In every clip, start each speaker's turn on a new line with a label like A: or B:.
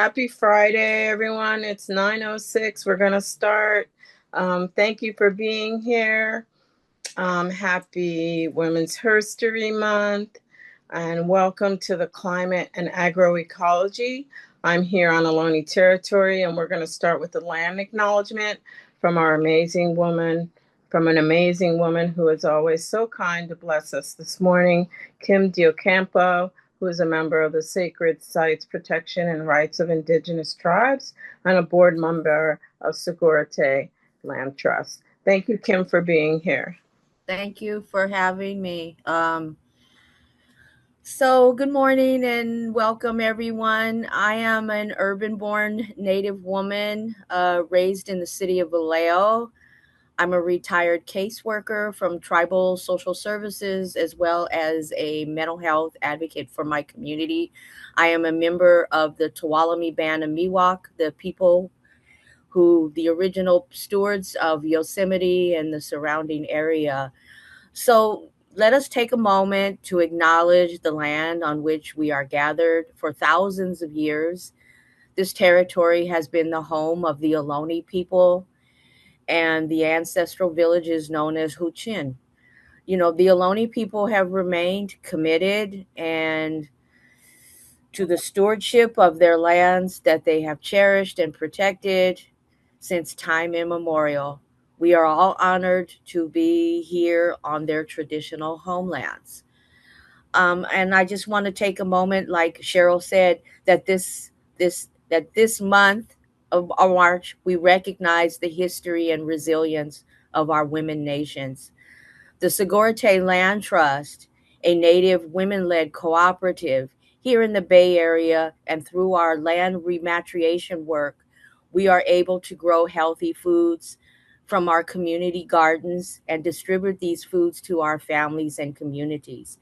A: Happy Friday, everyone. It's 9:06. We're going to start. Thank you for being here. Happy Women's History Month, and welcome to the Climate and Agroecology. I'm here on Ohlone territory, and we're going to start with the land acknowledgement from an amazing woman who is always so kind to bless us this morning, Kim DeOcampo, who is a member of the Sacred Sites Protection and Rights of Indigenous Tribes and a board member of Sogorea Land Trust. Thank you, Kim, for being here.
B: Thank you for having me. So good morning and welcome, everyone. I am an urban-born Native woman raised in the city of Vallejo. I'm a retired caseworker from Tribal Social Services, as well as a mental health advocate for my community. I am a member of the Tuolumne band of Mewuk, the people who the original stewards of Yosemite and the surrounding area. So let us take a moment to acknowledge the land on which we are gathered for thousands of years. This territory has been the home of the Ohlone people and the ancestral villages known as Huichin. You know, the Ohlone people have remained committed and to the stewardship of their lands that they have cherished and protected since time immemorial. We are all honored to be here on their traditional homelands. And I just want to take a moment, like Cheryl said, that this month of March, we recognize the history and resilience of our women nations. The Sogorea Land Trust, a Native women-led cooperative here in the Bay Area, and through our land rematriation work, we are able to grow healthy foods from our community gardens and distribute these foods to our families and communities.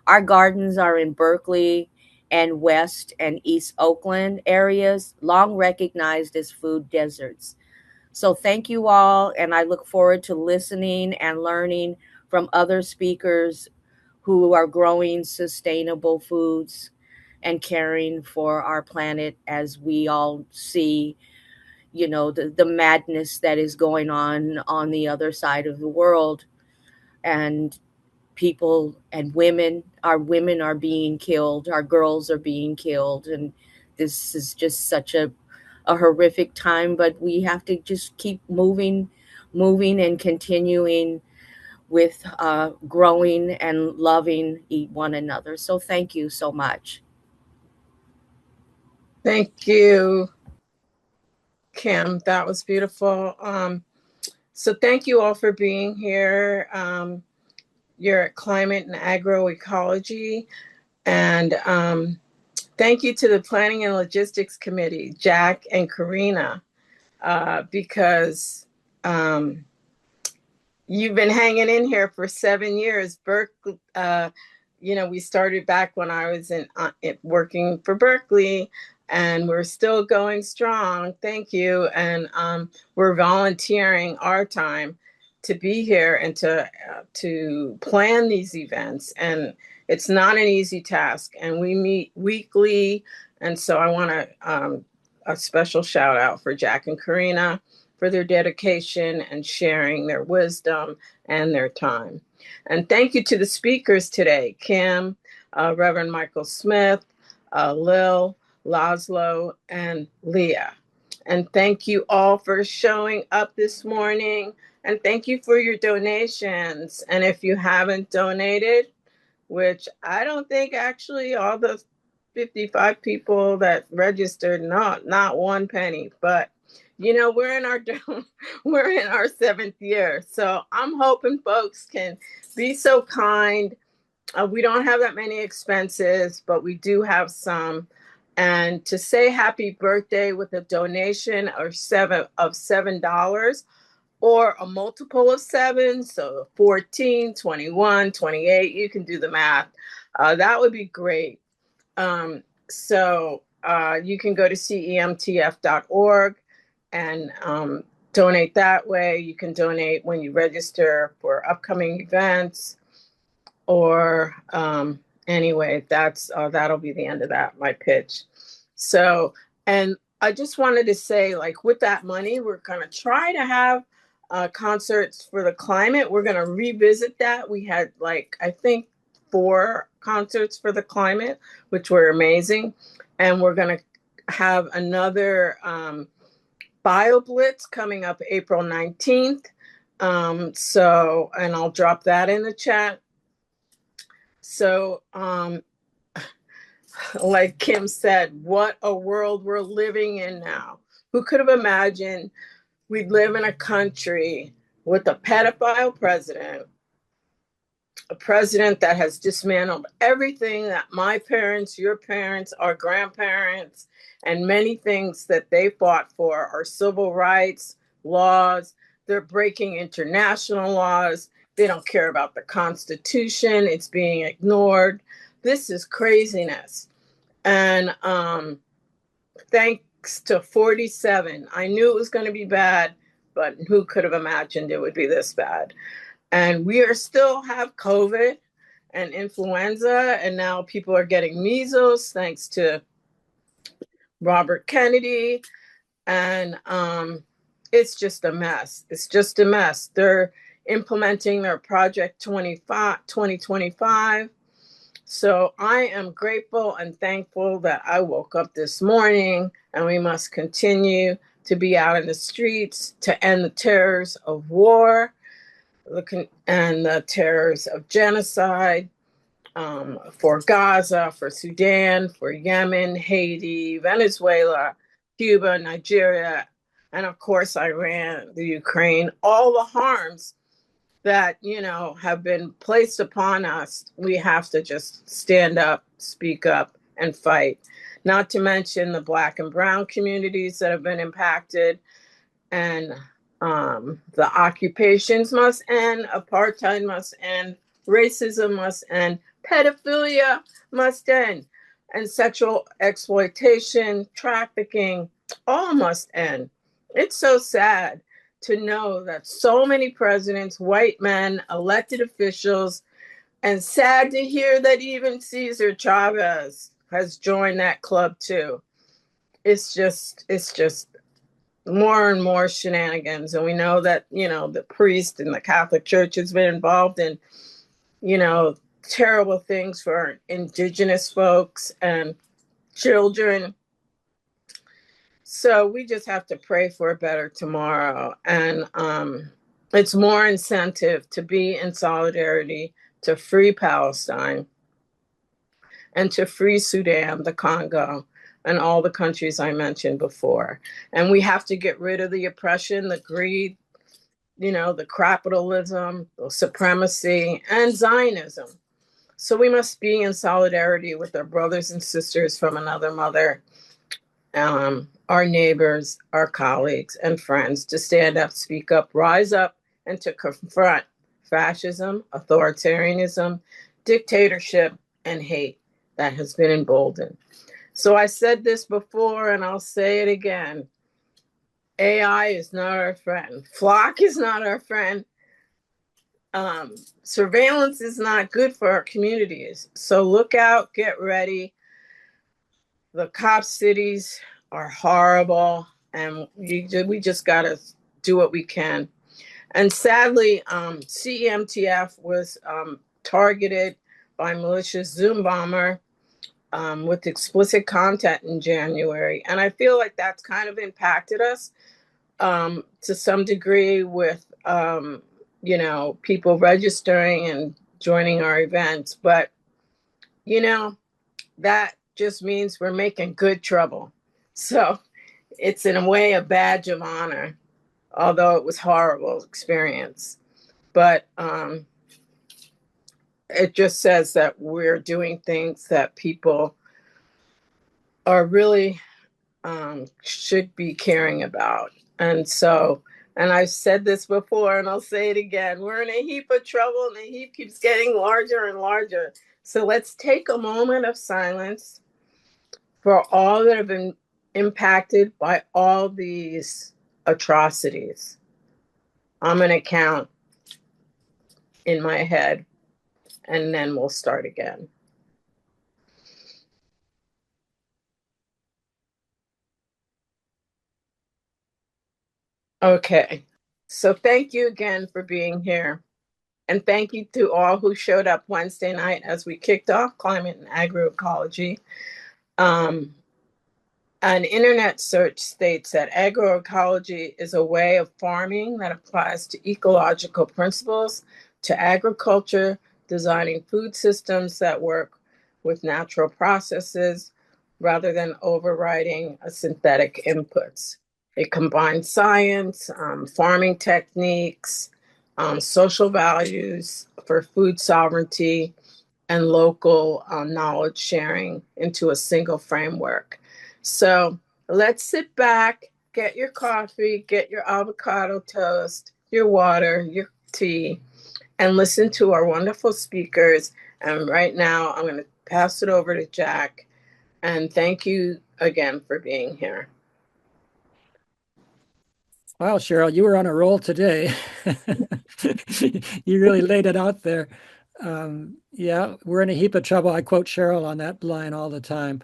B: Our gardens are in Berkeley and West and East Oakland areas, long recognized as food deserts. So thank you all, and I look forward to listening and learning from other speakers who are growing sustainable foods and caring for our planet as we all see, you know, the madness that is going on the other side of the world. And people and women are being killed, our girls are being killed, and this is just such a horrific time, but we have to just keep moving and continuing with growing and loving one another. So thank you so much.
A: Thank you, Kim. That was beautiful. So thank you all for being here. You're at Climate and Agroecology. And thank you to the Planning and Logistics Committee, Jack and Karina, because you've been hanging in here for 7 years. Berkeley, we started back when I was working for Berkeley, and we're still going strong. Thank you. And we're volunteering our time to be here and to plan these events. And it's not an easy task. And we meet weekly. And so I want a special shout out for Jack and Karina for their dedication and sharing their wisdom and their time. And thank you to the speakers today, Kim, Reverend Michael Smith, Lil, Laszlo, and Leah. And thank you all for showing up this morning. And thank you for your donations. And if you haven't donated, which I don't think actually all the 55 people that registered, not one penny, but we're in our 7th year. So I'm hoping folks can be so kind. We don't have that many expenses, but we do have some. And to say happy birthday with a donation of $7 or a multiple of 7, so 14, 21, 28, you can do the math. That would be great. So you can go to CEMTF.org and donate that way. You can donate when you register for upcoming events, or anyway, that'll be the end of my pitch. So And I just wanted to say, like, with that money, we're going to try to have concerts for the climate. We're going to revisit that. We had, like, I think 4 concerts for the climate, which were amazing. And we're going to have another Bio Blitz coming up April 19th. So, and I'll drop that in the chat. So, like Kim said, what a world we're living in now. Who could have imagined we'd live in a country with a pedophile president, a president that has dismantled everything that my parents, your parents, our grandparents, and many things that they fought for, our civil rights, laws. They're breaking international laws. They don't care about the Constitution. It's being ignored. This is craziness. And thanks to 47, I knew it was going to be bad, but who could have imagined it would be this bad? And we are still have COVID and influenza, and now people are getting measles thanks to Robert Kennedy. And it's just a mess. It's just a mess. They're implementing their Project 2025. So I am grateful and thankful that I woke up this morning, and we must continue to be out in the streets to end the terrors of war and the terrors of genocide, for Gaza, for Sudan, for Yemen, Haiti, Venezuela, Cuba, Nigeria, and of course Iran, the Ukraine, all the harms that, you know, have been placed upon us. We have to just stand up, speak up, and fight. Not to mention the Black and Brown communities that have been impacted. And the occupations must end, apartheid must end, racism must end, pedophilia must end, and sexual exploitation, trafficking, all must end. It's so sad to know that so many presidents, white men, elected officials, and sad to hear that even Cesar Chavez has joined that club too. It's just more and more shenanigans. And we know that, you know, the priest and the Catholic Church has been involved in, you know, terrible things for Indigenous folks and children. So we just have to pray for a better tomorrow. And it's more incentive to be in solidarity to free Palestine and to free Sudan, the Congo, and all the countries I mentioned before. And we have to get rid of the oppression, the greed, you know, the capitalism, the supremacy, and Zionism. So we must be in solidarity with our brothers and sisters from another mother, our neighbors, our colleagues, and friends to stand up, speak up, rise up, and to confront fascism, authoritarianism, dictatorship, and hate that has been emboldened. So I said this before, and I'll say it again. AI is not our friend. Flock is not our friend. Surveillance is not good for our communities. So look out, get ready. The cop cities are horrible, and we just got to do what we can. And sadly, CEMTF was targeted by malicious Zoom bomber with explicit content in January. And I feel like that's kind of impacted us to some degree with, you know, people registering and joining our events. But, you know, that just means we're making good trouble. So it's in a way a badge of honor, although it was a horrible experience. But it just says that we're doing things that people are really should be caring about. And so, and I've said this before and I'll say it again, we're in a heap of trouble and the heap keeps getting larger and larger. So let's take a moment of silence for all that have been impacted by all these atrocities. I'm going to count in my head and then we'll start again. Okay. So thank you again for being here. And thank you to all who showed up Wednesday night as we kicked off Climate and Agroecology. An internet search states that agroecology is a way of farming that applies to ecological principles to agriculture, designing food systems that work with natural processes rather than overriding synthetic inputs. It combines science, farming techniques, social values for food sovereignty, and local knowledge sharing into a single framework. So let's sit back, get your coffee, get your avocado toast, your water, your tea, and listen to our wonderful speakers. And right now, I'm going to pass it over to Jack. And thank you again for being here.
C: Wow, Cheryl, you were on a roll today. You really laid it out there. Yeah, we're in a heap of trouble. I quote Cheryl on that line all the time.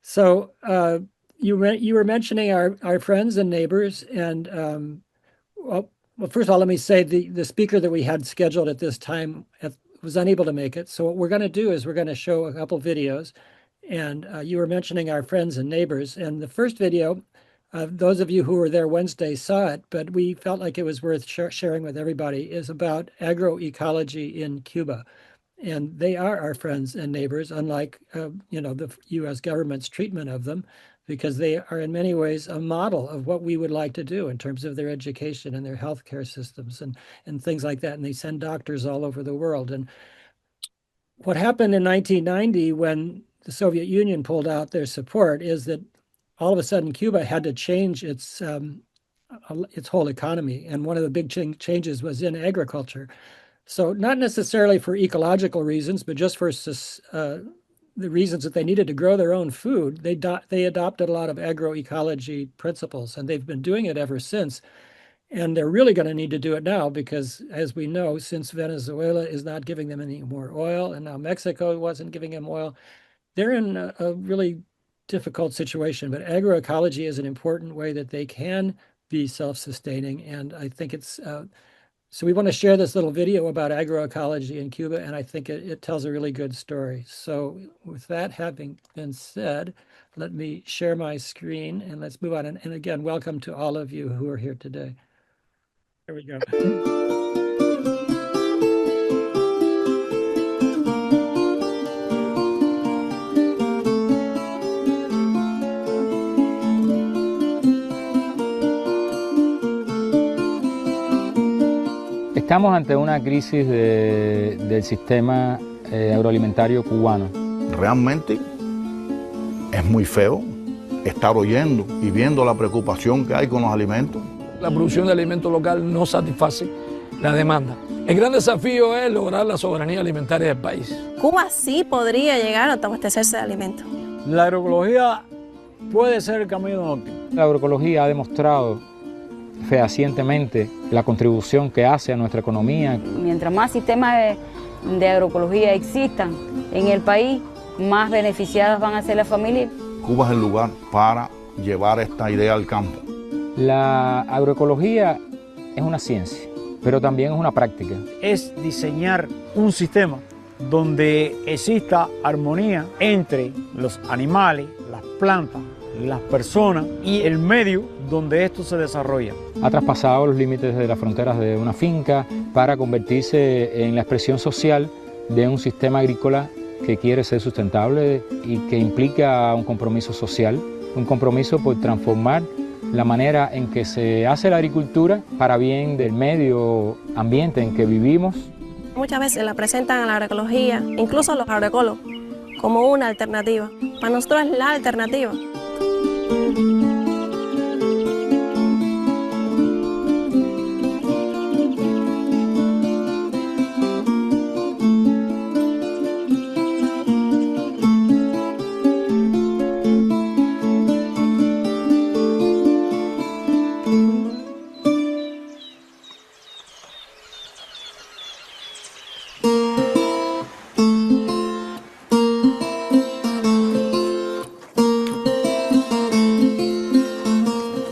C: So you were mentioning our friends and neighbors, and well, first of all, let me say the speaker that we had scheduled at this time was unable to make it. So what we're going to do is we're going to show a couple videos, and you were mentioning our friends and neighbors. And the first video, those of you who were there Wednesday saw it, but we felt like it was worth sharing with everybody, is about agroecology in Cuba. And they are our friends and neighbors, unlike the U.S. government's treatment of them, because they are in many ways a model of what we would like to do in terms of their education and their healthcare systems and things like that. And they send doctors all over the world. And what happened in 1990 when the Soviet Union pulled out their support is that all of a sudden Cuba had to change its whole economy. And one of the big changes was in agriculture. So not necessarily for ecological reasons, but just for the reasons that they needed to grow their own food, they adopted a lot of agroecology principles, and they've been doing it ever since. And they're really going to need to do it now because, as we know, since Venezuela is not giving them any more oil, and now Mexico wasn't giving them oil, they're in a really difficult situation. But agroecology is an important way that they can be self-sustaining, and I think it's so we want to share this little video about agroecology in Cuba, and I think it tells a really good story. So with that having been said, let me share my screen and let's move on. And again, welcome to all of you who are here today. Here we go.
D: Estamos ante una crisis del sistema agroalimentario cubano.
E: Realmente es muy feo estar oyendo y viendo la preocupación que hay con los alimentos.
F: La producción de alimentos local no satisface la demanda. El gran desafío es lograr la soberanía alimentaria del país.
G: Cuba sí podría llegar a abastecerse de alimentos.
H: La agroecología puede ser el camino óptimo.
D: La agroecología ha demostrado fehacientemente la contribución que hace a nuestra economía.
I: Mientras más sistemas de agroecología existan en el país, más beneficiadas van a ser las familias.
E: Cuba es el lugar para llevar esta idea al campo.
D: La agroecología es una ciencia, pero también es una práctica.
H: Es diseñar un sistema donde exista armonía entre los animales, las plantas, las personas y el medio donde esto se desarrolla.
D: Ha traspasado los límites de las fronteras de una finca para convertirse en la expresión social de un sistema agrícola que quiere ser sustentable y que implica un compromiso social, un compromiso por transformar la manera en que se hace la agricultura para bien del medio ambiente en que vivimos.
G: Muchas veces la presentan a la agroecología, incluso a los agroecólogos, como una alternativa. Para nosotros es la alternativa.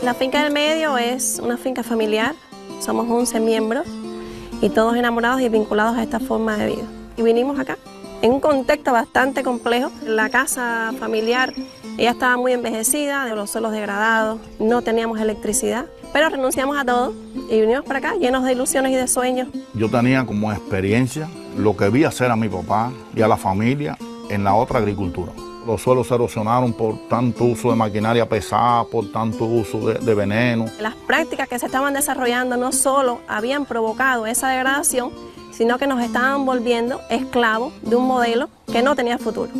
G: La finca del medio es una finca familiar, somos 11 miembros y todos enamorados y vinculados a esta forma de vida. Y vinimos acá en un contexto bastante complejo. La casa familiar ella estaba muy envejecida, de los suelos degradados, no teníamos electricidad, pero renunciamos a todo y vinimos para acá llenos de ilusiones y de sueños.
E: Yo tenía como experiencia lo que vi hacer a mi papá y a la familia en la otra agricultura. Los suelos se erosionaron por tanto uso de maquinaria pesada, por tanto uso de veneno.
G: Las prácticas que se estaban desarrollando no solo habían provocado esa degradación, sino que nos estaban volviendo esclavos de un modelo que no tenía futuro.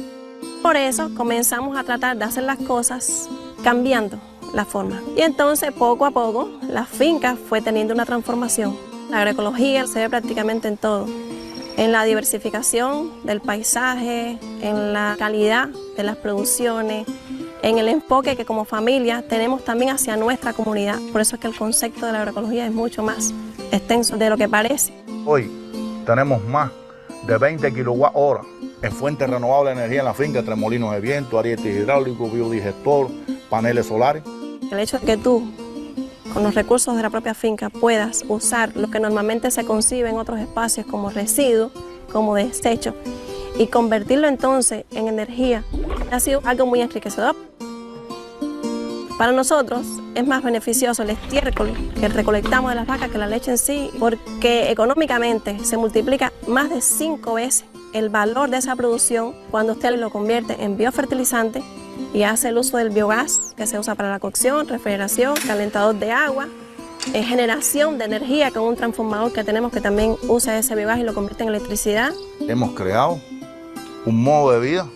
G: Por eso comenzamos a tratar de hacer las cosas cambiando la forma. Y entonces poco a poco la finca fue teniendo una transformación. La agroecología se ve prácticamente en todo. En la diversificación del paisaje, en la calidad de las producciones, en el enfoque que como familia tenemos también hacia nuestra comunidad. Por eso es que el concepto de la agroecología es mucho más extenso de lo que parece.
E: Hoy tenemos más de 20 kWh en fuentes renovables de energía en la finca, entre molinos de viento, arietes hidráulicos, biodigestor, paneles solares.
G: El hecho de que tú, con los recursos de la propia finca, puedas usar lo que normalmente se concibe en otros espacios como residuo, como desecho, y convertirlo entonces en energía, ha sido algo muy enriquecedor. Para nosotros es más beneficioso el estiércol que recolectamos de las vacas que la leche en sí, porque económicamente se multiplica más de 5 veces el valor de esa producción cuando usted lo convierte en biofertilizante y hace el uso del biogás que se usa para la cocción, refrigeración, calentador de agua, generación de energía con un transformador que tenemos que también usa ese biogás y lo convierte en electricidad.
E: Hemos creado un modo de vida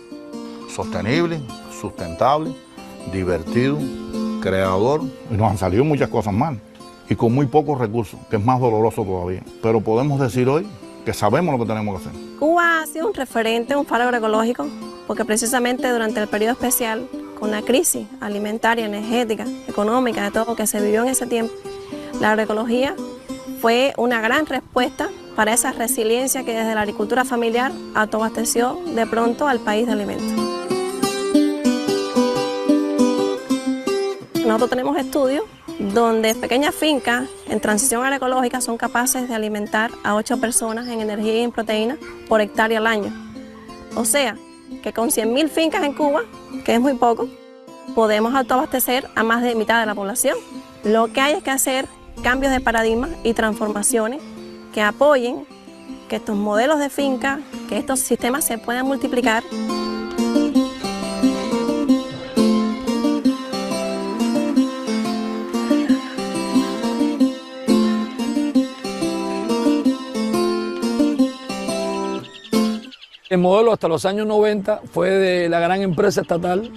E: sostenible, sustentable, divertido, creador, y nos han salido muchas cosas mal y con muy pocos recursos, que es más doloroso todavía. Pero podemos decir hoy que sabemos lo que tenemos que hacer.
G: Cuba ha sido un referente, un faro agroecológico, porque precisamente durante el periodo especial, con la crisis alimentaria, energética, económica, de todo lo que se vivió en ese tiempo, la agroecología fue una gran respuesta para esa resiliencia que desde la agricultura familiar autoabasteció de pronto al país de alimentos. Nosotros tenemos estudios donde pequeñas fincas en transición agroecológica son capaces de alimentar a 8 personas en energía y en proteína por hectárea al año. O sea, que con 100.000 fincas en Cuba, que es muy poco, podemos autoabastecer a más de mitad de la población. Lo que hay es que hacer cambios de paradigma y transformaciones que apoyen que estos modelos de finca, que estos sistemas se puedan multiplicar.
F: El modelo hasta los años 90 fue de la gran empresa estatal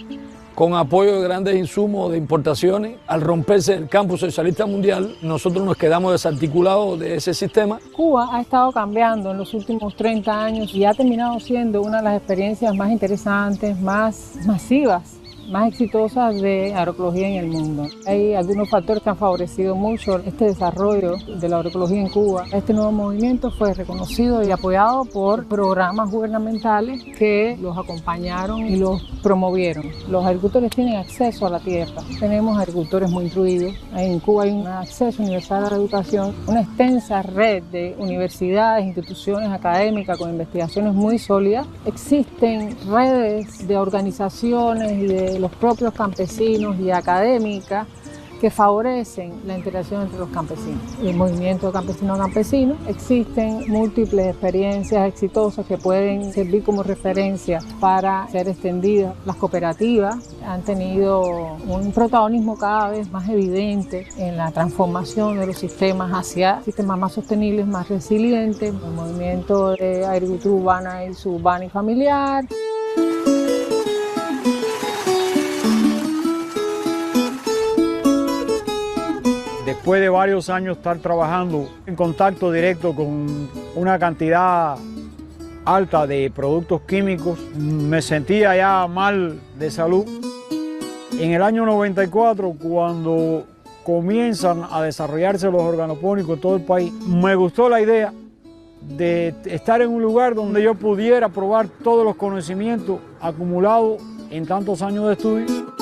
F: con apoyo de grandes insumos de importaciones. Al romperse el campo socialista mundial, nosotros nos quedamos desarticulados de ese sistema.
J: Cuba ha estado cambiando en los últimos 30 años y ha terminado siendo una de las experiencias más interesantes, más masivas, más exitosas de agroecología en el mundo. Hay algunos factores que han favorecido mucho este desarrollo de la agroecología en Cuba. Este nuevo movimiento fue reconocido y apoyado por programas gubernamentales que los acompañaron y los promovieron. Los agricultores tienen acceso a la tierra. Tenemos agricultores muy instruidos. En Cuba hay un acceso universal a la educación, una extensa red de universidades, instituciones académicas con investigaciones muy sólidas. Existen redes de organizaciones y de los propios campesinos y académicas que favorecen la interacción entre los campesinos. El movimiento campesino a campesino, existen múltiples experiencias exitosas que pueden servir como referencia para ser extendidas. Las cooperativas han tenido un protagonismo cada vez más evidente en la transformación de los sistemas hacia sistemas más sostenibles, más resilientes, el movimiento de agricultura urbana y suburbana y familiar.
H: Después de varios años estar trabajando en contacto directo con una cantidad alta de productos químicos, me sentía ya mal de salud. En el año 94, cuando comienzan a desarrollarse los organopónicos en todo el país, me gustó la idea de estar en un lugar donde yo pudiera probar todos los conocimientos acumulados en tantos años de estudio.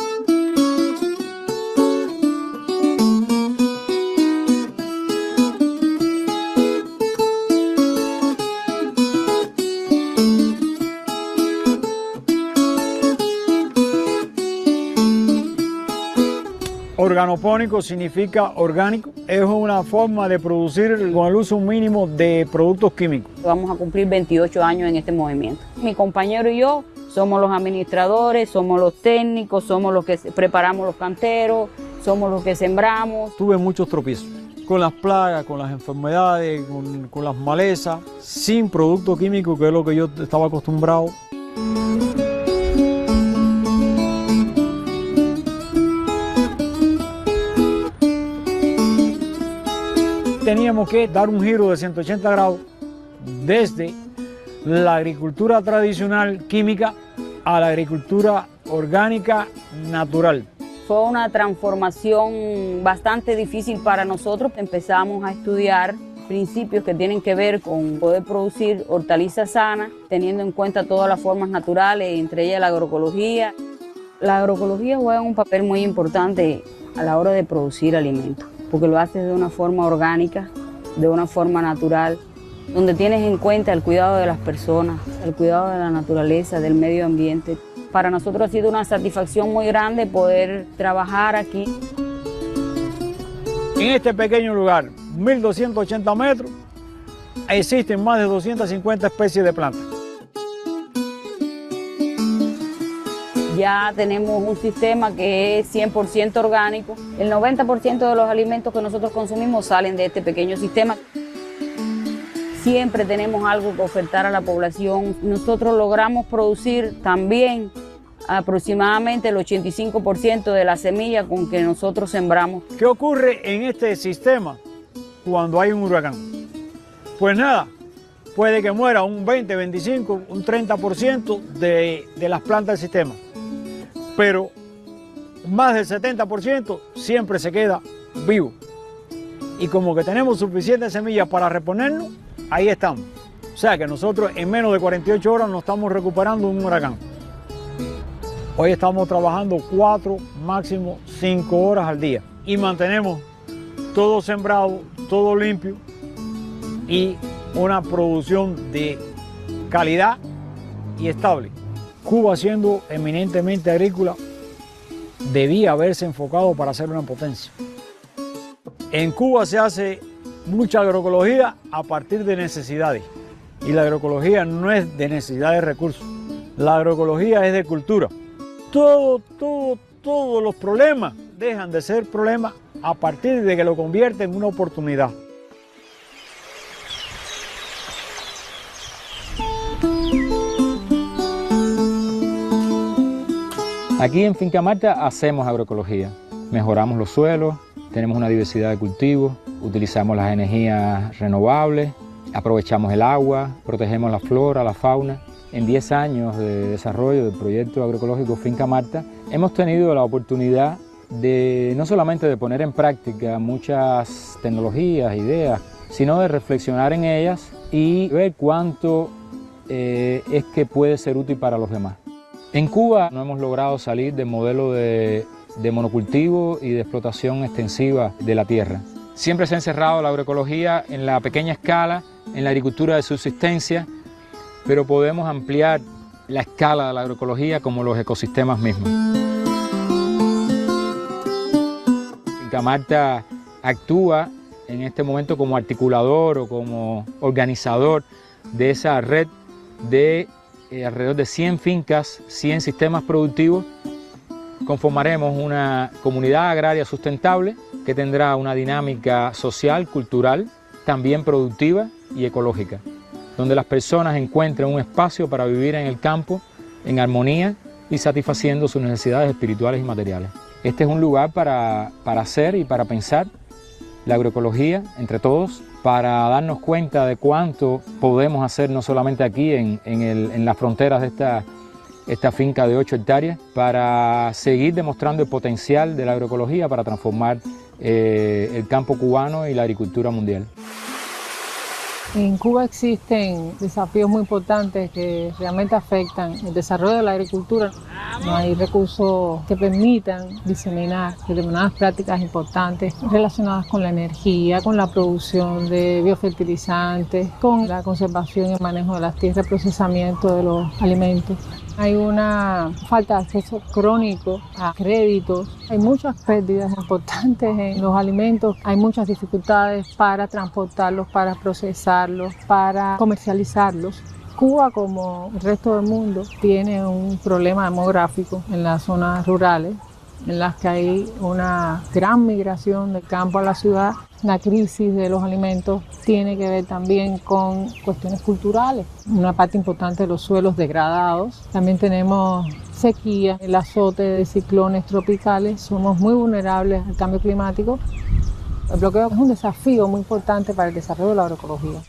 H: Organopónico significa orgánico, es una forma de producir con el uso mínimo de productos químicos.
I: Vamos a cumplir 28 años en este movimiento. Mi compañero y yo somos los administradores, somos los técnicos, somos los que preparamos los canteros, somos los que sembramos.
H: Tuve muchos tropiezos con las plagas, con las enfermedades, con las malezas, sin producto químico, que es lo que yo estaba acostumbrado. Teníamos que dar un giro de 180 grados desde la agricultura tradicional química a la agricultura orgánica natural.
I: Fue una transformación bastante difícil para nosotros. Empezamos a estudiar principios que tienen que ver con poder producir hortalizas sanas, teniendo en cuenta todas las formas naturales, entre ellas la agroecología. La agroecología juega un papel muy importante a la hora de producir alimentos, porque lo haces de una forma orgánica, de una forma natural, donde tienes en cuenta el cuidado de las personas, el cuidado de la naturaleza, del medio ambiente. Para nosotros ha sido una satisfacción muy grande poder trabajar aquí.
H: En este pequeño lugar, 1.280 metros, existen más de 250 especies de plantas.
I: Ya tenemos un sistema que es 100% orgánico. El 90% de los alimentos que nosotros consumimos salen de este pequeño sistema. Siempre tenemos algo que ofertar a la población. Nosotros logramos producir también aproximadamente el 85% de la semilla con que nosotros sembramos.
H: ¿Qué ocurre en este sistema cuando hay un huracán? Pues nada, puede que muera un 20, 25, un 30% de las plantas del sistema. Pero más del 70% siempre se queda vivo. Y como que tenemos suficientes semillas para reponernos, ahí estamos. O sea que nosotros en menos de 48 horas nos estamos recuperando de un huracán. Hoy estamos trabajando 4, máximo 5 horas al día. Y mantenemos todo sembrado, todo limpio y una producción de calidad y estable. Cuba, siendo eminentemente agrícola, debía haberse enfocado para ser una potencia. En Cuba se hace mucha agroecología a partir de necesidades. Y la agroecología no es de necesidad de recursos. La agroecología es de cultura. Todos los problemas dejan de ser problemas a partir de que lo convierte en una oportunidad.
D: Aquí en Finca Marta hacemos agroecología. Mejoramos los suelos, tenemos una diversidad de cultivos, utilizamos las energías renovables, aprovechamos el agua, protegemos la flora, la fauna. En 10 años de desarrollo del proyecto agroecológico Finca Marta, hemos tenido la oportunidad de no solamente de poner en práctica muchas tecnologías, ideas, sino de reflexionar en ellas y ver cuánto es que puede ser útil para los demás. En Cuba no hemos logrado salir del modelo de monocultivo y de explotación extensiva de la tierra. Siempre se ha encerrado la agroecología en la pequeña escala, en la agricultura de subsistencia, pero podemos ampliar la escala de la agroecología como los ecosistemas mismos. Finca Marta actúa en este momento como articulador o como organizador de esa red de alrededor de 100 fincas, 100 sistemas productivos. Conformaremos una comunidad agraria sustentable que tendrá una dinámica social, cultural, también productiva y ecológica, donde las personas encuentren un espacio para vivir en el campo en armonía y satisfaciendo sus necesidades espirituales y materiales. Este es un lugar para hacer y para pensar la agroecología entre todos, para darnos cuenta de cuánto podemos hacer no solamente aquí en las fronteras de esta finca de 8 hectáreas, para seguir demostrando el potencial de la agroecología para transformar el campo cubano y la agricultura mundial.
J: En Cuba existen desafíos muy importantes que realmente afectan el desarrollo de la agricultura. No hay recursos que permitan diseminar determinadas prácticas importantes relacionadas con la energía, con la producción de biofertilizantes, con la conservación y manejo de las tierras, procesamiento de los alimentos. Hay una falta de acceso crónico a créditos. Hay muchas pérdidas importantes en los alimentos. Hay muchas dificultades para transportarlos, para procesarlos, para comercializarlos. Cuba, como el resto del mundo, tiene un problema demográfico en las zonas rurales, en las que hay una gran migración del campo a la ciudad. La crisis de los alimentos tiene que ver también con cuestiones culturales. Una parte importante de los suelos degradados. También tenemos sequía, el azote de ciclones tropicales. Somos muy vulnerables al cambio climático. El bloqueo es un desafío muy importante para el desarrollo de la agroecología.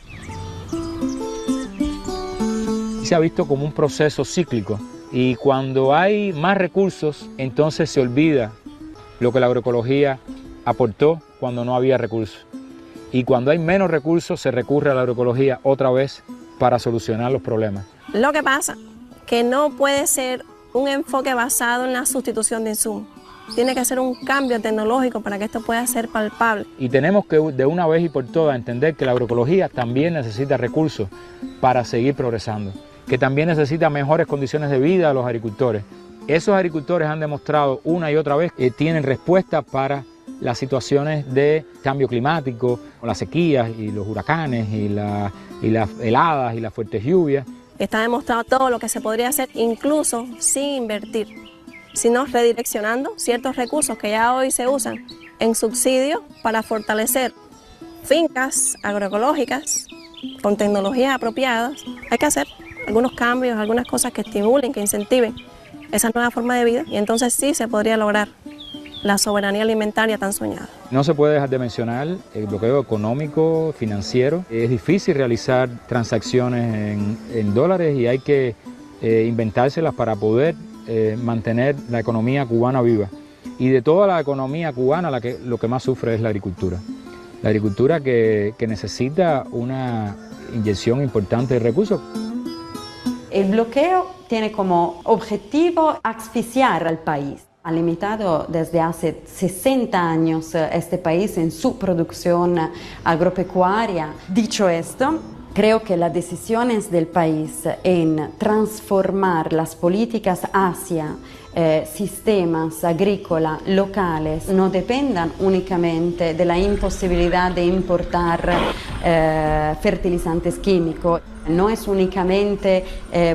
D: Se ha visto como un proceso cíclico y cuando hay más recursos, entonces se olvida lo que la agroecología aportó cuando no había recursos. Y cuando hay menos recursos, se recurre a la agroecología otra vez para solucionar los problemas.
G: Lo que pasa que no puede ser un enfoque basado en la sustitución de insumos. Tiene que ser un cambio tecnológico para que esto pueda ser palpable.
D: Y tenemos que de una vez y por todas entender que la agroecología también necesita recursos para seguir progresando, que también necesita mejores condiciones de vida a los agricultores. Esos agricultores han demostrado una y otra vez que tienen respuesta para las situaciones de cambio climático, las sequías y los huracanes y las heladas y las fuertes lluvias.
G: Está demostrado todo lo que se podría hacer incluso sin invertir, sino redireccionando ciertos recursos que ya hoy se usan en subsidios para fortalecer fincas agroecológicas con tecnologías apropiadas. Hay que hacer algunos cambios, algunas cosas que estimulen, que incentiven esa nueva forma de vida y entonces sí se podría lograr la soberanía alimentaria tan soñada.
D: No se puede dejar de mencionar el bloqueo económico, financiero. Es difícil realizar transacciones en dólares y hay que inventárselas para poder mantener la economía cubana viva. Y de toda la economía cubana lo que más sufre es la agricultura. La agricultura que necesita una inyección importante de recursos.
K: El bloqueo tiene como objetivo asfixiar al país. Ha limitado desde hace 60 años este país en su producción agropecuaria. Dicho esto, creo que las decisiones del país en transformar las políticas hacia sistemas agrícolas locales no dependan únicamente de la imposibilidad de importar fertilizantes químicos. No es únicamente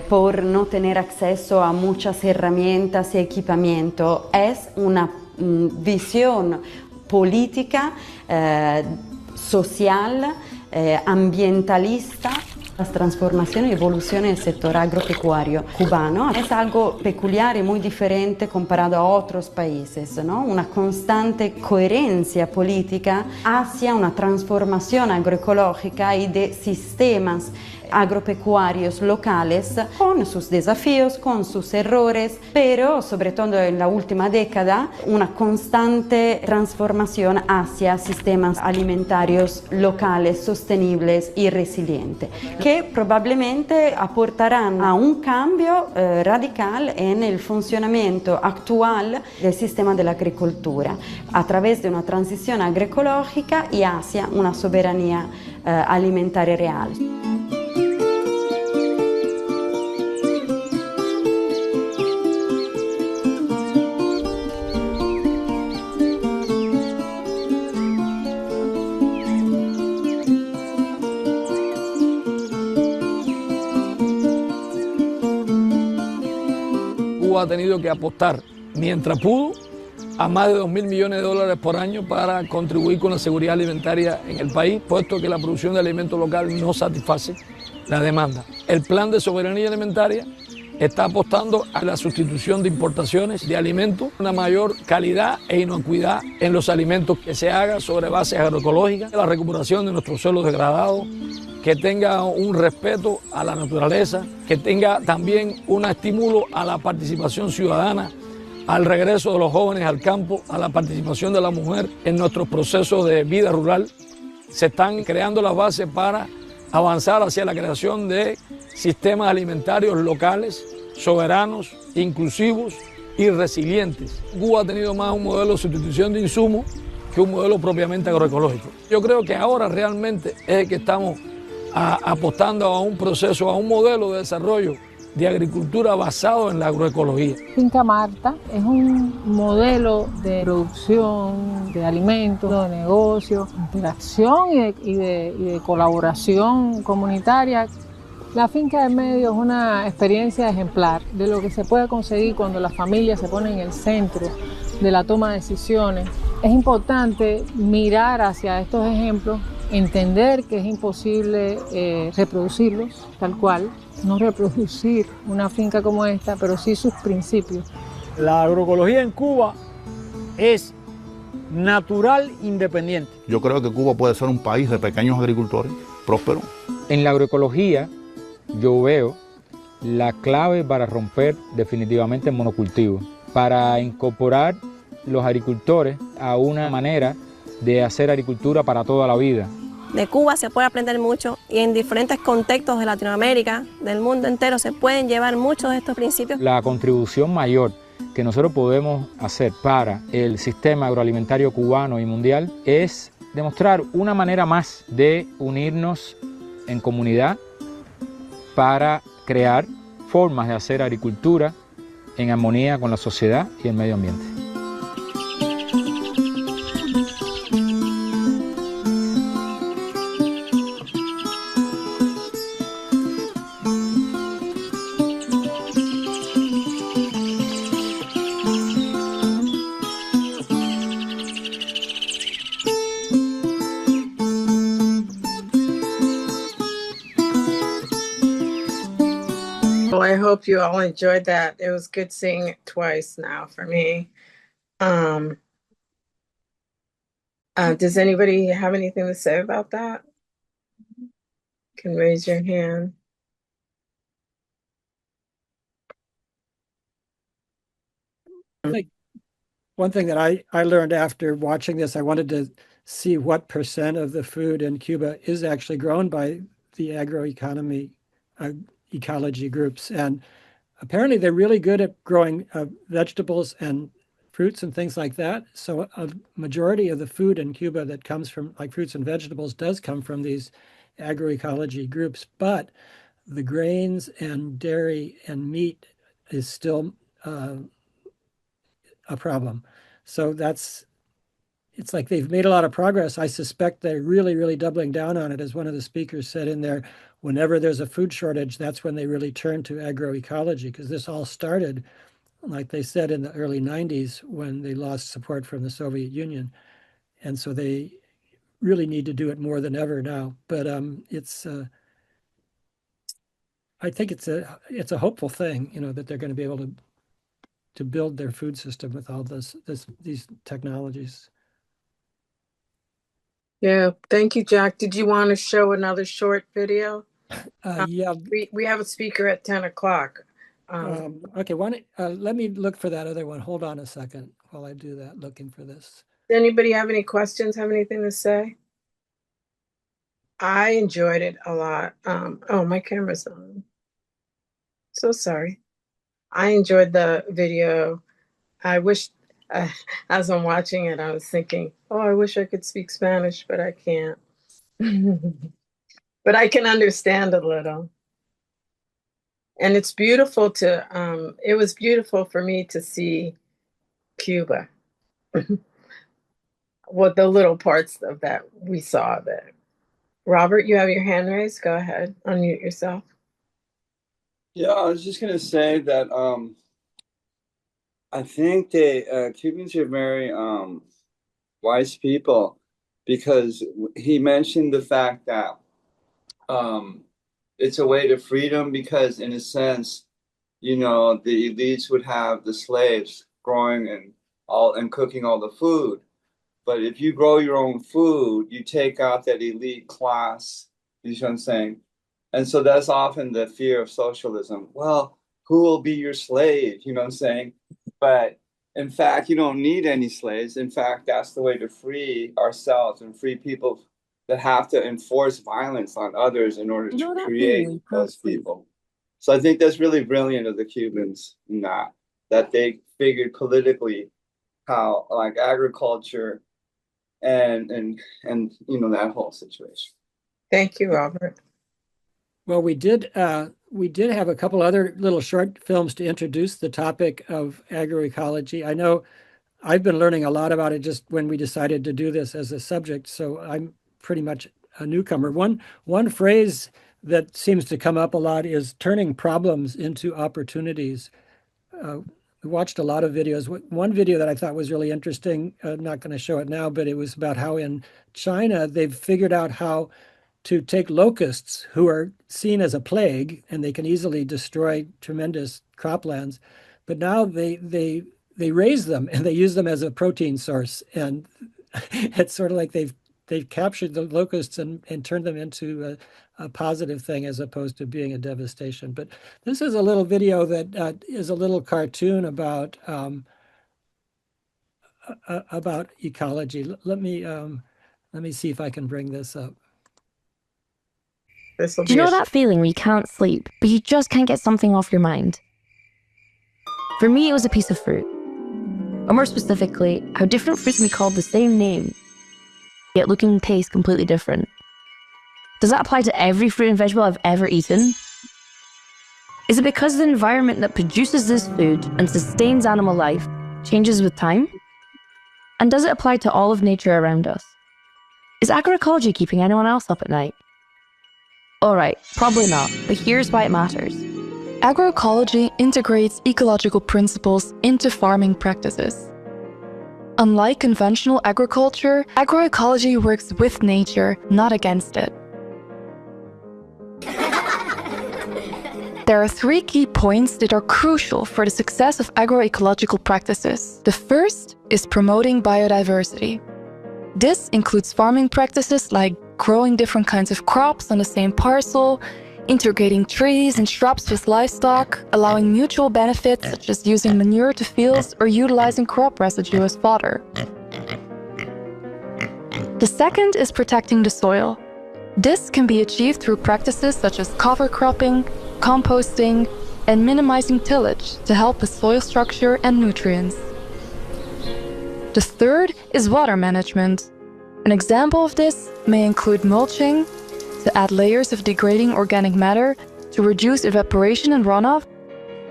K: por no tener acceso a muchas herramientas y equipamiento, es una visión política, social, ambientalista. Las transformaciones y evoluciones del sector agropecuario cubano es algo peculiar y muy diferente comparado a otros países, ¿no? Una constante coherencia política hacia una transformación agroecológica y de sistemas agropecuarios locales con sus desafíos, con sus errores, pero sobre todo en la última década una constante transformación hacia sistemas alimentarios locales, sostenibles y resilientes, que probablemente aportarán a un cambio radical en el funcionamiento actual del sistema de la agricultura a través de una transición agroecológica y hacia una soberanía alimentaria real.
F: Cuba ha tenido que apostar, mientras pudo, a más de 2.000 millones de dólares por año para contribuir con la seguridad alimentaria en el país, puesto que la producción de alimentos local no satisface la demanda. El plan de soberanía alimentaria está apostando a la sustitución de importaciones de alimentos, una mayor calidad e inocuidad en los alimentos que se haga sobre bases agroecológicas, la recuperación de nuestros suelos degradados, que tenga un respeto a la naturaleza, que tenga también un estímulo a la participación ciudadana, al regreso de los jóvenes al campo, a la participación de la mujer en nuestros procesos de vida rural. Se están creando las bases para avanzar hacia la creación de sistemas alimentarios locales, soberanos, inclusivos y resilientes. Cuba ha tenido más un modelo de sustitución de insumos que un modelo propiamente agroecológico. Yo creo que ahora realmente es que estamos apostando a un proceso, a un modelo de desarrollo de agricultura basado en la agroecología.
J: Finca Marta es un modelo de producción de alimentos, de negocio, de interacción y de colaboración comunitaria. La finca del medio es una experiencia ejemplar de lo que se puede conseguir cuando la familia se pone en el centro de la toma de decisiones. Es importante mirar hacia estos ejemplos, entender que es imposible reproducirlos tal cual, no reproducir una finca como esta, pero sí sus principios.
H: La agroecología en Cuba es natural independiente.
E: Yo creo que Cuba puede ser un país de pequeños agricultores prósperos.
D: En la agroecología yo veo la clave para romper definitivamente el monocultivo, para incorporar los agricultores a una manera de hacer agricultura para toda la vida.
G: De Cuba se puede aprender mucho y en diferentes contextos de Latinoamérica, del mundo entero, se pueden llevar muchos de estos principios.
D: La contribución mayor que nosotros podemos hacer para el sistema agroalimentario cubano y mundial es demostrar una manera más de unirnos en comunidad para crear formas de hacer agricultura en armonía con la sociedad y el medio ambiente.
A: Well, I hope you all enjoyed that. It was good seeing it twice now for me. Does anybody have anything to say about that? You can raise your hand.
C: One thing that I learned after watching this, I wanted to see what % of the food in Cuba is actually grown by the agroeconomy ecology groups. And apparently they're really good at growing vegetables and fruits and things like that. So a majority of the food in Cuba that comes from like fruits and vegetables does come from these agroecology groups, but the grains and dairy and meat is still a problem. So it's like they've made a lot of progress. I suspect they're really, really doubling down on it. As one of the speakers said in there, whenever there's a food shortage, that's when they really turn to agroecology, because this all started, like they said, in the early 90s when they lost support from the Soviet Union. And so they really need to do it more than ever now. But I think it's a hopeful thing, that they're going to be able to build their food system with all these technologies.
A: Yeah, thank you, Jack. Did you want to show another short video?
C: Yeah.
A: We have a speaker at 10 o'clock.
C: Okay, let me look for that other one. Hold on a second while I do that, looking for this.
A: Does anybody have any questions, have anything to say? I enjoyed it a lot. Oh, my camera's on. So sorry. I enjoyed the video. I wish, as I'm watching it, I was thinking, oh, I wish I could speak Spanish, but I can't. But I can understand a little. And it's beautiful it was beautiful for me to see Cuba. Well, the little parts of that we saw of it. Robert, you have your hand raised. Go ahead, unmute yourself.
L: Yeah, I was just going to say that I think Cubans are very wise people, because he mentioned the fact that it's a way to freedom, because in a sense, the elites would have the slaves growing and cooking all the food. But if you grow your own food, you take out that elite class, you know what I'm saying? And so that's often the fear of socialism. Well, who will be your slave? You know what I'm saying? But in fact, you don't need any slaves. In fact, that's the way to free ourselves and free people that have to enforce violence on others in order to create those people. So I think that's really brilliant of the Cubans in that they figured politically how, like, agriculture and that whole situation.
A: Thank you, Robert.
C: Well, we did we did have a couple other little short films to introduce the topic of agroecology. I know I've been learning a lot about it just when we decided to do this as a subject, so I'm pretty much a newcomer. One phrase that seems to come up a lot is turning problems into opportunities. We watched a lot of videos. One video that I thought was really interesting, not going to show it now, but it was about how in China they've figured out how to take locusts, who are seen as a plague and they can easily destroy tremendous croplands, but now they raise them and they use them as a protein source. And it's sort of like they've captured the locusts and turned them into a positive thing as opposed to being a devastation. But this is a little video that is a little cartoon about ecology. Let me see if I can bring this up.
M: Do you know that feeling where you can't sleep, but you just can't get something off your mind? For me, it was a piece of fruit. Or more specifically, how different fruits can be called the same name, yet looking and taste completely different. Does that apply to every fruit and vegetable I've ever eaten? Is it because the environment that produces this food and sustains animal life changes with time? And does it apply to all of nature around us? Is agroecology keeping anyone else up at night? Alright, probably not, but here's why it matters.
N: Agroecology integrates ecological principles into farming practices. Unlike conventional agriculture, agroecology works with nature, not against it. There are 3 key points that are crucial for the success of agroecological practices. The first is promoting biodiversity. This includes farming practices like growing different kinds of crops on the same parcel, integrating trees and shrubs with livestock, allowing mutual benefits such as using manure to fields or utilizing crop residue as fodder. The second is protecting the soil. This can be achieved through practices such as cover cropping, composting, and minimizing tillage to help with soil structure and nutrients. The third is water management. An example of this may include mulching, to add layers of degrading organic matter to reduce evaporation and runoff,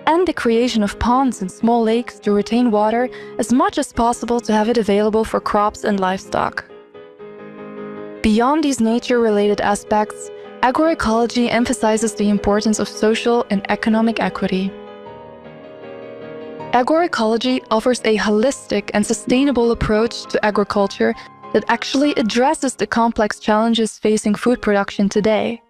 N: and the creation of ponds and small lakes to retain water as much as possible to have it available for crops and livestock. Beyond these nature-related aspects, agroecology emphasizes the importance of social and economic equity. Agroecology offers a holistic and sustainable approach to agriculture that actually addresses the complex challenges facing food production today.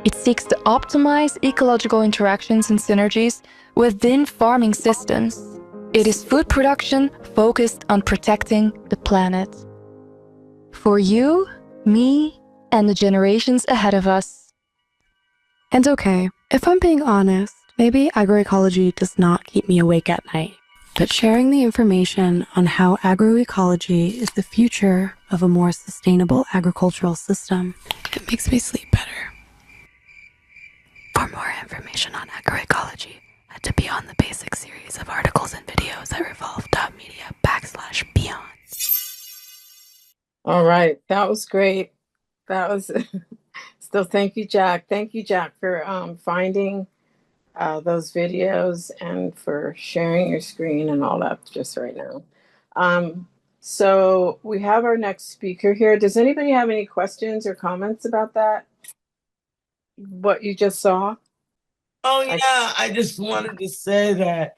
N: It seeks to optimize ecological interactions and synergies within farming systems. It is food production focused on protecting the planet. For you, me, and the generations ahead of us.
O: And okay, if I'm being honest, maybe agroecology does not keep me awake at night. But sharing the information on how agroecology is the future of a more sustainable agricultural system, it makes me sleep better. For more information on agroecology, head to Beyond the Basic series of articles and videos at revolve.media/beyond.
A: All right, that was great. That was still, thank you, Jack. Thank you, Jack, for finding those videos and for sharing your screen and all that just right now. So we have our next speaker here. Does anybody have any questions or comments about that? What you just saw?
P: Oh yeah, I just wanted to say that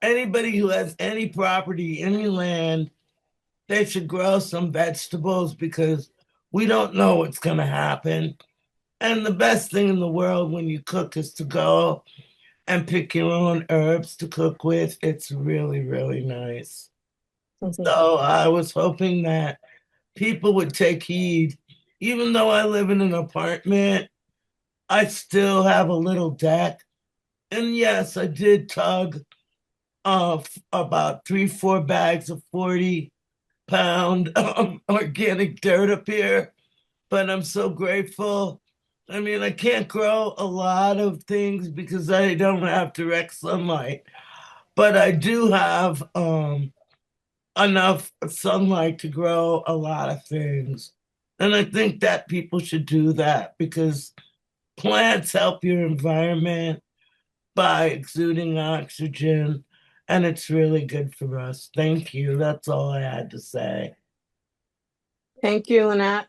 P: anybody who has any property, any land, they should grow some vegetables because we don't know what's going to happen. And the best thing in the world when you cook is to go and pick your own herbs to cook with. It's really, really nice. So I was hoping that people would take heed. Even though I live in an apartment, I still have a little deck. And yes, I did tug about 3-4 bags of 40-pound organic dirt up here. But I'm so grateful. I mean, I can't grow a lot of things because I don't have direct sunlight, but I do have enough sunlight to grow a lot of things. And I think that people should do that because plants help your environment by exuding oxygen, and it's really good for us. Thank you. That's all I had to say.
A: Thank you, Lynette.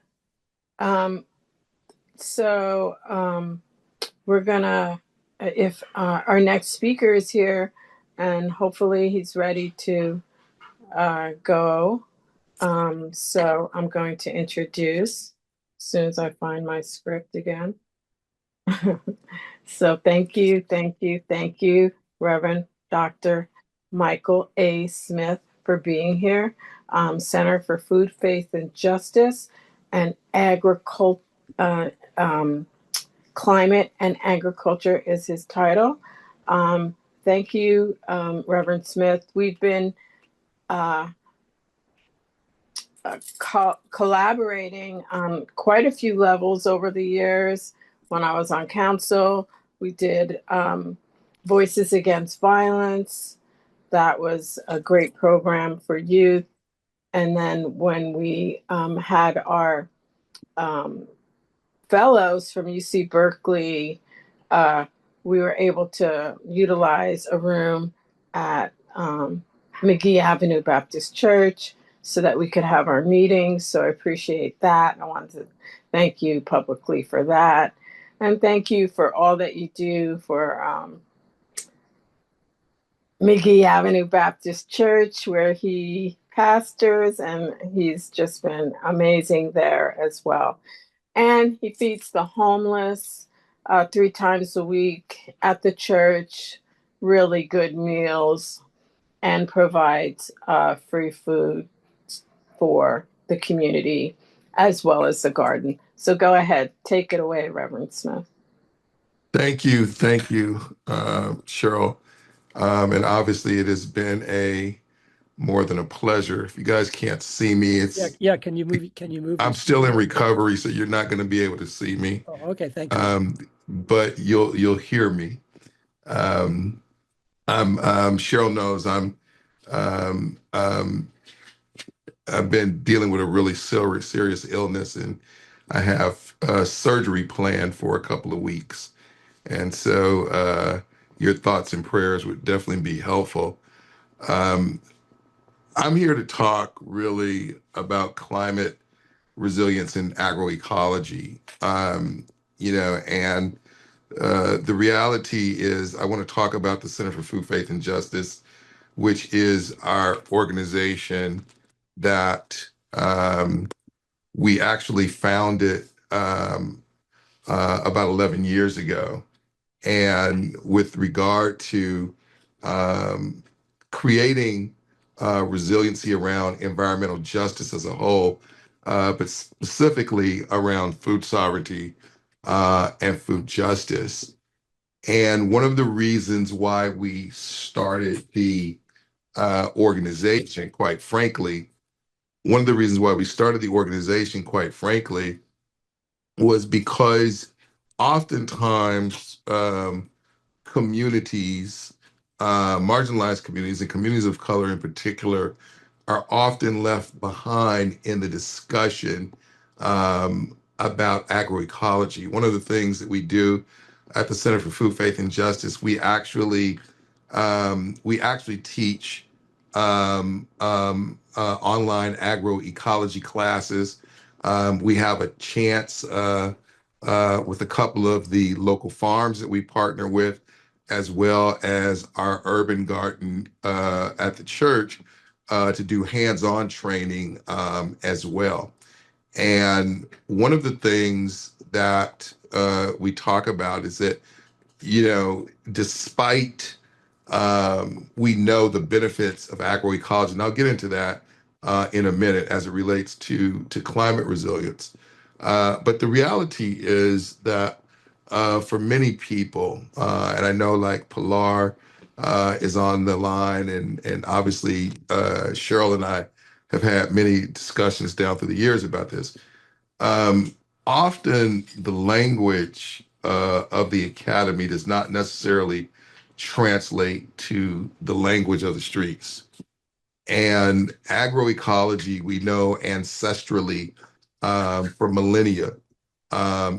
A: We're gonna, if our next speaker is here, and hopefully he's ready to go. So I'm going to introduce as soon as I find my script again. So thank you, Reverend Dr. Michael A. Smith, for being here. Center for Food, Faith, and Justice, and Climate and Agriculture is his title. Thank you, Reverend Smith. We've been collaborating on quite a few levels over the years. When I was on council, we did Voices Against Violence. That was a great program for youth. And then when we had our fellows from UC Berkeley, we were able to utilize a room at McGee Avenue Baptist Church so that we could have our meetings. So I appreciate that. I wanted to thank you publicly for that. And thank you for all that you do for McGee Avenue Baptist Church, where he pastors, and he's just been amazing there as well. And he feeds the homeless 3 times a week at the church, really good meals, and provides free food for the community as well as the garden. So go ahead, take it away, Reverend Smith.
Q: Thank you, Cheryl. And obviously it has been more than a pleasure. If you guys can't see me, it's
C: Can you move?
Q: I'm still in recovery, so you're not going to be able to see me.
C: Oh, okay, thank you.
Q: But you'll hear me. Cheryl knows I've been dealing with a really serious illness, and I have surgery planned for a couple of weeks. And so your thoughts and prayers would definitely be helpful. I'm here to talk really about climate resilience and agroecology. And the reality is I want to talk about the Center for Food, Faith, and Justice, which is our organization that we actually founded about 11 years ago. And with regard to creating resiliency around environmental justice as a whole, but specifically around food sovereignty and food justice. And one of the reasons why we started the organization, quite frankly, was because oftentimes communities, marginalized communities and communities of color in particular, are often left behind in the discussion about agroecology. One of the things that we do at the Center for Food, Faith, and Justice, we actually teach online agroecology classes. We have a chance with a couple of the local farms that we partner with, as well as our urban garden at the church, to do hands-on training as well. And one of the things that we talk about is that, despite we know the benefits of agroecology, and I'll get into that in a minute as it relates to climate resilience. But the reality is that for many people, and I know like Pilar is on the line, and obviously Cheryl and I have had many discussions down through the years about this. Often the language of the academy does not necessarily translate to the language of the streets. And agroecology, we know ancestrally for millennia,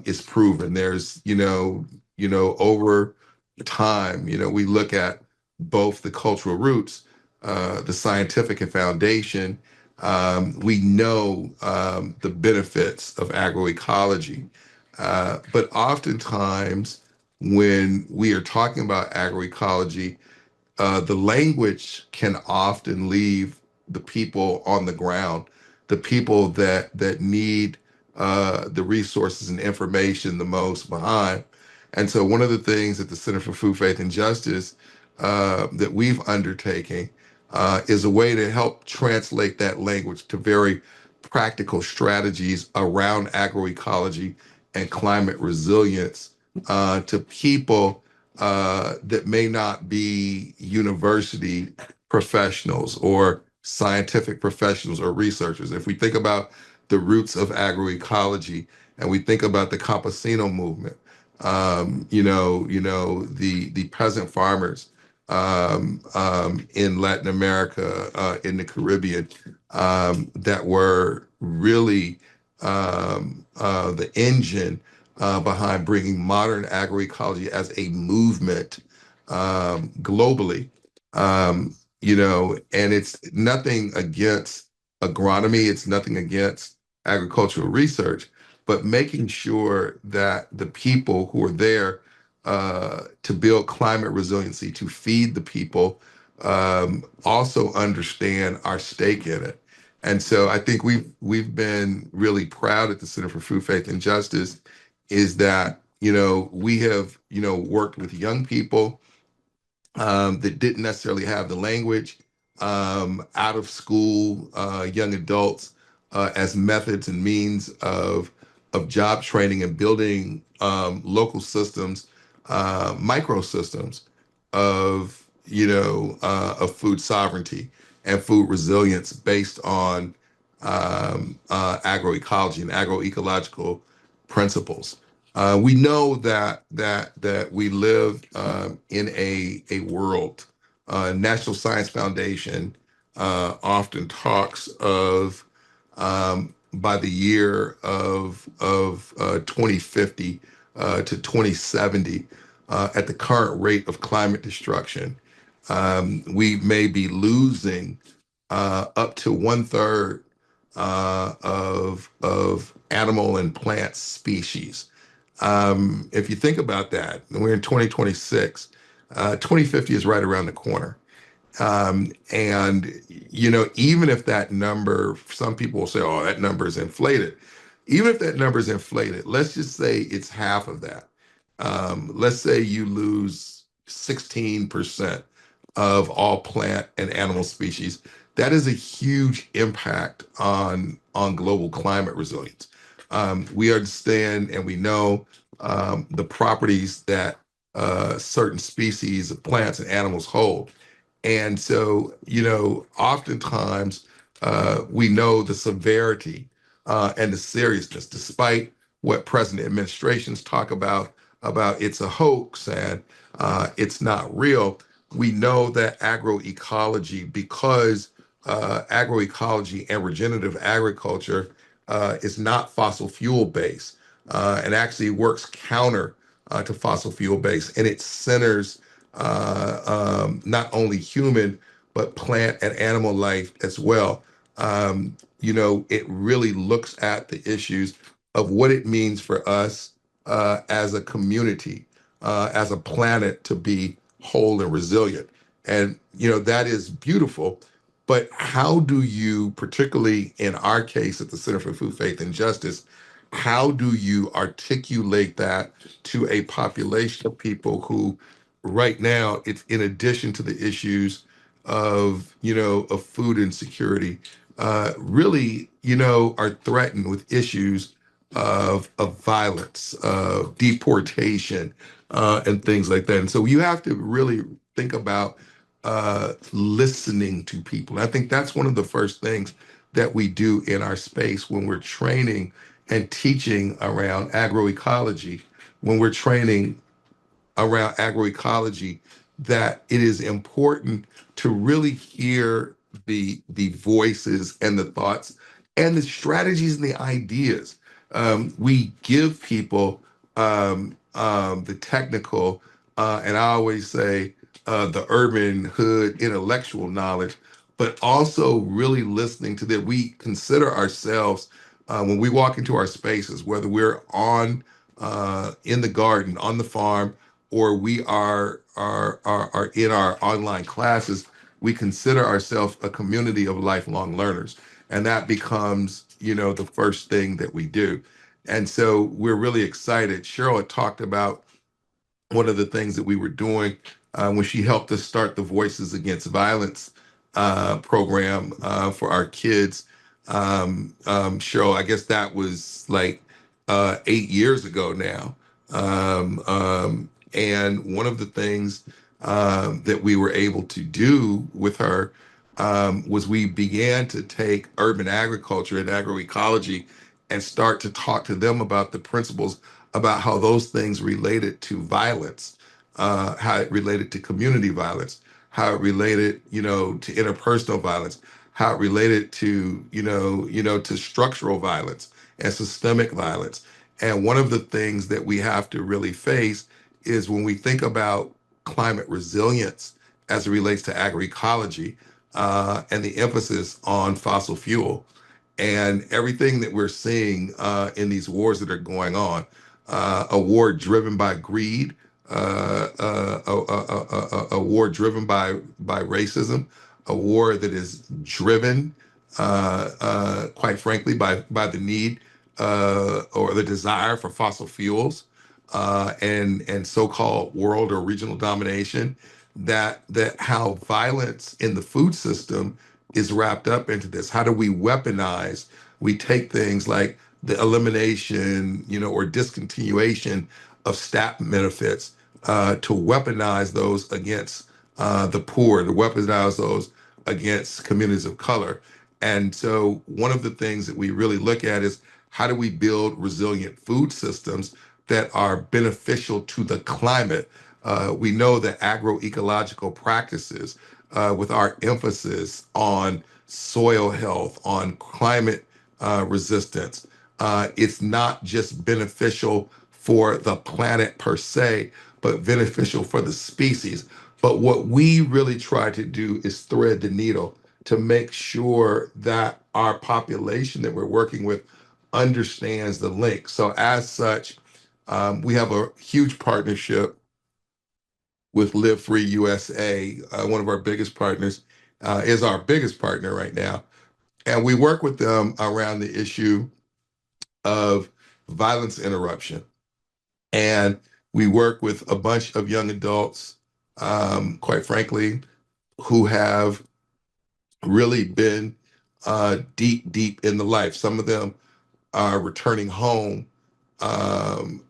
Q: is proven. There's, over time, we look at both the cultural roots, the scientific and foundation. We know the benefits of agroecology. But oftentimes, when we are talking about agroecology, the language can often leave the people on the ground, the people that need the resources and information the most behind. And so one of the things that the Center for Food, Faith, and Justice that we've undertaken is a way to help translate that language to very practical strategies around agroecology and climate resilience to people that may not be university professionals or scientific professionals or researchers. If we think about the roots of agroecology and we think about the campesino movement, the peasant farmers in Latin America, in the Caribbean, that were really the engine behind bringing modern agroecology as a movement globally. And it's nothing against agronomy, it's nothing against agricultural research, but making sure that the people who are there to build climate resiliency, to feed the people, also understand our stake in it. And so I think we've been really proud at the Center for Food, Faith, and Justice is that, we have, worked with young people that didn't necessarily have the language, out of school, young adults, as methods and means of job training and building local systems, microsystems of, of food sovereignty and food resilience based on agroecology and agroecological principles. We know that we live in a world. National Science Foundation often talks of by the year of 2050 to 2070, at the current rate of climate destruction, we may be losing up to 1/3 of animal and plant species. If you think about that, we're in 2026, 2050 is right around the corner. And, even if that number, some people will say, oh, that number is inflated. Even if that number is inflated, let's just say it's half of that. Let's say you lose 16% of all plant and animal species. That is a huge impact on global climate resilience. We understand and we know the properties that certain species of plants and animals hold. And so, oftentimes we know the severity and the seriousness, despite what present administrations talk about it's a hoax and it's not real. We know that agroecology, because agroecology and regenerative agriculture is not fossil fuel based and actually works counter to fossil fuel based, and it centers not only human but plant and animal life as well. It really looks at the issues of what it means for us as a community, as a planet, to be whole and resilient. And that is beautiful. But how do you, particularly in our case at the Center for Food, Faith, and Justice, how do you articulate that to a population of people who right now, it's in addition to the issues of food insecurity, really are threatened with issues of violence, of deportation, and things like that. And so you have to really think about listening to people. I think that's one of the first things that we do in our space when we're training and teaching around agroecology, when we're training around agroecology, that it is important to really hear the voices and the thoughts and the strategies and the ideas we give people the technical, and I always say the urban hood intellectual knowledge, but also really listening to that. We consider ourselves when we walk into our spaces, whether we're on in the garden, on the farm, or we are in our online classes, we consider ourselves a community of lifelong learners, and that becomes, you know, the first thing that we do. And so we're really excited. Cheryl had talked about one of the things that we were doing when she helped us start the Voices Against Violence program for our kids. Cheryl, I guess that was like 8 years ago now. And one of the things that we were able to do with her was we began to take urban agriculture and agroecology and start to talk to them about the principles about how those things related to violence, how it related to community violence, how it related, you know, to interpersonal violence, how it related to, to structural violence and systemic violence. And one of the things that we have to really face is when we think about climate resilience as it relates to agroecology and the emphasis on fossil fuel and everything that we're seeing in these wars that are going on, a war driven by greed, a war driven by racism, a war that is driven, quite frankly, by the need or the desire for fossil fuels and so-called world or regional domination. That how violence in the food system is wrapped up into this. How do we weaponize? We take things like the elimination, or discontinuation of STAT benefits to weaponize those against the poor, to weaponize those against communities of color. And so one of the things that we really look at is how do we build resilient food systems that are beneficial to the climate? We know that agroecological practices, with our emphasis on soil health, on climate resistance, it's not just beneficial for the planet per se, but beneficial for the species. But what we really try to do is thread the needle to make sure that our population that we're working with understands the link. So as such, we have a huge partnership with Live Free USA. One of our biggest partners is our biggest partner right now. And we work with them around the issue of violence interruption. And we work with a bunch of young adults, quite frankly, who have really been deep in the life. Some of them are returning home from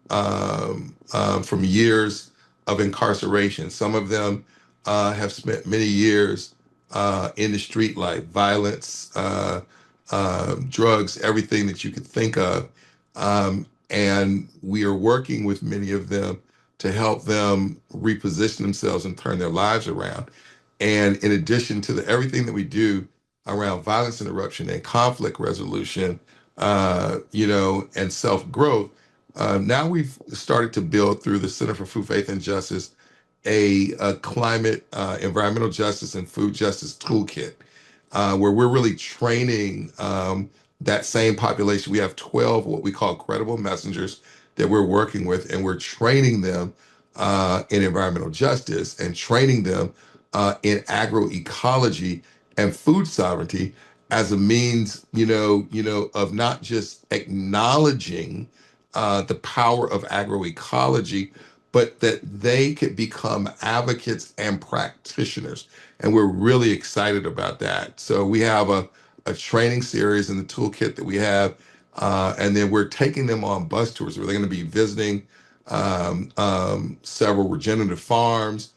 Q: years of incarceration. Some of them have spent many years in the street life, violence, drugs, everything that you could think of. And we are working with many of them to help them reposition themselves and turn their lives around. And in addition to everything that we do around violence interruption and conflict resolution, and self-growth, now we've started to build through the Center for Food, Faith, and Justice a climate, environmental justice, and food justice toolkit, where we're really training that same population. We have 12 what we call credible messengers that we're working with, and we're training them in environmental justice and training them in agroecology and food sovereignty as a means, of not just acknowledging the power of agroecology, but that they could become advocates and practitioners. And we're really excited about that. So we have a training series in the toolkit that we have, and then we're taking them on bus tours where they're going to be visiting several regenerative farms,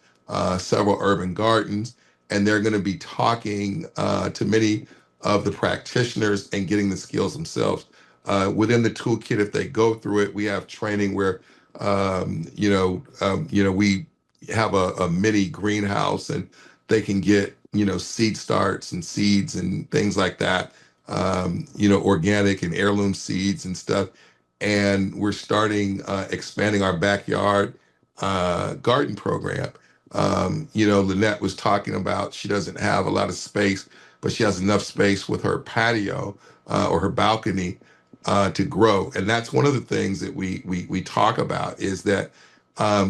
Q: several urban gardens, and they're going to be talking to many of the practitioners and getting the skills themselves. Within the toolkit, if they go through it, we have training where, we have a mini greenhouse and they can get, seed starts and seeds and things like that, organic and heirloom seeds and stuff. and we're starting expanding our backyard garden program. Lynette was talking about she doesn't have a lot of space, but she has enough space with her patio or her balcony to grow. And that's one of the things that we talk about is that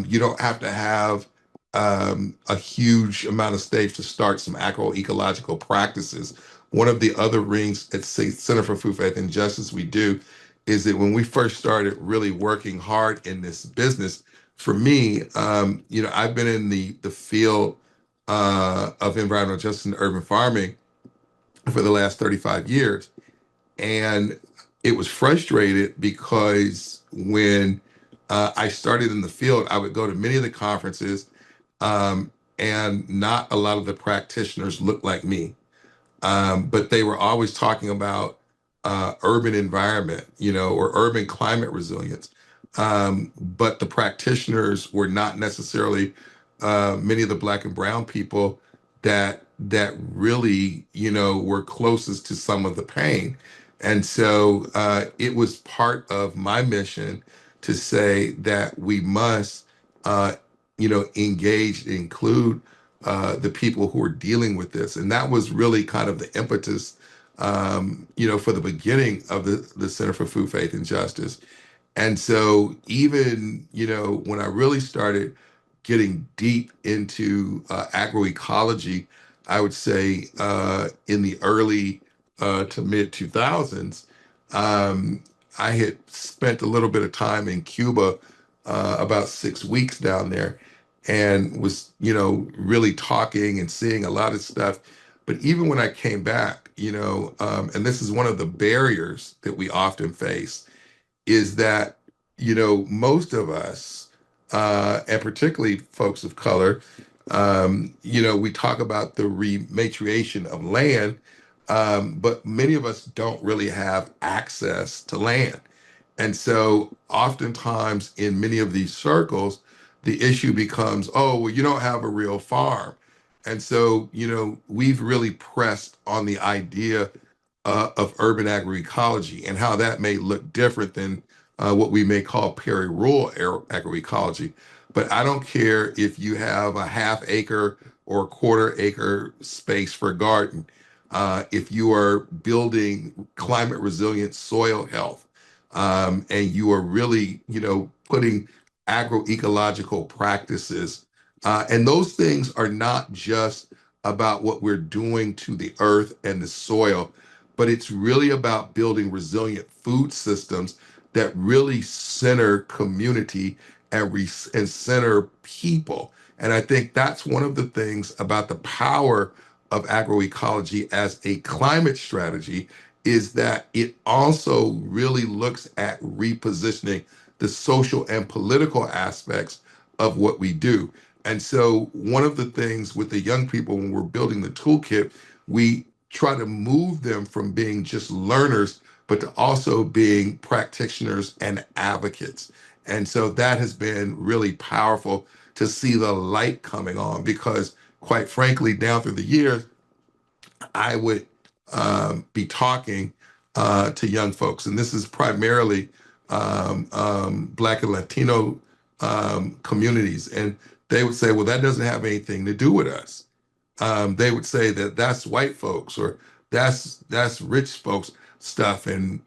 Q: you don't have to have a huge amount of space to start some agroecological practices. One of the other rings at Center for Food, Faith, and Justice we do is that when we first started really working hard in this business, for me, I've been in the field of environmental justice and urban farming for the last 35 years. And it was frustrated because when I started in the field, I would go to many of the conferences and not a lot of the practitioners looked like me. But they were always talking about urban environment, or urban climate resilience. But the practitioners were not necessarily many of the Black and brown people that really, were closest to some of the pain. And so it was part of my mission to say that we must, engage, include the people who are dealing with this. And that was really kind of the impetus, for the beginning of the Center for Food, Faith, and Justice. And so even, when I really started getting deep into agroecology, I would say in the early to mid 2000s, I had spent a little bit of time in Cuba, about 6 weeks down there, and was, really talking and seeing a lot of stuff. But even when I came back, and this is one of the barriers that we often face, is that, most of us, and particularly folks of color, we talk about the rematriation of land, but many of us don't really have access to land. And so oftentimes in many of these circles, the issue becomes, oh, well, you don't have a real farm. And so, we've really pressed on the idea of urban agroecology and how that may look different than what we may call peri-rural agroecology. But I don't care if you have a half acre or a quarter acre space for a garden. If you are building climate resilient soil health, and you are really, putting agroecological practices, and those things are not just about what we're doing to the earth and the soil, but it's really about building resilient food systems that really center community and center people. And I think that's one of the things about the power of agroecology as a climate strategy, is that it also really looks at repositioning the social and political aspects of what we do. And so one of the things with the young people, when we're building the toolkit, we try to move them from being just learners, but to also being practitioners and advocates. And so that has been really powerful to see the light coming on, because quite frankly, down through the years, I would be talking to young folks, and this is primarily Black and Latino communities, and they would say, well, that doesn't have anything to do with us. They would say that that's white folks, or that's rich folks stuff, and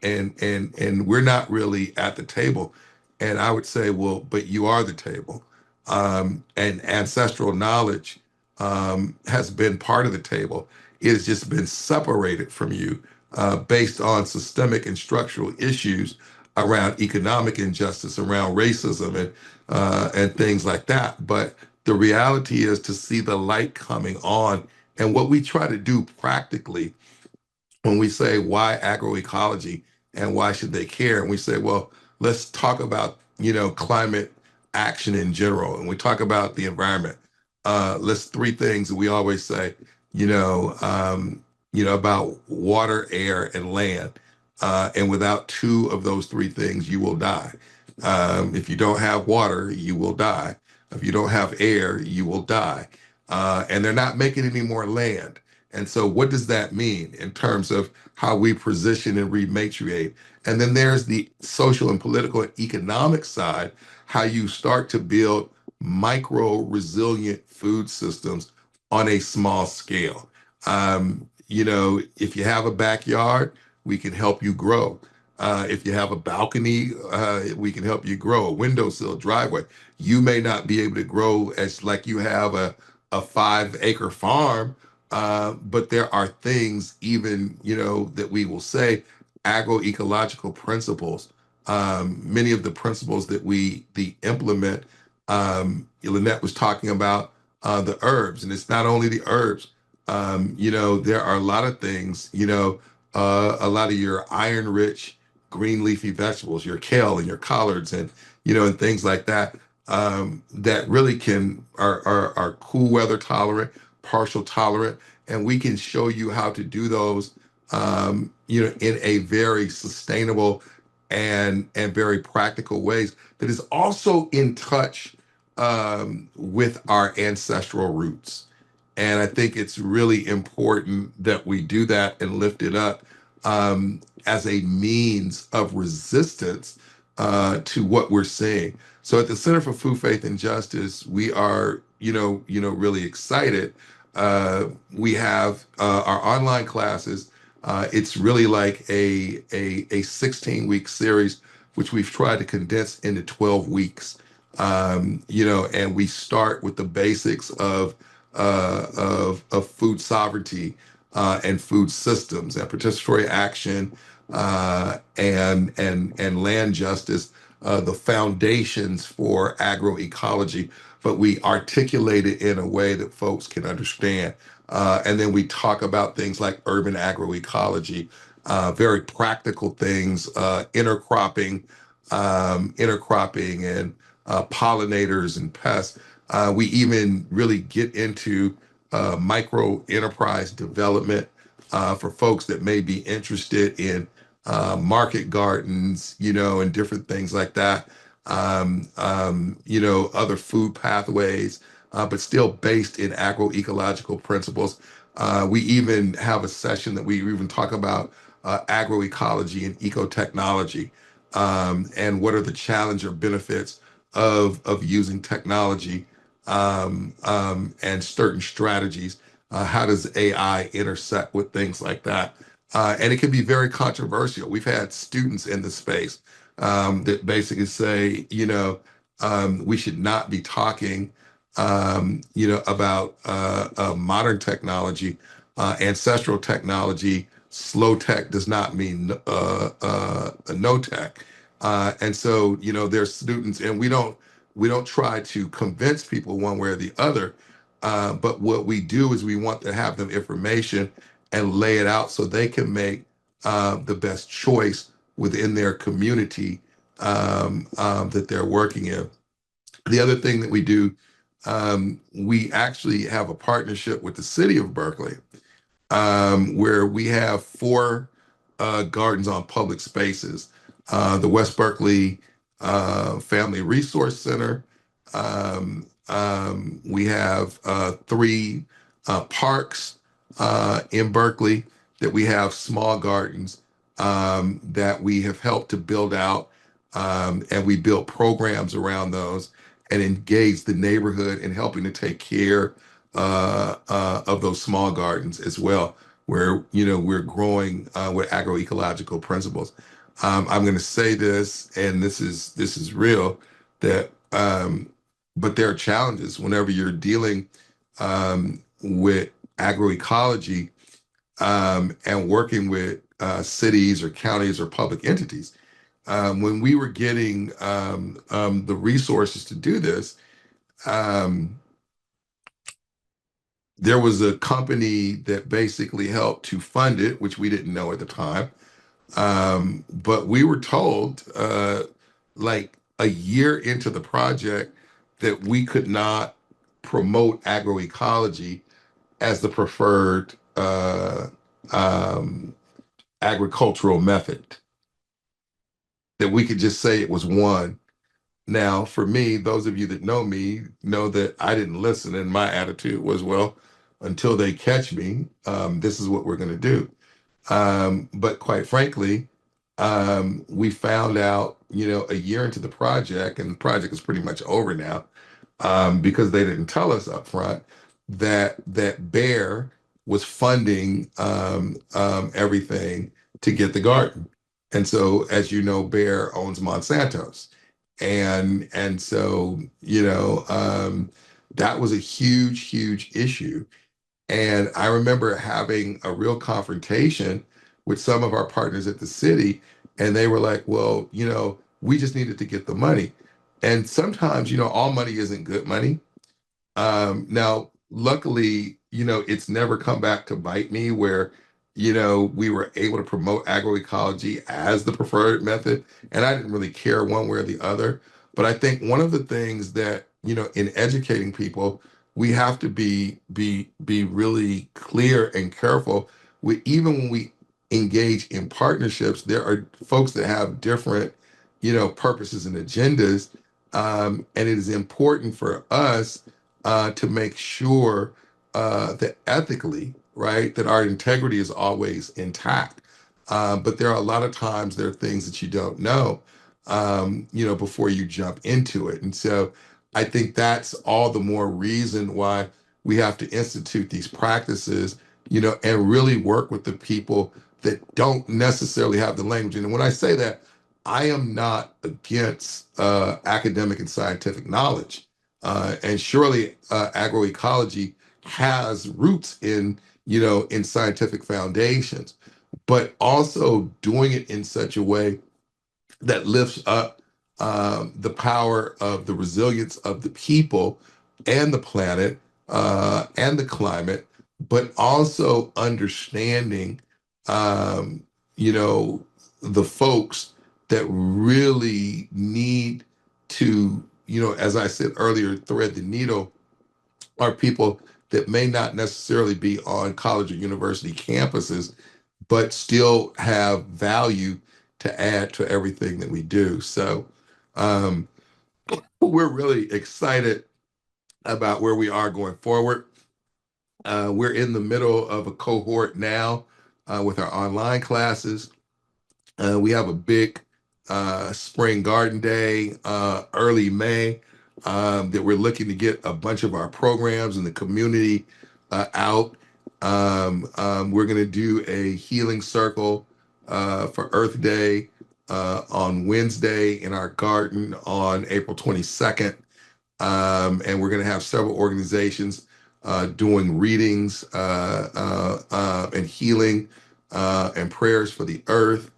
Q: we're not really at the table. And I would say, well, but you are the table, and ancestral knowledge has been part of the table. It has just been separated from you based on systemic and structural issues around economic injustice, around racism, and things like that. But the reality is to see the light coming on. And what we try to do practically when we say, why agroecology and why should they care? And we say, well, let's talk about, climate action in general. And we talk about the environment. Let's three things that we always say, about water, air, and land. And without two of those three things, you will die. If you don't have water, you will die. If you don't have air, you will die. And they're not making any more land. And so what does that mean in terms of how we position and rematriate? And then there's the social and political and economic side, how you start to build micro resilient food systems on a small scale. If you have a backyard, we can help you grow. If you have a balcony, we can help you grow. A windowsill, driveway. You may not be able to grow as like you have a 5-acre farm, but there are things even, that we will say agroecological principles. Many of the principles that we implement, Lynette was talking about the herbs, and it's not only the herbs. There are a lot of things, a lot of your iron-rich green leafy vegetables, your kale and your collards and, and things like that, that really are cool weather tolerant, partial tolerant, and we can show you how to do those, in a very sustainable and very practical ways that is also in touch with our ancestral roots. And I think it's really important that we do that and lift it up as a means of resistance to what we're seeing. So at the Center for Food, Faith, and Justice, we are, really excited. We have our online classes. It's really like a 16-week series, which we've tried to condense into 12 weeks. And we start with the basics of food sovereignty and food systems and participatory action and land justice, the foundations for agroecology, but we articulate it in a way that folks can understand. And then we talk about things like urban agroecology, very practical things, intercropping and pollinators and pests. We even really get into micro enterprise development for folks that may be interested in market gardens, and different things like that. Other food pathways, but still based in agroecological principles. We even have a session that we even talk about agroecology and ecotechnology, and what are the challenge or benefits of using technology and certain strategies. How does AI intersect with things like that? And it can be very controversial. We've had students in the space that basically say, we should not be talking, about modern technology, ancestral technology. Slow tech does not mean no tech. And so, there's students, and we don't try to convince people one way or the other. But what we do is we want to have them information and lay it out so they can make the best choice within their community that they're working in. The other thing that we do, we actually have a partnership with the city of Berkeley, where we have 4 gardens on public spaces. The West Berkeley Family Resource Center. We have 3 parks in Berkeley that we have small gardens that we have helped to build out, and we build programs around those and engage the neighborhood in helping to take care of those small gardens as well, where we're growing with agroecological principles. I'm going to say this, and this is real, that but there are challenges whenever you're dealing with agroecology and working with cities or counties or public entities. When we were getting the resources to do this, there was a company that basically helped to fund it, which we didn't know at the time. But we were told, like a year into the project, that we could not promote agroecology as the preferred agricultural method, that we could just say it was one. Now, for me, those of you that know me know that I didn't listen, and my attitude was, well, until they catch me, this is what we're going to do. But quite frankly, we found out, a year into the project, and the project is pretty much over now, because they didn't tell us up front that Bayer was funding everything to get the garden. And so, as you know, Bayer owns Monsanto's. And so, that was a huge, huge issue. And I remember having a real confrontation with some of our partners at the city, and they were like, well, we just needed to get the money. And sometimes, all money isn't good money. Now, luckily, it's never come back to bite me where, we were able to promote agroecology as the preferred method. And I didn't really care one way or the other. But I think one of the things that, in educating people, we have to be really clear and careful with, even when we engage in partnerships, there are folks that have different, purposes and agendas. And it is important for us to make sure that ethically, right, that our integrity is always intact. But there are a lot of times there are things that you don't know, before you jump into it. And so I think that's all the more reason why we have to institute these practices, and really work with the people that don't necessarily have the language. And when I say that, I am not against academic and scientific knowledge. And surely agroecology has roots in scientific foundations, but also doing it in such a way that lifts up the power of the resilience of the people and the planet and the climate, but also understanding, the folks that really need to, as I said earlier, thread the needle, are people that may not necessarily be on college or university campuses, but still have value to add to everything that we do. So we're really excited about where we are going forward. We're in the middle of a cohort now with our online classes. We have a big spring garden day early May that we're looking to get a bunch of our programs in the community out. We're going to do a healing circle for Earth Day on Wednesday in our garden on April 22nd. And we're going to have several organizations doing readings and healing and prayers for the earth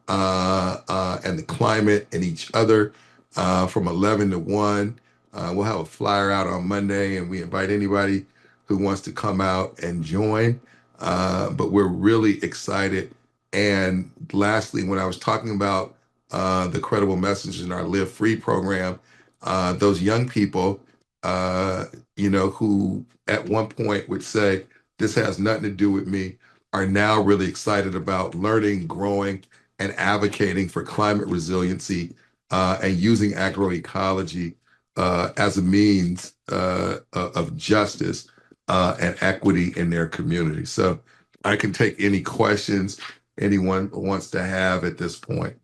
Q: and the climate and each other from 11 to 1. We'll have a flyer out on Monday, and we invite anybody who wants to come out and join. But we're really excited. And lastly, when I was talking about the credible messengers in our Live Free program, those young people, who at one point would say, this has nothing to do with me, are now really excited about learning, growing, and advocating for climate resiliency and using agroecology as a means of justice and equity in their community. So I can take any questions anyone wants to have at this point.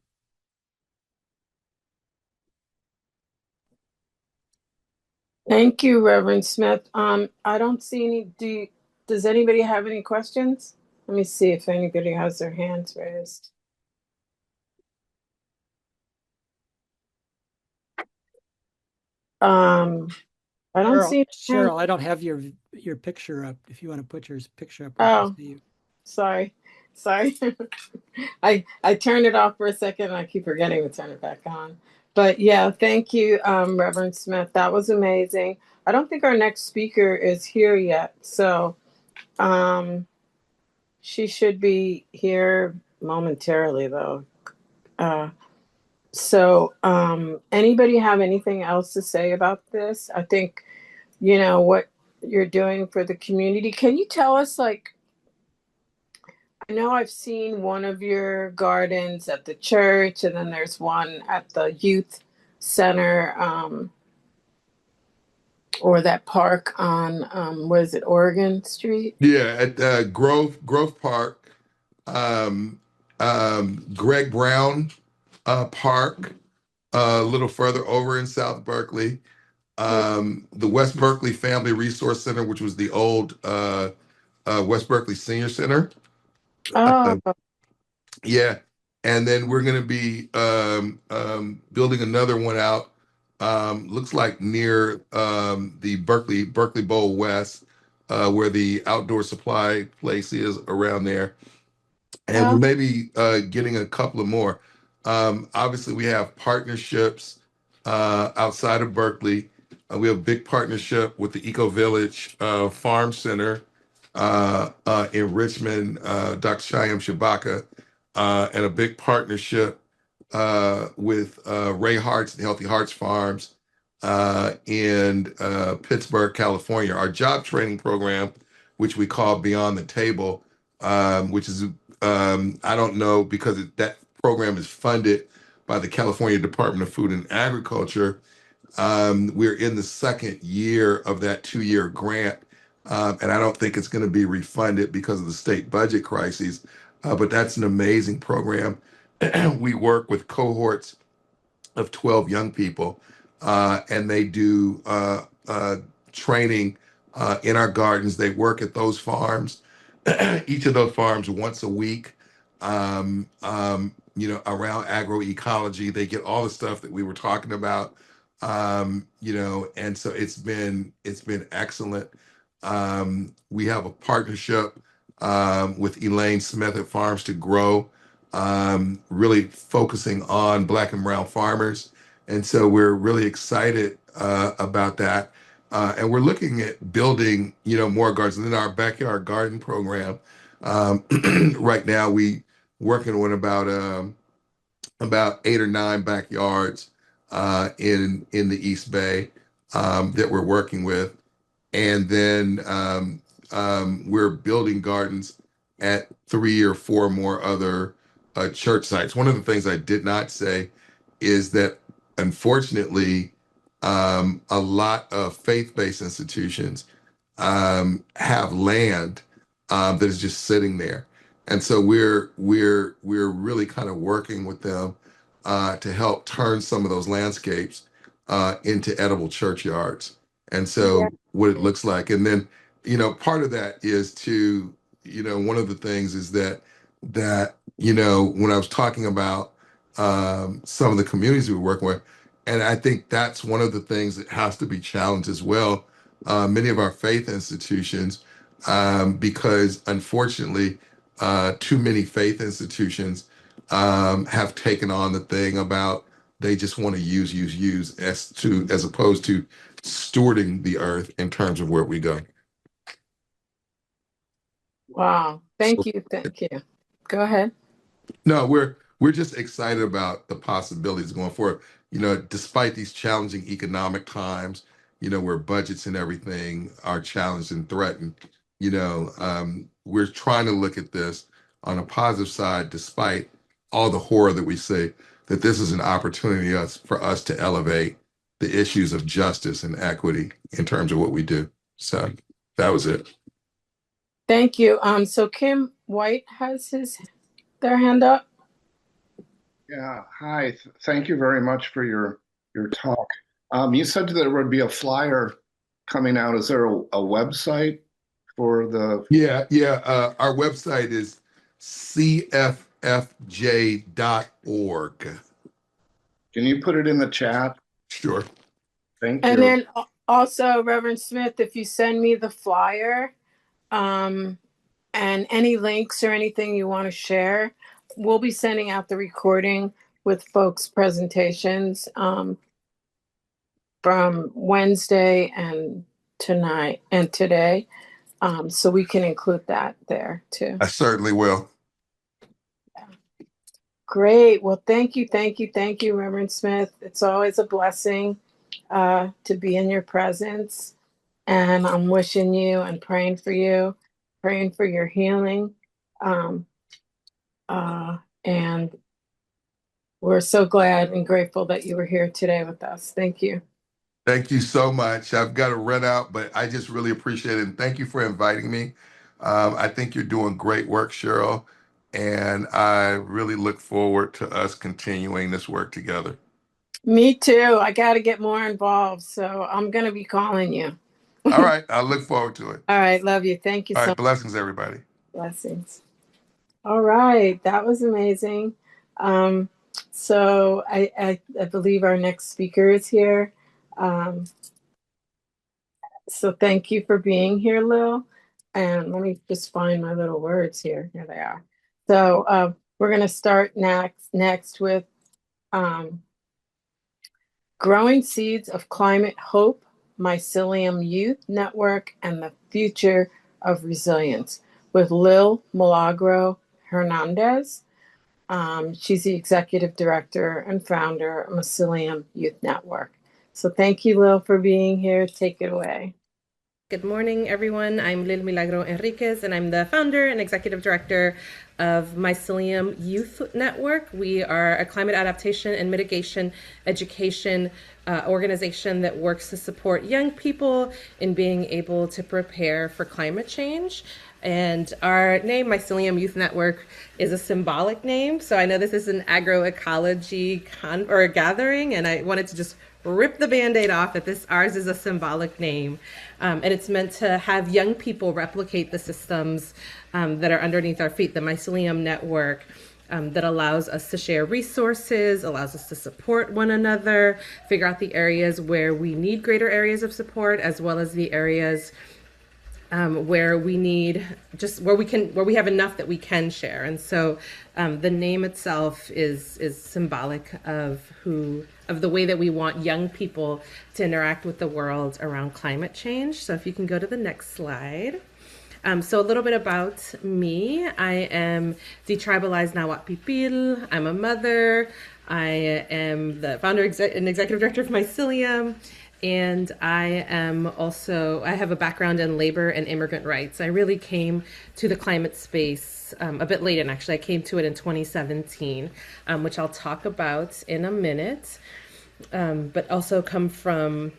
A: Thank you, Reverend Smith. I don't see any. Does anybody have any questions? Let me see if anybody has their hands raised. I don't see.
C: Cheryl, I don't have your picture up. If you want to put your picture up,
A: Oh, sorry. I turned it off for a second and I keep forgetting to turn it back on. But yeah, thank you, Reverend Smith. That was amazing. I don't think our next speaker is here yet. So she should be here momentarily though. So anybody have anything else to say about this? I think, what you're doing for the community. Can you tell us, I know I've seen one of your gardens at the church, and then there's one at the youth center. or that park on, what is it, Oregon Street?
Q: Yeah, at Grove Park, um, Greg Brown Park, a little further over in South Berkeley, the West Berkeley Family Resource Center, which was the old West Berkeley Senior Center.
A: Oh,
Q: Yeah, and then we're going to be building another one out. Looks like near the Berkeley Bowl West, where the outdoor supply place is around there, and we may be getting a couple of more. Obviously, we have partnerships outside of Berkeley. We have a big partnership with the Eco Village Farm Center in Richmond, Dr. Shyam Shabaka, and a big partnership with Ray Hart's and Healthy Hearts Farms in Pittsburgh, California. Our job training program, which we call Beyond the Table, which is, I don't know, because that program is funded by the California Department of Food and Agriculture. We're in the second year of that 2-year grant, and I don't think it's going to be refunded because of the state budget crises. But that's an amazing program. We work with cohorts of 12 young people, and they do training in our gardens. They work at those farms, each of those farms once a week, around agroecology. They get all the stuff that we were talking about, and so it's been excellent. We have a partnership with Elaine Smith at Farms to Grow, really focusing on Black and brown farmers. And so we're really excited about that. And we're looking at building, more gardens. In our backyard garden program, right now we working on about 8 or 9 backyards in the East Bay that we're working with. And then we're building gardens at 3 or 4 more other church sites. One of the things I did not say is that, unfortunately, a lot of faith-based institutions have land that is just sitting there, and so we're really kind of working with them to help turn some of those landscapes into edible churchyards. And so what it looks like, and then part of that is to one of the things is that when I was talking about some of the communities we were working with, and I think that's one of the things that has to be challenged as well. Many of our faith institutions, because unfortunately, too many faith institutions have taken on the thing about they just want to use as opposed to stewarding the earth in terms of where we go.
A: Wow. Thank you. Go ahead.
Q: No, we're just excited about the possibilities going forward. Despite these challenging economic times, where budgets and everything are challenged and threatened, we're trying to look at this on a positive side, despite all the horror that we see, that this is an opportunity for us to elevate the issues of justice and equity in terms of what we do. So that was it.
A: Thank you. So Kim White has their hand up.
R: Yeah, hi. Thank you very much for your talk. You said there would be a flyer coming out. Is there a website for the?
Q: Yeah. Our website is cffj.org.
R: Can you put it in the chat?
Q: Sure.
R: Thank you.
A: And then also, Reverend Smith, if you send me the flyer and any links or anything you want to share, we'll be sending out the recording with folks' presentations from Wednesday and tonight and today. So we can include that there too.
Q: I certainly will.
A: Great. Well, thank you, Reverend Smith. It's always a blessing to be in your presence. And I'm wishing you and praying for your healing. And we're so glad and grateful that you were here today with us. Thank you.
Q: Thank you so much. I've got to run out, but I just really appreciate it. And thank you for inviting me. I think you're doing great work, Cheryl. And I really look forward to us continuing this work together.
A: Me too. I got to get more involved. So I'm going to be calling you.
Q: All right. I look forward to it.
A: All right. Love you. Thank you
Q: All
A: so
Q: right.
A: much.
Q: Blessings, everybody.
A: Blessings. All right. That was amazing. So I believe our next speaker is here. So thank you for being here, Lil. And let me just find my little words here. Here they are. So we're going to start next with Growing Seeds of Climate Hope, Mycelium Youth Network, and the Future of Resilience with Lil Milagro Hernandez. She's the executive director and founder of Mycelium Youth Network. So thank you, Lil, for being here. Take it away.
S: Good morning, everyone. I'm Lil Milagro Enriquez, and I'm the founder and executive director of Mycelium Youth Network. We are a climate adaptation and mitigation education organization that works to support young people in being able to prepare for climate change. And our name, Mycelium Youth Network, is a symbolic name. So I know this is an agroecology gathering, and I wanted to just rip the Band-Aid off that ours is a symbolic name. And it's meant to have young people replicate the systems that are underneath our feet, the Mycelium Network, that allows us to share resources, allows us to support one another, figure out the areas where we need greater areas of support, as well as the areas where we need where we have enough that we can share. And so the name itself is symbolic of the way that we want young people to interact with the world around climate change. So if you can go to the next slide. So a little bit about me. I am detribalized Nahuatl Pipil. I'm a mother. I am the founder and executive director of Mycelium. And I have a background in labor and immigrant rights. I really came to the climate space a bit late, and actually I came to it in 2017, which I'll talk about in a minute, but also come from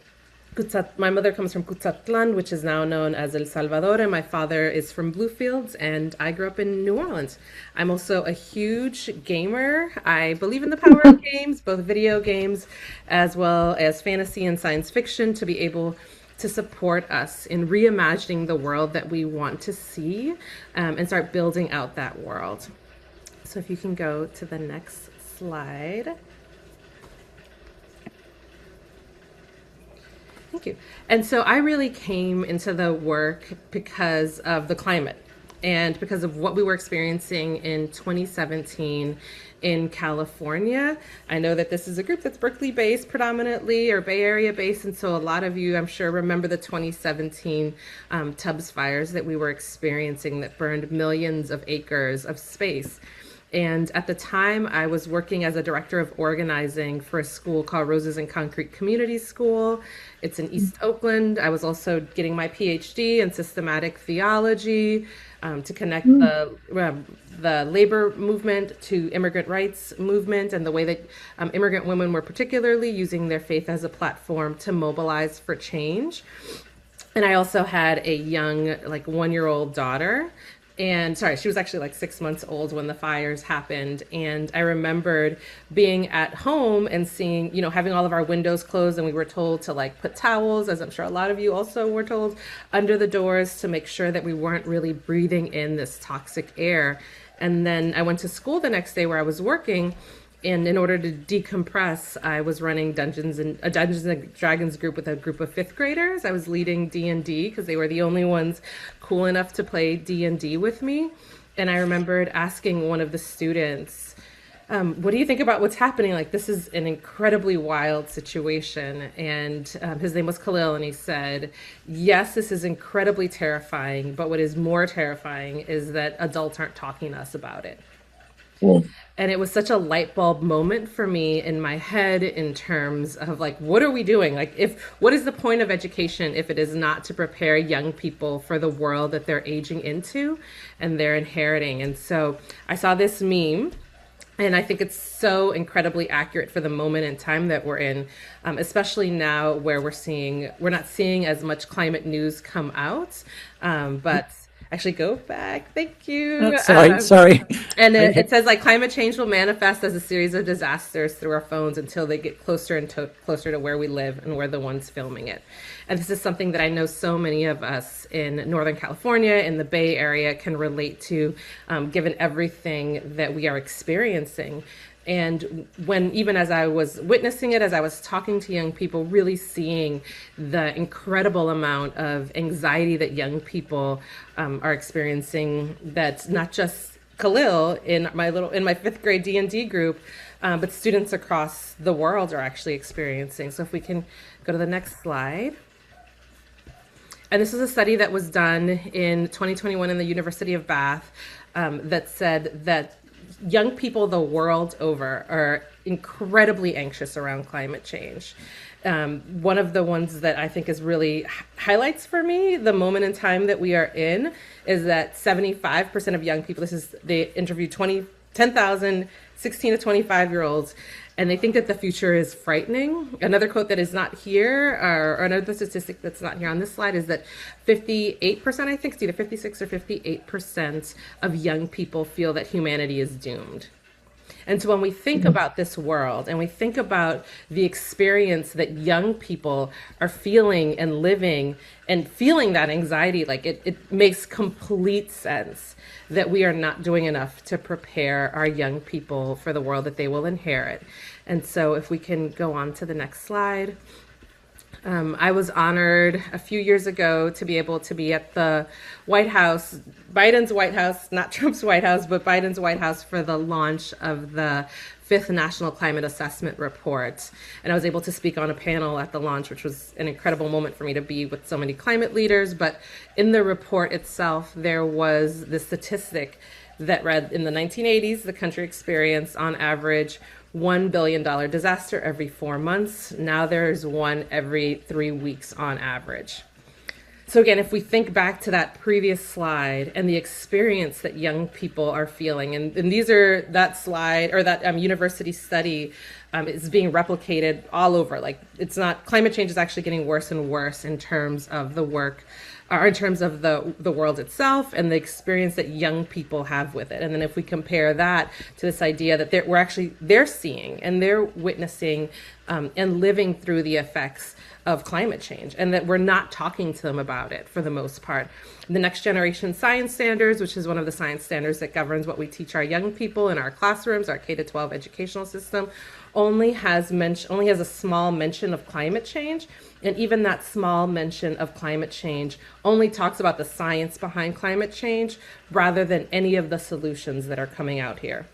S: my mother comes from Cutzatlan, which is now known as El Salvador, and my father is from Bluefields, and I grew up in New Orleans. I'm also a huge gamer. I believe in the power of games, both video games as well as fantasy and science fiction, to be able to support us in reimagining the world that we want to see and start building out that world. So if you can go to the next slide. Thank you. And so I really came into the work because of the climate and because of what we were experiencing in 2017 in California. I know that this is a group that's Berkeley based predominantly, or Bay Area based. And so a lot of you, I'm sure, remember the 2017 Tubbs fires that we were experiencing that burned millions of acres of space. And at the time, I was working as a director of organizing for a school called Roses and Concrete Community School. It's in East Oakland. I was also getting my PhD in systematic theology to connect the labor movement to immigrant rights movement, and the way that immigrant women were particularly using their faith as a platform to mobilize for change. And I also had a young, 1-year-old daughter. And she was actually 6 months old when the fires happened. And I remembered being at home and seeing, having all of our windows closed, and we were told to put towels, as I'm sure a lot of you also were told, under the doors to make sure that we weren't really breathing in this toxic air. And then I went to school the next day where I was working. And in order to decompress, I was running a Dungeons and Dragons group with a group of 5th graders. I was leading D&D because they were the only ones cool enough to play D&D with me. And I remembered asking one of the students, what do you think about what's happening? This is an incredibly wild situation. And his name was Khalil, and he said, yes, this is incredibly terrifying, but what is more terrifying is that adults aren't talking to us about it. And it was such a light bulb moment for me in my head in terms of what are we doing? What is the point of education if it is not to prepare young people for the world that they're aging into and they're inheriting? And so I saw this meme And I think it's so incredibly accurate for the moment in time that we're in, especially now where we're not seeing as much climate news come out. But actually, go back. Thank you.
C: Sorry.
S: And it says like climate change will manifest as a series of disasters through our phones until they get closer and closer to where we live and we're the ones filming it. And this is something that I know so many of us in Northern California, in the Bay Area, can relate to, given everything that we are experiencing. And even as I was witnessing it, as I was talking to young people, really seeing the incredible amount of anxiety that young people are experiencing, that's not just Khalil in my 5th grade D&D group, but students across the world are actually experiencing. So if we can go to the next slide. And this is a study that was done in 2021 in the University of Bath that said that young people the world over are incredibly anxious around climate change. One of the ones that I think is really highlights for me the moment in time that we are in is that 75% of young people, they interviewed 10,000 16 to 25-year-olds, and they think that the future is frightening. Another quote that is not here, or another statistic that's not here on this slide, is that 58%, I think it's either 56 or 58% of young people feel that humanity is doomed. And so when we think about this world and we think about the experience that young people are feeling and living and feeling that anxiety, like it makes complete sense that we are not doing enough to prepare our young people for the world that they will inherit. And so if we can go on to the next slide. I was honored a few years ago to be able to be at the White House, Biden's White House, not Trump's White House, but Biden's White House for the launch of the 5th National Climate Assessment Report. And I was able to speak on a panel at the launch, which was an incredible moment for me to be with so many climate leaders. But in the report itself, there was the statistic that read, in the 1980s, the country experienced on average $1 billion disaster every 4 months. Now there's one every 3 weeks on average. So again, if we think back to that previous slide and the experience that young people are feeling, and these are that slide or that university study is being replicated all over. Like, it's not, climate change is actually getting worse and worse in terms of the work, or in terms of the world itself and the experience that young people have with it. And then if we compare that to this idea that they're seeing and they're witnessing and living through the effects of climate change, and that we're not talking to them about it for the most part. The Next Generation Science Standards, which is one of the science standards that governs what we teach our young people in our classrooms, our K-12 educational system, only has a small mention of climate change. And even that small mention of climate change only talks about the science behind climate change rather than any of the solutions that are coming out here.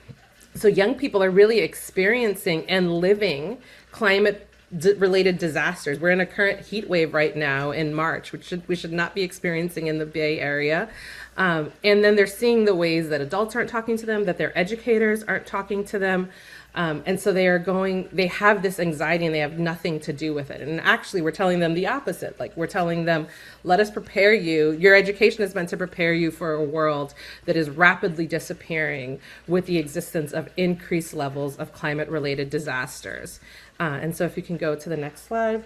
S: So young people are really experiencing and living climate-related disasters. We're in a current heat wave right now in March, which we should not be experiencing in the Bay Area. And then they're seeing the ways that adults aren't talking to them, that their educators aren't talking to them. And so they have this anxiety and they have nothing to do with it. And actually, we're telling them the opposite. Like, we're telling them, let us prepare you. Your education is meant to prepare you for a world that is rapidly disappearing with the existence of increased levels of climate-related disasters. And so if you can go to the next slide.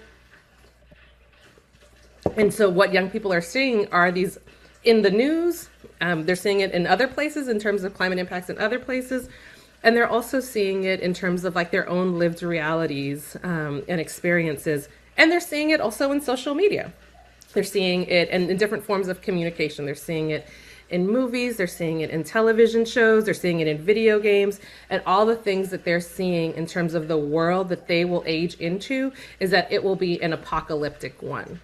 S: And so what young people are seeing are these in the news. They're seeing it in other places in terms of climate impacts in other places. And they're also seeing it in terms of like their own lived realities and experiences. And they're seeing it also in social media. They're seeing it in different forms of communication. They're seeing it in movies, they're seeing it in television shows, they're seeing it in video games, and all the things that they're seeing in terms of the world that they will age into is that it will be an apocalyptic one.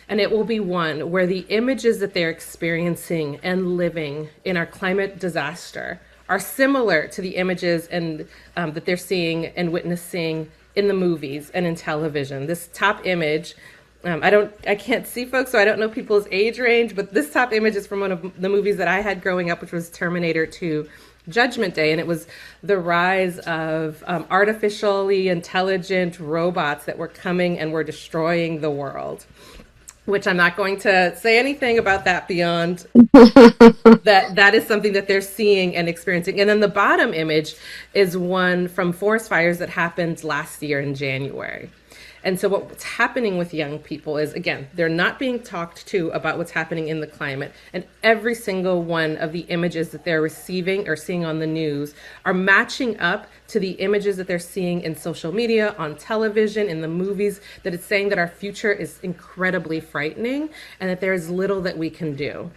S: And it will be one where the images that they're experiencing and living in our climate disaster are similar to the images and that they're seeing and witnessing in the movies and in television. This top image, I can't see folks, so I don't know people's age range, but this top image is from one of the movies that I had growing up, which was Terminator 2: Judgment Day, and it was the rise of artificially intelligent robots that were coming and were destroying the world. which I'm not going to say anything about that beyond that is something that they're seeing and experiencing. And then the bottom image is one from forest fires that happened last year in January. And so what's happening with young people is, again, they're not being talked to about what's happening in the climate. And every single one of the images that they're receiving or seeing on the news are matching up to the images that they're seeing in social media, on television, in the movies, that it's saying that our future is incredibly frightening and that there is little that we can do.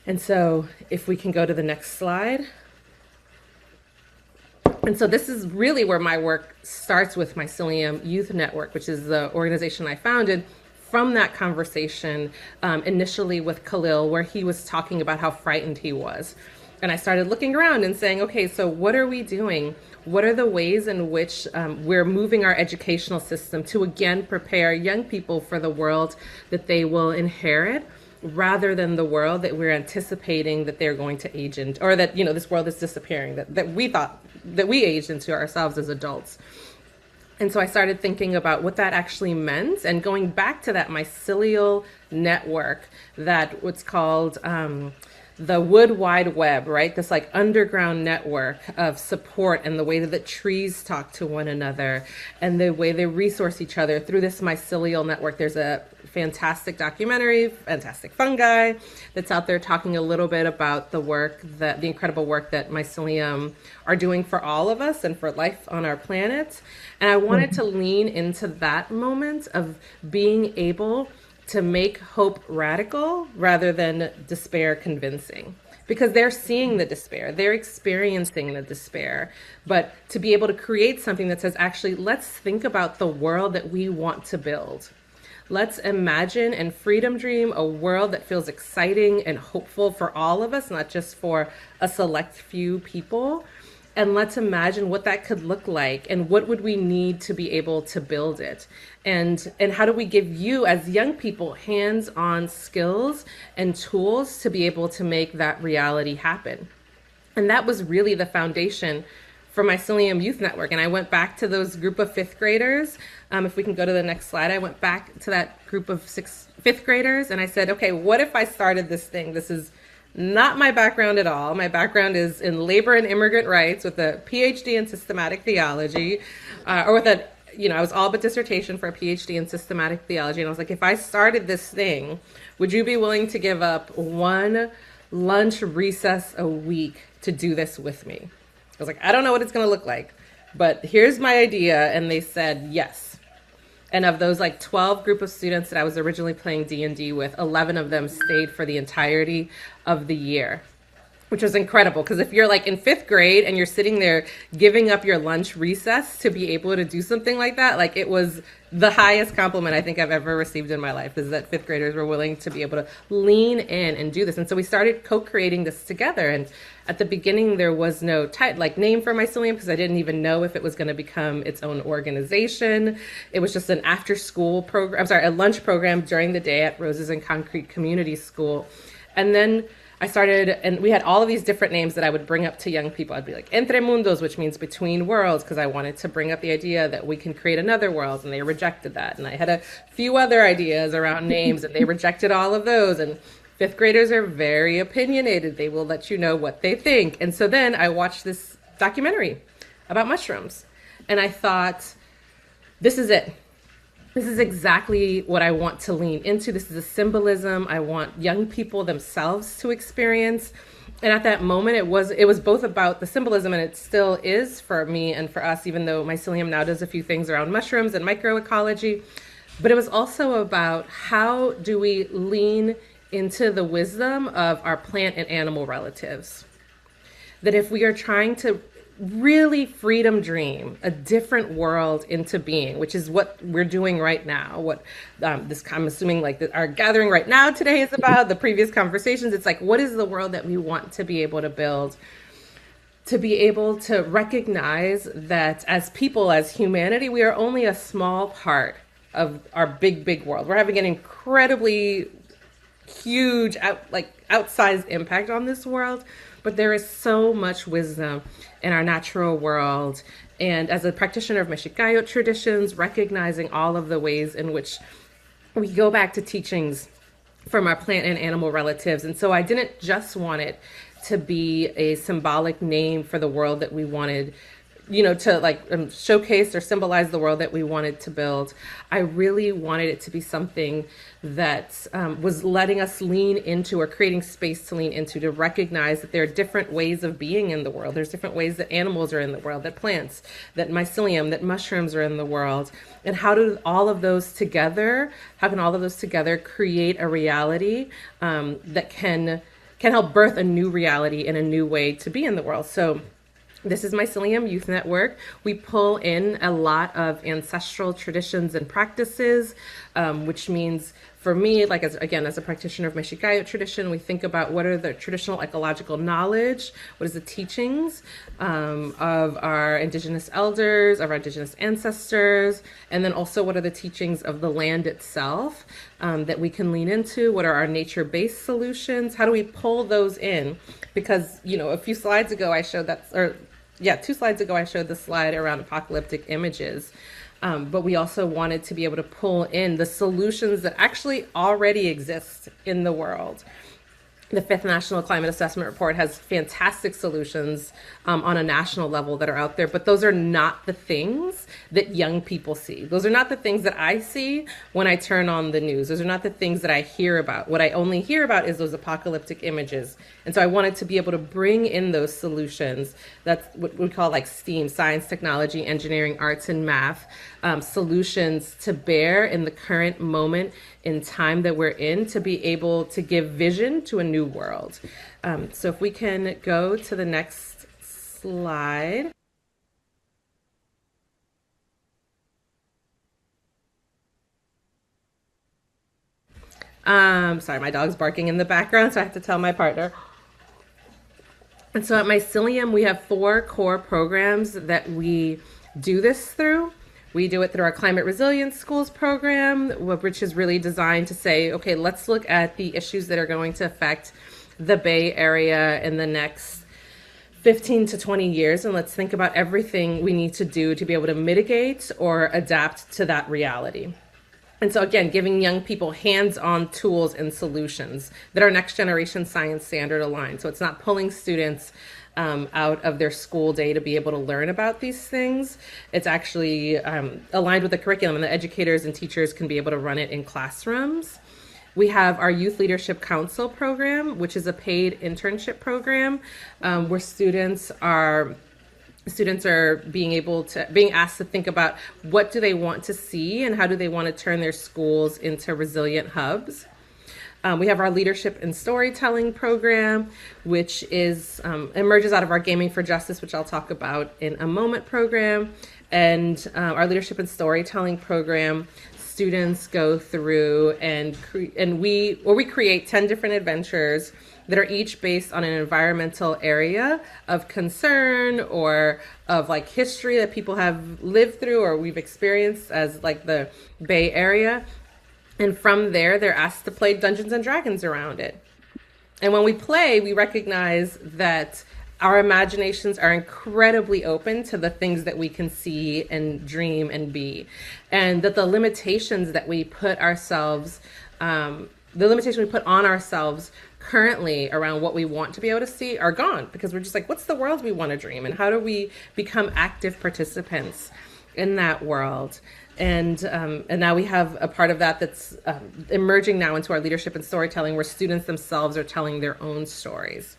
S: And so if we can go to the next slide. And so this is really where my work starts with Mycelium Youth Network, which is the organization I founded from that conversation initially with Khalil, where he was talking about how frightened he was. And I started looking around and saying, okay, so what are we doing? What are the ways in which we're moving our educational system to, again, prepare young people for the world that they will inherit, rather than the world that we're anticipating that they're going to age into, or that, you know, this world is disappearing, that we thought that we aged into ourselves as adults. And so I started thinking about what that actually meant, and going back to that mycelial network, that what's called the Wood Wide Web, right? This like underground network of support, and the way that the trees talk to one another and the way they resource each other through this mycelial network. There's a fantastic documentary, Fantastic Fungi, that's out there talking a little bit about the work that, the incredible work that mycelium are doing for all of us and for life on our planet. And I wanted to lean into that moment of being able to make hope radical rather than despair convincing, because they're seeing the despair, they're experiencing the despair, but to be able to create something that says, actually, let's think about the world that we want to build. Let's imagine and freedom dream a world that feels exciting and hopeful for all of us, not just for a select few people. And let's imagine what that could look like, and what would we need to be able to build it. And how do we give you as young people hands-on skills and tools to be able to make that reality happen? And that was really the foundation for Mycelium Youth Network. And I went back to those group of fifth graders. If we can go to the next slide, I went back to that group of fifth graders and I said, okay, what if I started this thing? This is not my background at all. My background is in labor and immigrant rights with a PhD in systematic theology, or with a, you know, I was all but dissertation for a PhD in systematic theology. And I was like, if I started this thing, would you be willing to give up one lunch recess a week to do this with me? I was like, I don't know what it's going to look like, but here's my idea. And they said yes. And of those like 12 group of students that I was originally playing D&D with, 11 of them stayed for the entirety of the year, which was incredible. Because if you're like in fifth grade and you're sitting there giving up your lunch recess to be able to do something like that, like it was the highest compliment I think I've ever received in my life, is that fifth graders were willing to be able to lean in and do this. And so we started co-creating this together. And at the beginning, there was no name for Mycelium, because I didn't even know if it was going to become its own organization. It was just an after-school program, a lunch program during the day at Roses and Concrete Community School. And then I started, and we had all of these different names that I would bring up to young people. I'd be like, Entre Mundos, which means between worlds, because I wanted to bring up the idea that we can create another world, and they rejected that. And I had a few other ideas around names, and they rejected all of those. And fifth graders are very opinionated. They will let you know what they think. And so then I watched this documentary about mushrooms, and I thought, this is it. This is exactly what I want to lean into. This is a symbolism I want young people themselves to experience. And at that moment, it was both about the symbolism, and it still is for me and for us, even though Mycelium now does a few things around mushrooms and microecology. But it was also about how do we lean into the wisdom of our plant and animal relatives. That if we are trying to really freedom dream a different world into being, which is what we're doing right now, what I'm assuming like our gathering right now today is about, the previous conversations, it's like, what is the world that we want to be able to build? To be able to recognize that as people, as humanity, we are only a small part of our big, big world. We're having an incredibly huge, outsized impact on this world, but there is so much wisdom in our natural world. And as a practitioner of Mexicayo traditions, recognizing all of the ways in which we go back to teachings from our plant and animal relatives. And so I didn't just want it to be a symbolic name for the world that we wanted, to like showcase or symbolize the world that we wanted to build. I really wanted it to be something that was letting us lean into, or creating space to lean into, to recognize that there are different ways of being in the world. There's different ways that animals are in the world, that plants, that mycelium, that mushrooms are in the world. And how can all of those together create a reality that can help birth a new reality and a new way to be in the world. So this is Mycelium Youth Network. We pull in a lot of ancestral traditions and practices, which means for me, like as a practitioner of Mexicayo tradition, we think about what are the traditional ecological knowledge, what is the teachings of our Indigenous elders, of our Indigenous ancestors, and then also what are the teachings of the land itself that we can lean into, what are our nature-based solutions, how do we pull those in? Because, a few slides ago I showed that, 2 slides ago I showed the slide around apocalyptic images. But we also wanted to be able to pull in the solutions that actually already exist in the world. The Fifth National Climate Assessment Report has fantastic solutions on a national level that are out there, but those are not the things that young people see. Those are not the things that I see when I turn on the news. Those are not the things that I hear about. What I only hear about is those apocalyptic images. And so I wanted to be able to bring in those solutions. That's what we call like STEAM, science, technology, engineering, arts, and math, solutions to bear in the current moment in time that we're in, to be able to give vision to a new world. So if we can go to the next slide. Sorry, my dog's barking in the background, so I have to tell my partner. And so at Mycelium, we have 4 core programs that we do this through. We do it through our Climate Resilience Schools program, which is really designed to say, okay, let's look at the issues that are going to affect the Bay Area in the next 15 to 20 years, and let's think about everything we need to do to be able to mitigate or adapt to that reality. And so again, giving young people hands-on tools and solutions that are next generation science standard aligned. So it's not pulling students out of their school day to be able to learn about these things. It's actually aligned with the curriculum, and the educators and teachers can be able to run it in classrooms. We have our Youth Leadership Council program, which is a paid internship program where students are being asked to think about what do they want to see and how do they want to turn their schools into resilient hubs. We have our Leadership and Storytelling program, which is emerges out of our Gaming for Justice, which I'll talk about in a moment program. And our Leadership and Storytelling program, students go through and we create 10 different adventures that are each based on an environmental area of concern or of like history that people have lived through or we've experienced as like the Bay Area. And from there, they're asked to play Dungeons and Dragons around it. And when we play, we recognize that our imaginations are incredibly open to the things that we can see and dream and be. And that the limitations that we put ourselves, the limitations we put on ourselves currently around what we want to be able to see are gone, because we're just like, what's the world we want to dream? And how do we become active participants in that world? And now we have a part of that that's emerging now into our leadership and storytelling, where students themselves are telling their own stories.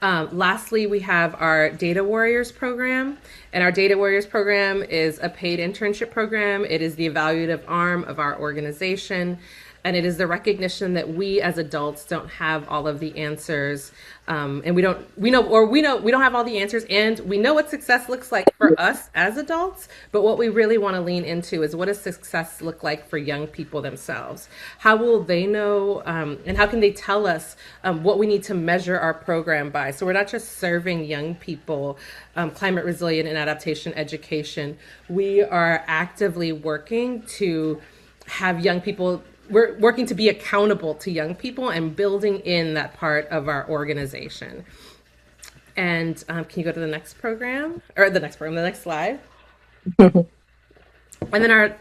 S: Lastly, we have our Data Warriors program, and our Data Warriors program is a paid internship program. It is the evaluative arm of our organization, and it is the recognition that we as adults don't have all of the answers, and we don't have all the answers, and we know what success looks like for us as adults, but what we really want to lean into is what does success look like for young people themselves? How will they know, and how can they tell us what we need to measure our program by? So we're not just serving young people climate resilient and adaptation education. We are actively working to have young people, we're working to be accountable to young people and building in that part of our organization. And can you go to the next program, or the next slide? And then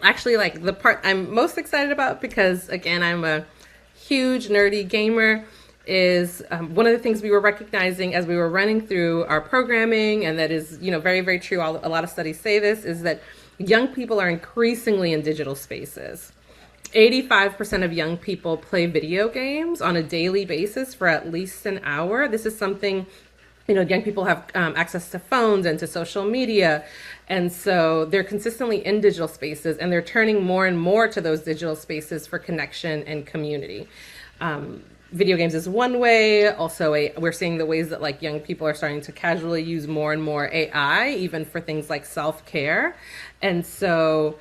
S: the part I'm most excited about, because again, I'm a huge nerdy gamer, is one of the things we were recognizing as we were running through our programming, and that is, very, very true. A lot of studies say this, is that young people are increasingly in digital spaces. 85% of young people play video games on a daily basis for at least an hour. This is something, young people have access to phones and to social media. And so they're consistently in digital spaces, and they're turning more and more to those digital spaces for connection and community. Video games is one way. Also, we're seeing the ways that young people are starting to casually use more and more AI, even for things like self-care. And so,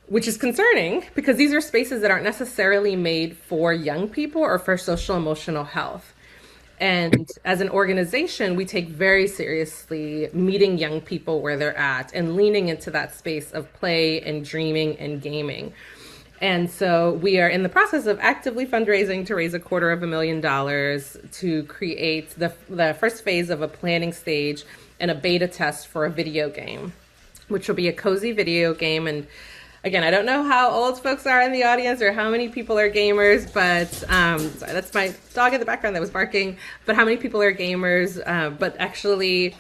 S: which is concerning, because these are spaces that aren't necessarily made for young people or for social emotional health. And as an organization, we take very seriously meeting young people where they're at and leaning into that space of play and dreaming and gaming. And so we are in the process of actively fundraising to raise $250,000 to create the first phase of a planning stage and a beta test for a video game, which will be a cozy video game. And again, I don't know how old folks are in the audience or how many people are gamers, but sorry, that's my dog in the background that was barking. But how many people are gamers? But actually,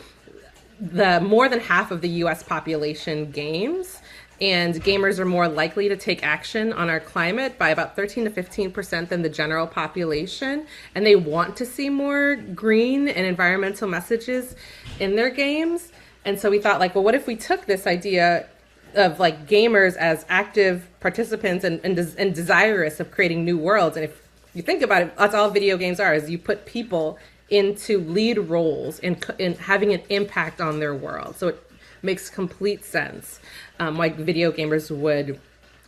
S: more than half of the U.S. population games, and gamers are more likely to take action on our climate by about 13 to 15% than the general population. And they want to see more green and environmental messages in their games. And so we thought, what if we took this idea of gamers as active participants and desirous of creating new worlds. And if you think about it, that's all video games are, is you put people into lead roles in having an impact on their world. So it makes complete sense why video gamers would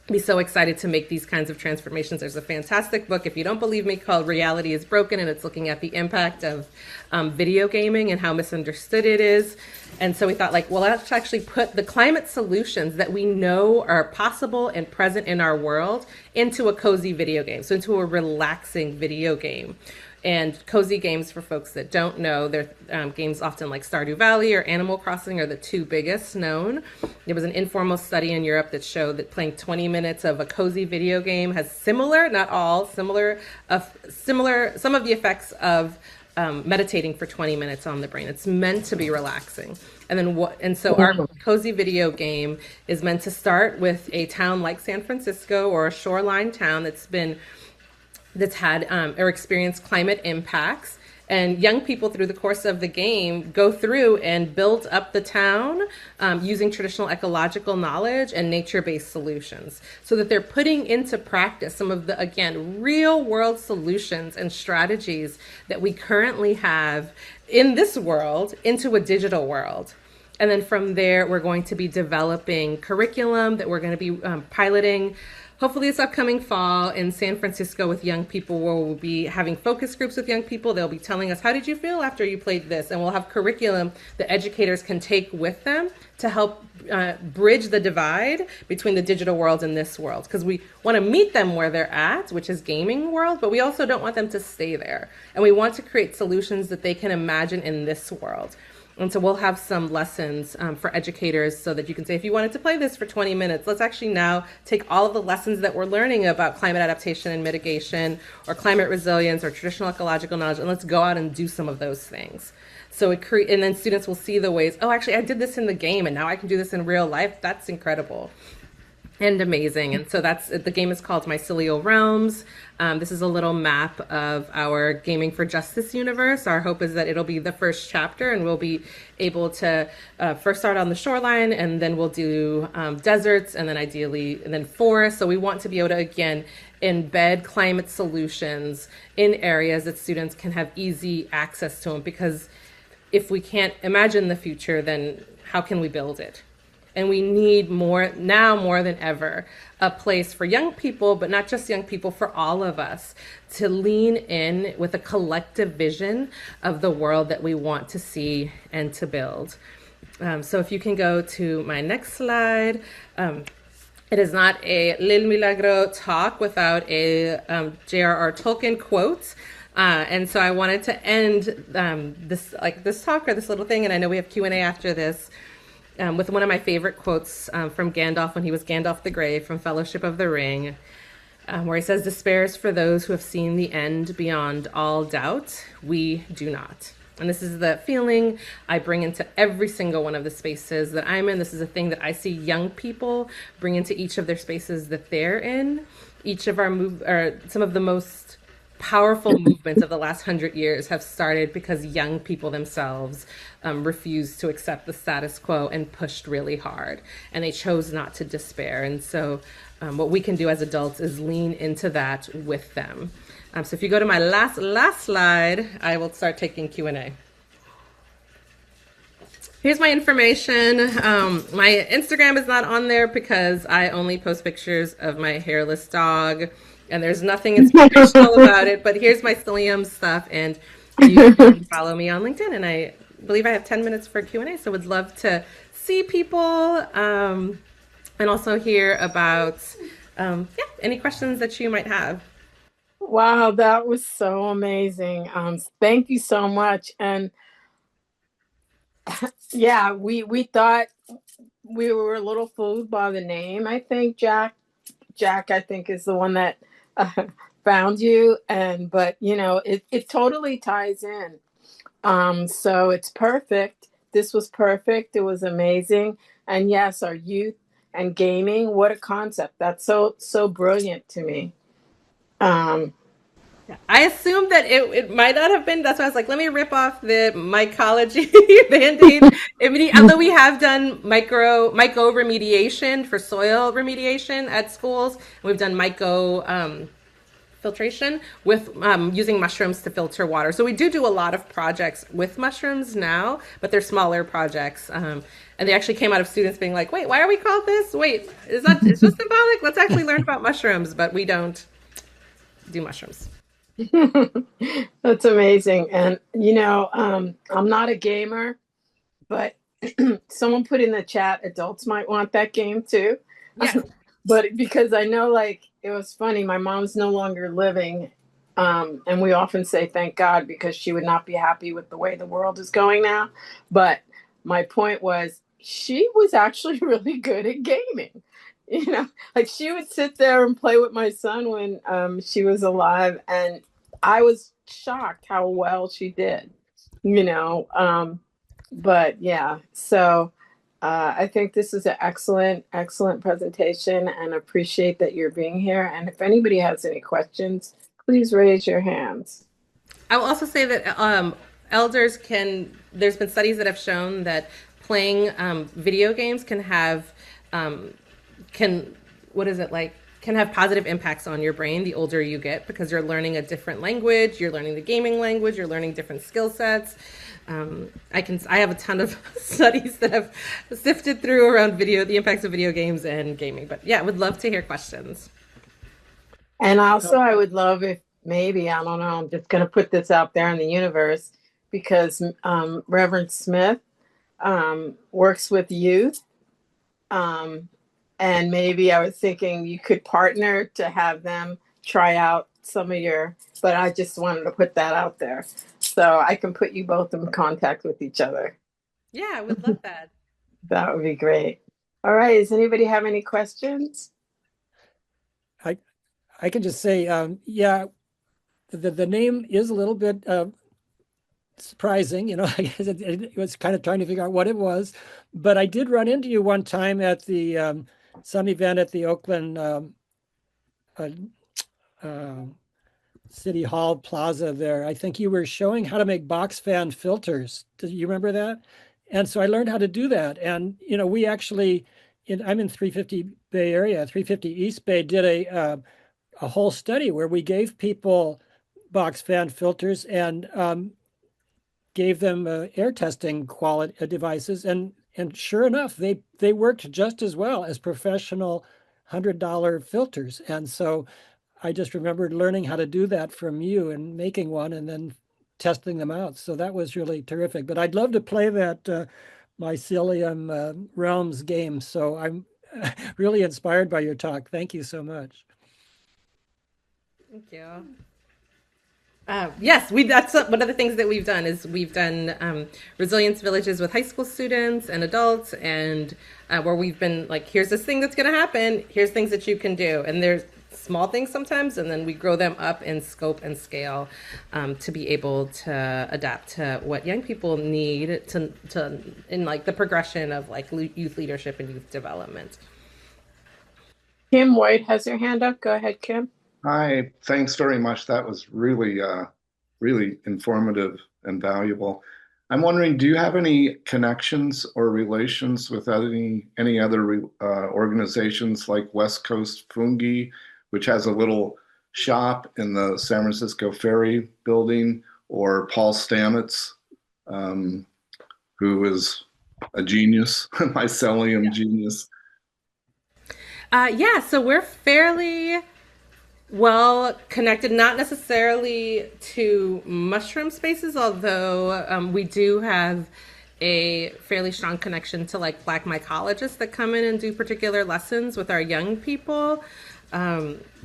S: be so excited to make these kinds of transformations. There's a fantastic book, if you don't believe me, called Reality is Broken, and it's looking at the impact of video gaming and how misunderstood it is. And so we thought, let's actually put the climate solutions that we know are possible and present in our world into a cozy video game, so into a relaxing video game. And cozy games, for folks that don't know, they're games often like Stardew Valley or Animal Crossing are the two biggest known. There was an informal study in Europe that showed that playing 20 minutes of a cozy video game has similar, not all, some of the effects of meditating for 20 minutes on the brain. It's meant to be relaxing. And so our cozy video game is meant to start with a town like San Francisco, or a shoreline town that's had or experienced climate impacts. And young people, through the course of the game, go through and build up the town using traditional ecological knowledge and nature-based solutions, so that they're putting into practice some of the, again, real-world solutions and strategies that we currently have in this world into a digital world. And then from there, we're going to be developing curriculum that we're going to be piloting hopefully this upcoming fall in San Francisco with young people, where we'll be having focus groups with young people. They'll be telling us, how did you feel after you played this? And we'll have curriculum that educators can take with them to help bridge the divide between the digital world and this world. Because we want to meet them where they're at, which is gaming world, but we also don't want them to stay there. And we want to create solutions that they can imagine in this world. And so we'll have some lessons for educators, so that you can say, if you wanted to play this for 20 minutes, let's actually now take all of the lessons that we're learning about climate adaptation and mitigation, or climate resilience, or traditional ecological knowledge, and let's go out and do some of those things. So and then students will see the ways, oh, actually I did this in the game and now I can do this in real life. That's incredible and amazing. And so the game is called Mycelial Realms. This is a little map of our Gaming for Justice universe. Our hope is that it'll be the first chapter, and we'll be able to first start on the shoreline, and then we'll do deserts, and then ideally, and then forests. So we want to be able to, again, embed climate solutions in areas that students can have easy access to them, because if we can't imagine the future, then how can we build it? And we need more than ever, a place for young people, but not just young people, for all of us to lean in with a collective vision of the world that we want to see and to build. So if you can go to my next slide. It is not a Lil Milagro talk without a J.R.R. Tolkien quote. And so I wanted to end this talk, or this little thing, and I know we have Q&A after this, with one of my favorite quotes from Gandalf when he was Gandalf the Grey from Fellowship of the Ring, where he says, "Despair is for those who have seen the end beyond all doubt. We do not." And this is the feeling I bring into every single one of the spaces that I'm in. This is a thing that I see young people bring into each of their spaces that they're in. Each of our some of the most powerful movements of the last 100 years have started because young people themselves refused to accept the status quo and pushed really hard. And they chose not to despair. And so what we can do as adults is lean into that with them. So if you go to my last slide, I will start taking Q&A. Here's my information. My Instagram is not on there because I only post pictures of my hairless dog, and there's nothing inspirational about it, but here's my Mycelium stuff, and you can follow me on LinkedIn, and I believe I have 10 minutes for Q&A, so would love to see people and also hear about any questions that you might have.
A: Wow, that was so amazing. Thank you so much. And yeah, we thought we were a little fooled by the name. I think Jack, I think, is the one that found you. But you know, it totally ties in. So it's perfect. This was perfect. It was amazing. And yes, our youth and gaming, what a concept. That's so brilliant to me.
S: I assumed that it might not have been. That's why I was like, let me rip off the mycology Band-Aid. Although we have done myco remediation for soil remediation at schools, and we've done myco filtration with using mushrooms to filter water. So we do a lot of projects with mushrooms now, but they're smaller projects. And they actually came out of students being like, wait, why are we called this? Wait, it's just symbolic? Let's actually learn about mushrooms, but we don't do mushrooms.
A: That's amazing. And you know, I'm not a gamer, but someone put in the chat, adults might want that game too.
S: Yeah.
A: But because I know, like, it was funny, my mom's no longer living, and we often say thank God, because she would not be happy with the way the world is going now. But my point was, she was actually really good at gaming. You know, like, she would sit there and play with my son when she was alive, and I was shocked how well she did, you know. But yeah, so I think this is an excellent presentation, and appreciate that you're being here. And if anybody has any questions, please raise your hands.
S: I will also say that elders there's been studies that have shown that playing video games can have positive impacts on your brain the older you get, because you're learning a different language, you're learning the gaming language, you're learning different skill sets. I have a ton of studies that have sifted through around the impacts of video games and gaming. But yeah, I would love to hear questions.
A: And also, I would love if maybe, I don't know, I'm just going to put this out there in the universe, because Reverend Smith works with youth. And maybe I was thinking you could partner to have them try out some of but I just wanted to put that out there. So I can put you both in contact with each other.
S: Yeah, I would love that.
A: That would be great. All right. Does anybody have any questions?
C: I can just say, yeah, the name is a little bit surprising, you know. It was kind of trying to figure out what it was, but I did run into you one time at the some event at the Oakland City Hall Plaza there. I think you were showing how to make box fan filters. Do you remember that? And so I learned how to do that. And, you know, we actually, I'm in 350 Bay Area, 350 East Bay, did a whole study where we gave people box fan filters and gave them air testing quality devices. And sure enough, they worked just as well as professional $100 filters. And so I just remembered learning how to do that from you and making one and then testing them out. So that was really terrific. But I'd love to play that Mycelium Realms game. So I'm really inspired by your talk. Thank you so much.
S: Thank you. Yes, that's one of the things that we've done is we've done resilience villages with high school students and adults, and where we've been like, here's this thing that's going to happen, here's things that you can do, and there's small things sometimes, and then we grow them up in scope and scale to be able to adapt to what young people need to in like the progression of like youth leadership and youth development.
A: Kim White has her hand up. Go ahead, Kim.
R: Hi, thanks very much. That was really, really informative and valuable. I'm wondering, do you have any connections or relations with any other organizations like West Coast Fungi, which has a little shop in the San Francisco Ferry building, or Paul Stamets, who is a genius, mycelium genius?
S: Yeah, so we're fairly well connected, not necessarily to mushroom spaces, although we do have a fairly strong connection to like Black mycologists that come in and do particular lessons with our young people.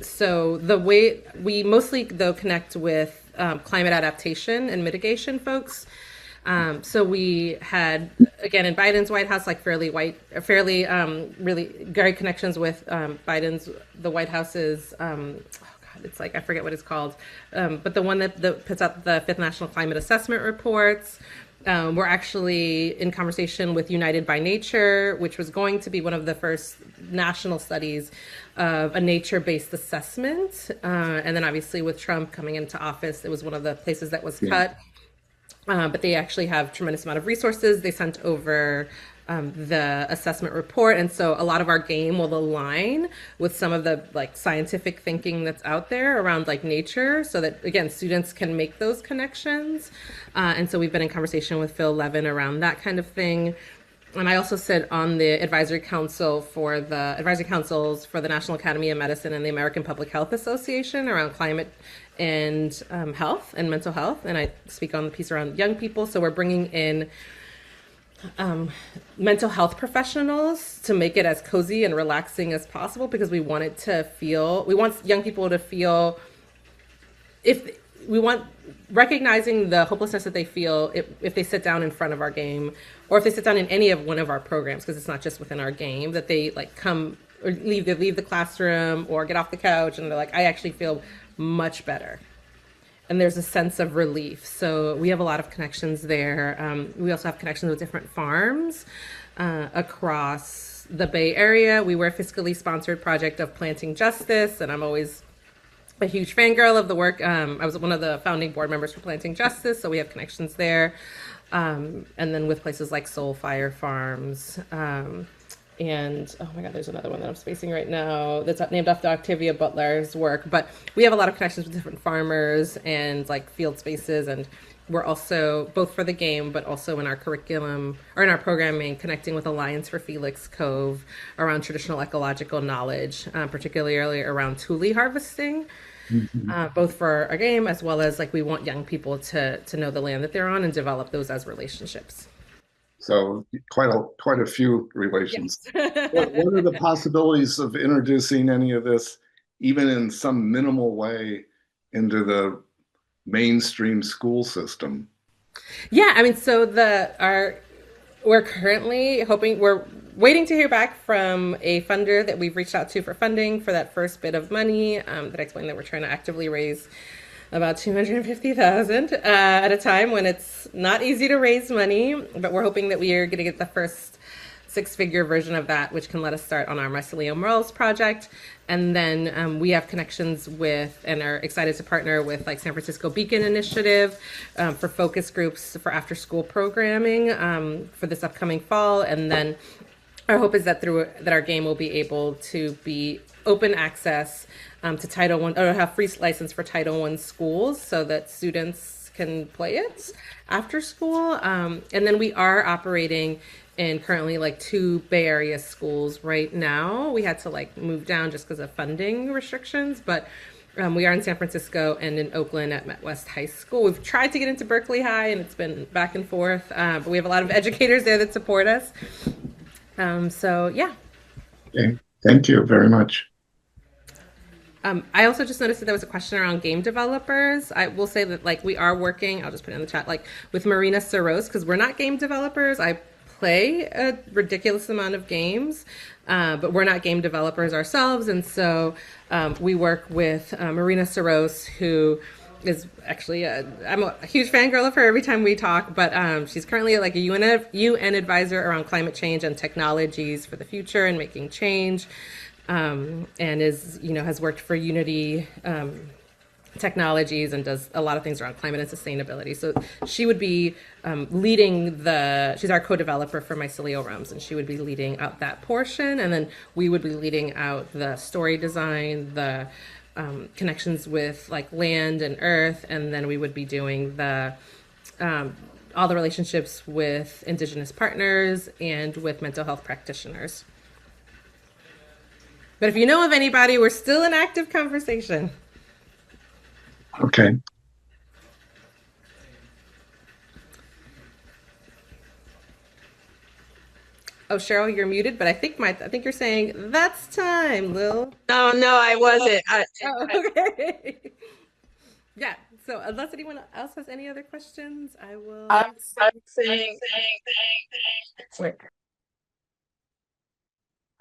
S: So the way we mostly though connect with climate adaptation and mitigation folks. So we had, again, in Biden's White House, like really great connections with the White House's, it's like, I forget what it's called, but the one that puts out the 5th National Climate Assessment Reports. We're actually in conversation with United by Nature, which was going to be one of the first national studies of a nature-based assessment. And then obviously with Trump coming into office, it was one of the places that was cut. But they actually have tremendous amount of resources. They sent over the assessment report, and so a lot of our game will align with some of the like scientific thinking that's out there around like nature, so that again students can make those connections. And so we've been in conversation with Phil Levin around that kind of thing. And I also sit on the advisory councils for the National Academy of Medicine and the American Public Health Association around climate and health and mental health. And I speak on the piece around young people. So we're bringing in mental health professionals to make it as cozy and relaxing as possible, because we want young people to feel, recognizing the hopelessness that they feel if they sit down in front of our game, or if they sit down in any of one of our programs, because it's not just within our game, that they like come or leave the classroom or get off the couch and they're like, I actually feel much better. And there's a sense of relief. So we have a lot of connections there. We also have connections with different farms across the Bay Area. We were a fiscally sponsored project of Planting Justice, and I'm always a huge fangirl of the work. I was one of the founding board members for Planting Justice, so we have connections there. And then with places like Soul Fire Farms. And oh my God, there's another one that I'm spacing right now that's named after Octavia Butler's work. But we have a lot of connections with different farmers and like field spaces. And we're also, both for the game, but also in our curriculum or in our programming, connecting with Alliance for Felix Cove around traditional ecological knowledge, particularly around tule harvesting. Both for our game as well as like we want young people to know the land that they're on and develop those as relationships.
R: So quite a few relations.
S: Yes.
R: What are the possibilities of introducing any of this, even in some minimal way, into the mainstream school system?
S: Yeah, I mean, so we're currently we're waiting to hear back from a funder that we've reached out to for funding for that first bit of money that I explained that we're trying to actively raise about $250,000 at a time when it's not easy to raise money, but we're hoping that we are going to get the first 6-figure version of that, which can let us start on our Mycelium Morals project. And then we have connections with and are excited to partner with like San Francisco Beacon Initiative for focus groups for after school programming for this upcoming fall. And then our hope is that our game will be able to be open access to Title I, or have free license for Title I schools so that students can play it after school. And then we are operating in currently like 2 Bay Area schools right now. We had to like move down just because of funding restrictions, but we are in San Francisco and in Oakland at Met West High School. We've tried to get into Berkeley High and it's been back and forth, but we have a lot of educators there that support us. So yeah.
R: Okay. Thank you very much.
S: I also just noticed that there was a question around game developers. I will say that like we are working, I'll just put it in the chat, like with Marina Soros, because we're not game developers. I play a ridiculous amount of games, but we're not game developers ourselves. And so we work with Marina Soros, who is actually, I'm a huge fangirl of her every time we talk, but she's currently like a UN advisor around climate change and technologies for the future and making change. And is, has worked for Unity Technologies and does a lot of things around climate and sustainability. So she would be leading she's our co-developer for Mycelium, and she would be leading out that portion. And then we would be leading out the story design, the connections with like land and earth. And then we would be doing all the relationships with Indigenous partners and with mental health practitioners. But if you know of anybody, we're still in active conversation.
R: Okay.
S: Oh, Cheryl, you're muted, but I think you're saying that's time, Lil.
A: No, I wasn't.
S: Okay. Yeah. So unless anyone else has any other questions, I will.
A: I'm saying.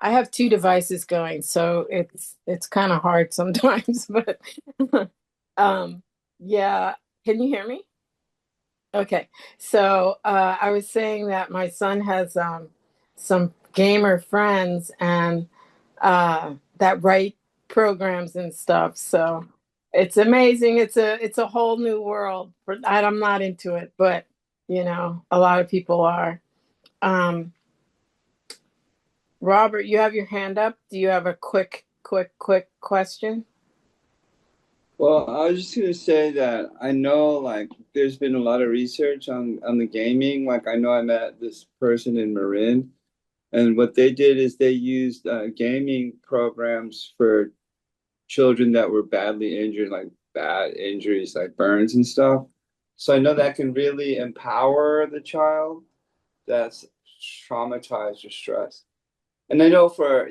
A: I have two devices going, so it's kind of hard sometimes, but yeah. Can you hear me? Okay. So I was saying that my son has some gamer friends and that write programs and stuff. So it's amazing. It's a whole new world. I'm not into it, but a lot of people are. Robert, you have your hand up. Do you have a quick question?
L: Well, I was just going to say that I know, like, there's been a lot of research on the gaming. Like, I know I met this person in Marin, and what they did is they used gaming programs for children that were badly injured, like bad injuries, like burns and stuff. So I know that can really empower the child that's traumatized or stressed. And I know for,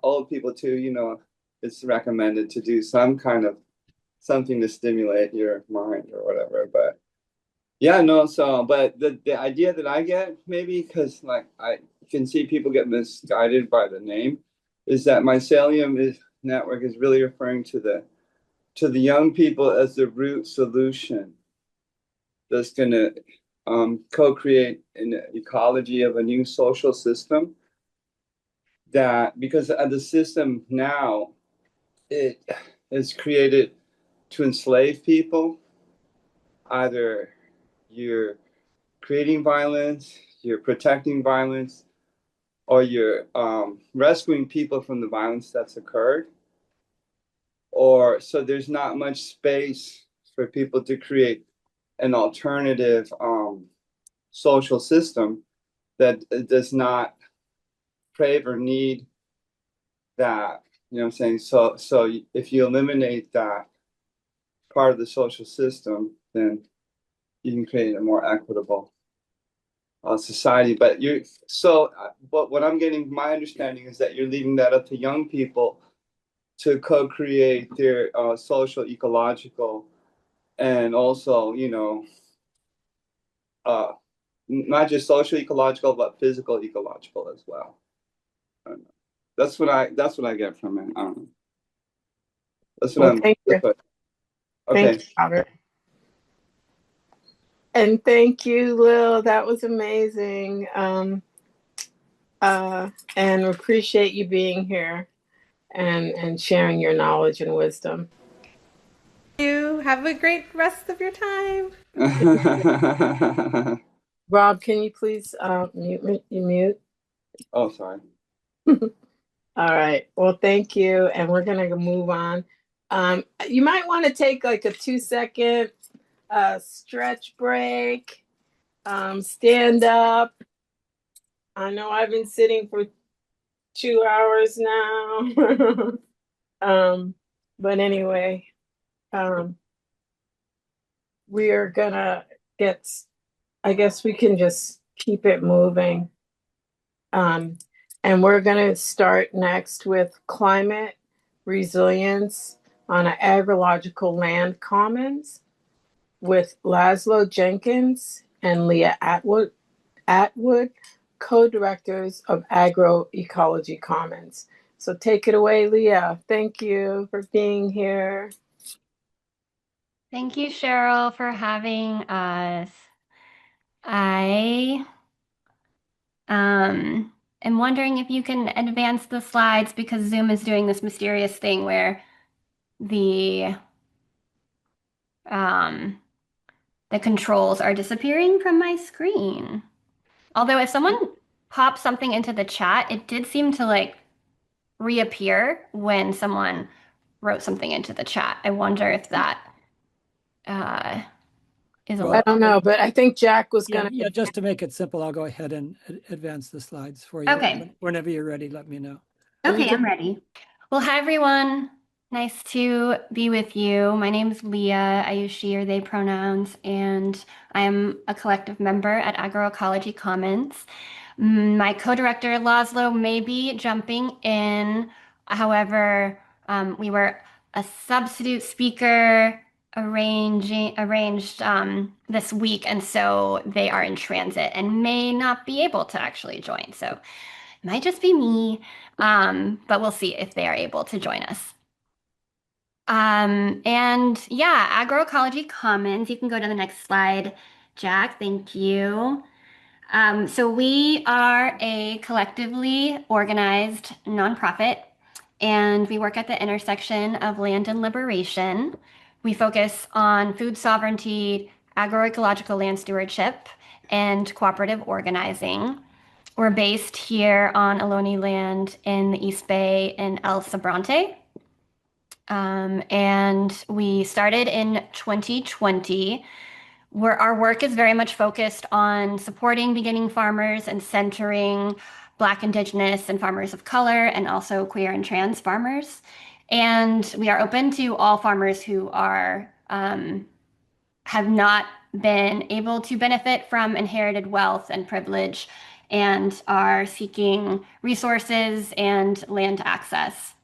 L: old people too, it's recommended to do some kind of something to stimulate your mind or whatever. But yeah, no, but the idea that I get, maybe because like I can see people get misguided by the name, is that Mycelium network is really referring to the young people as the root solution that's going to co-create an ecology of a new social system. That because the system now, it is created to enslave people. Either you're creating violence, you're protecting violence, or you're rescuing people from the violence that's occurred. Or so there's not much space for people to create an alternative social system that does not crave or need that, you know what I'm saying? So if you eliminate that part of the social system, then you can create a more equitable society. But what I'm getting, my understanding is that you're leaving that up to young people to co-create their social, ecological, and also, not just social ecological, but physical ecological as well. That's what I get from it. I don't know. That's what
A: Thank you.
L: Okay.
A: Thank you, Robert. And thank you, Lil. That was amazing. And appreciate you being here and sharing your knowledge and wisdom.
S: You have a great rest of your time.
A: Rob, can you please mute?
L: Oh, sorry.
A: All right. Well, thank you. And we're going to move on. You might want to take like a 2-second stretch break, stand up. I know I've been sitting for 2 hours now. But anyway, we are going to I guess we can just keep it moving. And we're going to start next with climate resilience on an agrological land commons with Laszlo Jenkins and Leah Atwood, co-directors of Agroecology Commons. So take it away, Leah. Thank you for being here.
T: Thank you, Cheryl, for having us. I am wondering if you can advance the slides because Zoom is doing this mysterious thing where the controls are disappearing from my screen. Although if someone pops something into the chat, it did seem to like reappear when someone wrote something into the chat. I wonder if that is a
A: I don't know, but I think Jack was
C: Yeah,
A: going to.
C: yeah, just to make it simple, I'll go ahead and advance the slides for you.
T: Okay.
C: Whenever you're ready, let me know.
T: Okay, I'm ready. Well, hi, everyone. Nice to be with you. My name is Leah. I use she or they pronouns, and I am a collective member at Agroecology Commons. My co-director, Laszlo, may be jumping in. However, we were a substitute speaker arranged this week, and so they are in transit and may not be able to actually join. So it might just be me, but we'll see if they are able to join us. And yeah, Agroecology Commons, you can go to the next slide, Jack, thank you. So we are a collectively organized nonprofit, and we work at the intersection of land and liberation. We focus on food sovereignty, agroecological land stewardship, and cooperative organizing. We're based here on Ohlone land in the East Bay in El Sobrante. And we started in 2020. Where our work is very much focused on supporting beginning farmers and centering Black, Indigenous, and farmers of color, and also queer and trans farmers. And we are open to all farmers who are have not been able to benefit from inherited wealth and privilege and are seeking resources and land access.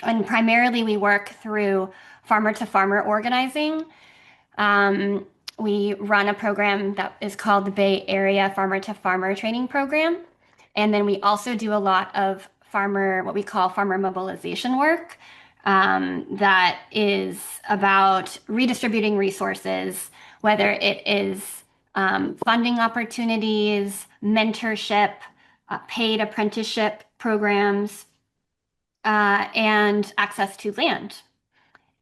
T: And primarily we work through farmer-to-farmer organizing. We run a program that is called the Bay Area Farmer-to-Farmer Training Program. And then we also do a lot of what we call farmer mobilization work that is about redistributing resources, whether it is funding opportunities, mentorship, paid apprenticeship programs, and access to land.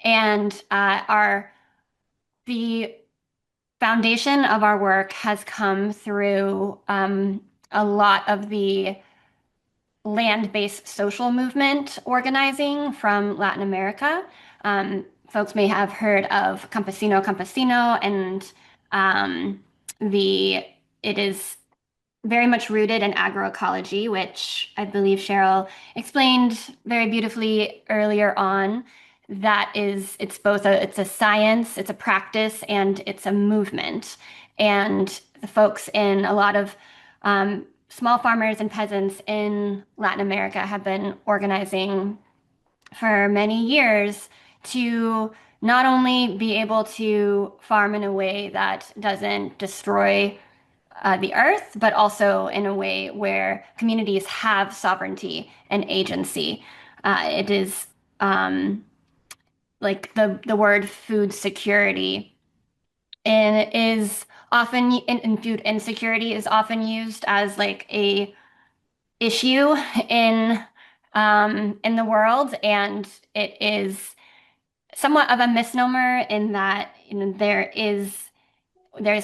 T: And the foundation of our work has come through a lot of the land-based social movement organizing from Latin America. Folks may have heard of Campesino, and it is very much rooted in agroecology, which I believe Cheryl explained very beautifully earlier on. It's both it's a science, it's a practice, and it's a movement. And the folks in a lot of small farmers and peasants in Latin America have been organizing for many years to not only be able to farm in a way that doesn't destroy the earth, but also in a way where communities have sovereignty and agency. It is like the word food security and is often in food insecurity is often used as like a issue in the world, and it is somewhat of a misnomer in that there is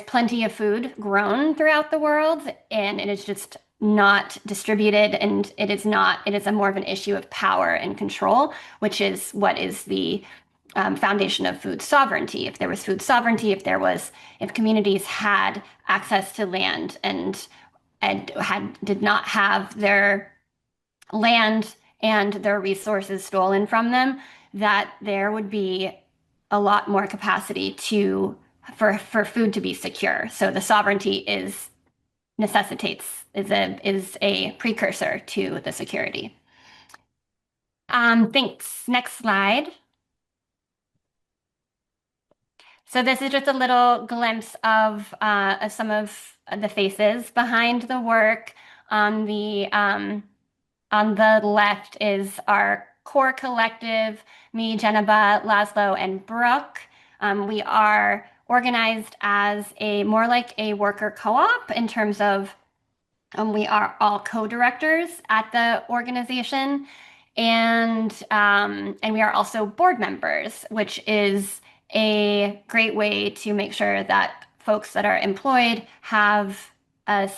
T: plenty of food grown throughout the world, and it is just not distributed, and it is a more of an issue of power and control, which is what is the foundation of food sovereignty. If there was food sovereignty, if communities had access to land and did not have their land and their resources stolen from them, that there would be a lot more capacity for food to be secure. So the sovereignty is a precursor to the security. Thanks. Next slide. So this is just a little glimpse of some of the faces behind the work. On the left is our core collective, me, Geneva, Laszlo, and Brooke. We are organized as more like a worker co-op in terms of we are all co-directors at the organization, and we are also board members, which is a great way to make sure that folks that are employed have a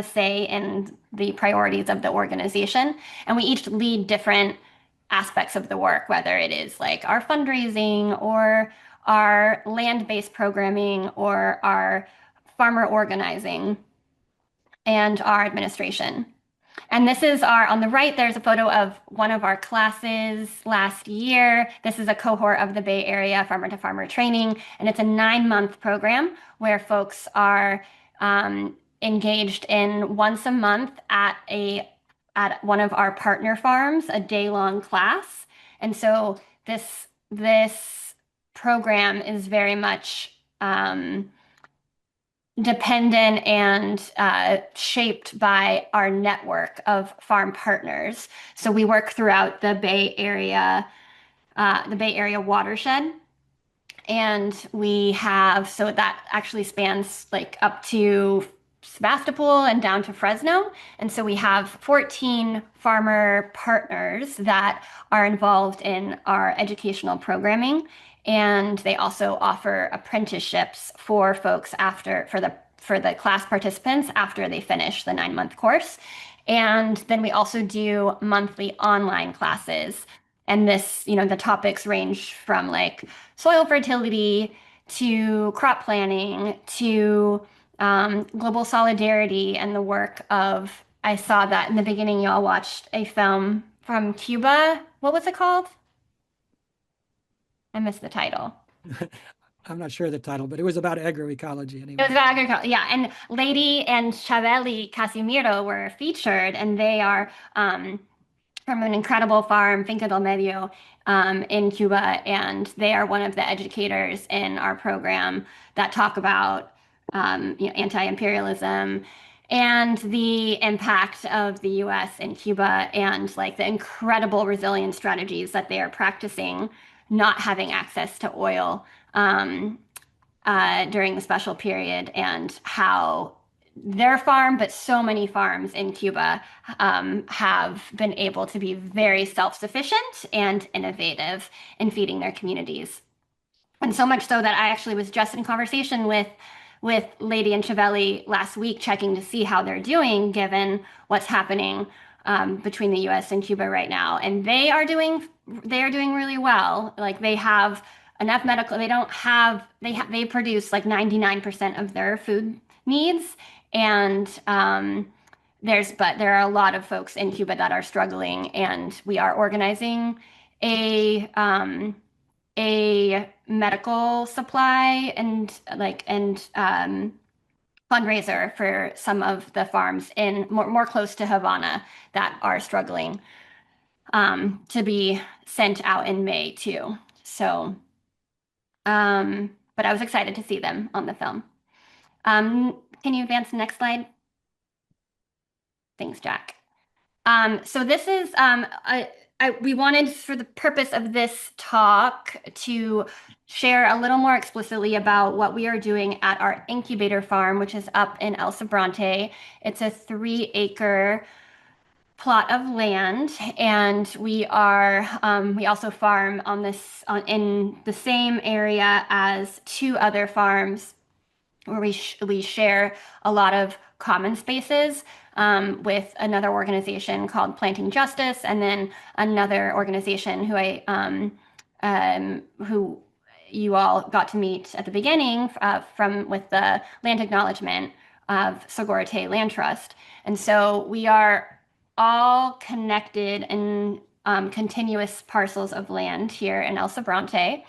T: say in the priorities of the organization. And we each lead different aspects of the work, whether it is like our fundraising or our land-based programming or our farmer organizing and our administration. And this is on the right, there's a photo of one of our classes last year. This is a cohort of the Bay Area Farmer to Farmer training, and it's a 9-month program where folks are engaged in once a month at one of our partner farms, a day-long class. And so this program is very much dependent and shaped by our network of farm partners. So we work throughout the Bay Area watershed, and so that actually spans like up to Sebastopol and down to Fresno. And so we have 14 farmer partners that are involved in our educational programming. And they also offer apprenticeships for folks for the class participants after they finish the 9-month course. And then we also do monthly online classes. And the topics range from like soil fertility to crop planning to global solidarity and the work of, I saw that in the beginning, y'all watched a film from Cuba. What was it called? I missed the title.
C: I'm not sure of the title, but it was about agroecology anyway.
T: It was about agroecology, yeah. And Lady and Chaveli Casimiro were featured, and they are from an incredible farm, Finca del Medio, in Cuba, and they are one of the educators in our program that talk about anti-imperialism and the impact of the U.S. in Cuba, and like the incredible resilience strategies that they are practicing, not having access to oil during the special period, and how their farm, but so many farms in Cuba, have been able to be very self-sufficient and innovative in feeding their communities. And so much so that I actually was just in conversation with Lady and Chaveli last week, checking to see how they're doing given what's happening between the U.S. and Cuba right now. And they are doing really well. Like they have enough they produce like 99% of their food needs. And there are a lot of folks in Cuba that are struggling, and we are organizing a medical supply and fundraiser for some of the farms in more close to Havana that are struggling to be sent out in May too. So, but I was excited to see them on the film. Can you advance the next slide? Thanks, Jack. So this is, we wanted, for the purpose of this talk, to share a little more explicitly about what we are doing at our incubator farm, which is up in El Sobrante. It's a 3-acre plot of land, and we also farm in the same area as 2 other farms where we share a lot of common spaces with another organization called Planting Justice, and then another organization who you all got to meet at the beginning with the land acknowledgement of Sogorea Land Trust. And so we are all connected in continuous parcels of land here in El Sobrante.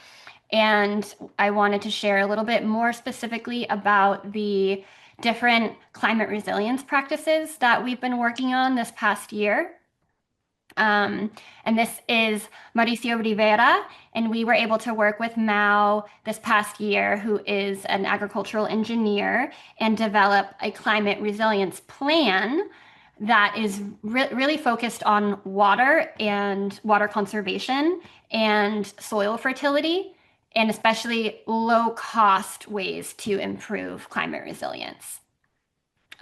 T: And I wanted to share a little bit more specifically about the different climate resilience practices that we've been working on this past year. And this is Mauricio Rivera, and we were able to work with Mao this past year, who is an agricultural engineer, and develop a climate resilience plan that is really focused on water and water conservation and soil fertility, and especially low-cost ways to improve climate resilience.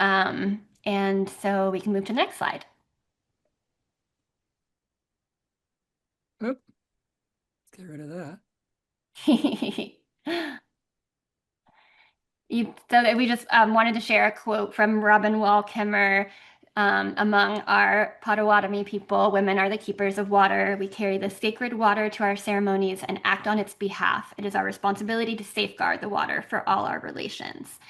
T: And so we can move to the next slide.
C: Oop. Let's get rid of that.
T: So we just wanted to share a quote from Robin Wall Kimmer. Among our Potawatomi people, women are the keepers of water. We carry the sacred water to our ceremonies and act on its behalf. It is our responsibility to safeguard the water for all our relations.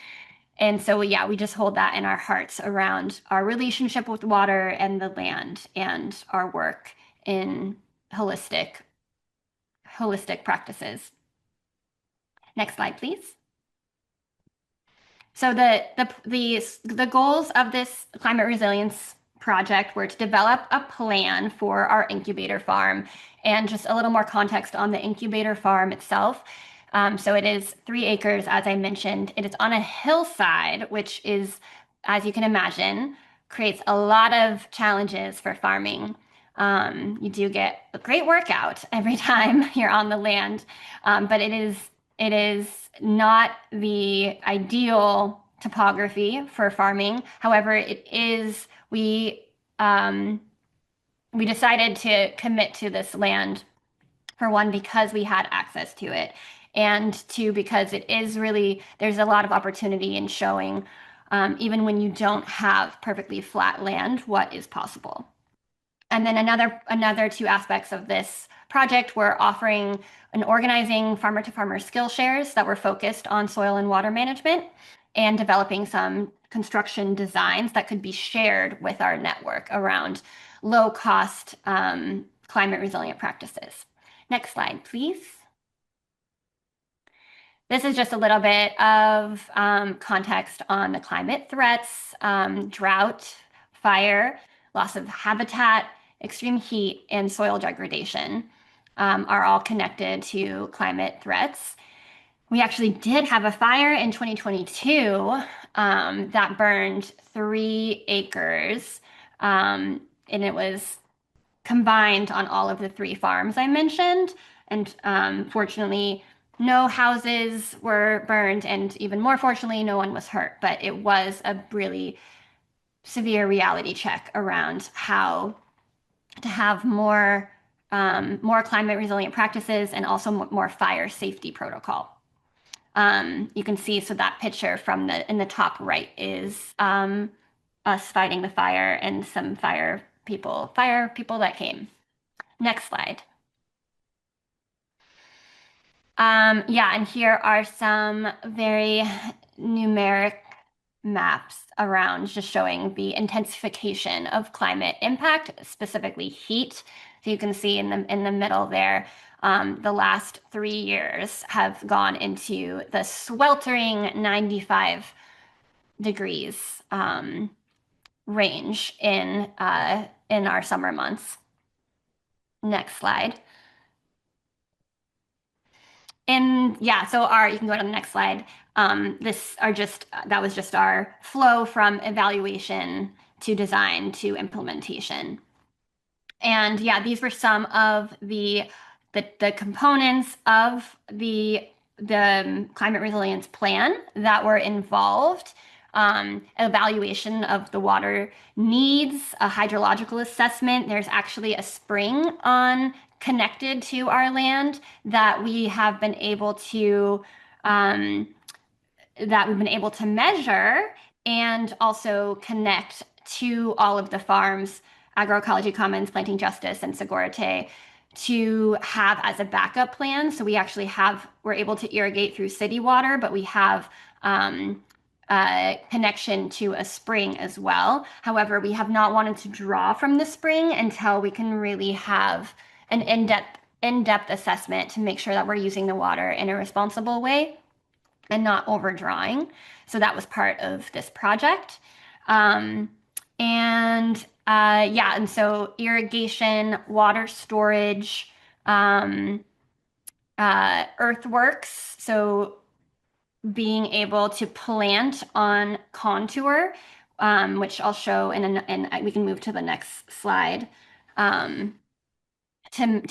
T: And so, yeah, we just hold that in our hearts around our relationship with water and the land and our work in holistic practices. Next slide, please. So the goals of this climate resilience project were to develop a plan for our incubator farm, and just a little more context on the incubator farm itself. So it is 3 acres, as I mentioned. It is on a hillside, which is, as you can imagine, creates a lot of challenges for farming. You do get a great workout every time you're on the land, but it is not the ideal topography for farming. However, it is, we decided to commit to this land, for one, because we had access to it, and 2, because it is really, there's a lot of opportunity in showing, even when you don't have perfectly flat land, what is possible. And then another 2 aspects of this project were offering and organizing farmer-to-farmer skill shares that were focused on soil and water management, and developing some construction designs that could be shared with our network around low-cost climate resilient practices. Next slide, please. This is just a little bit of context on the climate threats. Drought, fire, loss of habitat, extreme heat, and soil degradation are all connected to climate threats. We actually did have a fire in 2022 that burned 3 acres, and it was combined on all of the 3 farms I mentioned. And fortunately, no houses were burned, and even more fortunately, no one was hurt. But it was a really severe reality check around how to have more climate resilient practices, and also more fire safety protocol. You can see, so that picture from in the top right is us fighting the fire and some fire people that came. Next slide. Yeah, and here are some very numeric maps around just showing the intensification of climate impact, specifically heat. So you can see in the middle there, the last 3 years have gone into the sweltering 95 degrees range in our summer months. Next slide. And yeah, so you can go to the next slide. That was just our flow from evaluation to design to implementation. And yeah, these were some of the components of the climate resilience plan that were involved. Evaluation of the water needs, a hydrological assessment. There's actually a spring connected to our land that we have been able to measure, and also connect to all of the farms, Agroecology Commons, Planting Justice, and Sogorea, to have as a backup plan. So we're able to irrigate through city water, but we have connection to a spring as well. However, we have not wanted to draw from the spring until we can really have an in-depth assessment to make sure that we're using the water in a responsible way and not overdrawing. So that was part of this project. And Yeah, and so irrigation, water storage, earthworks, so being able to plant on contour, which I'll show and we can move to the next slide, to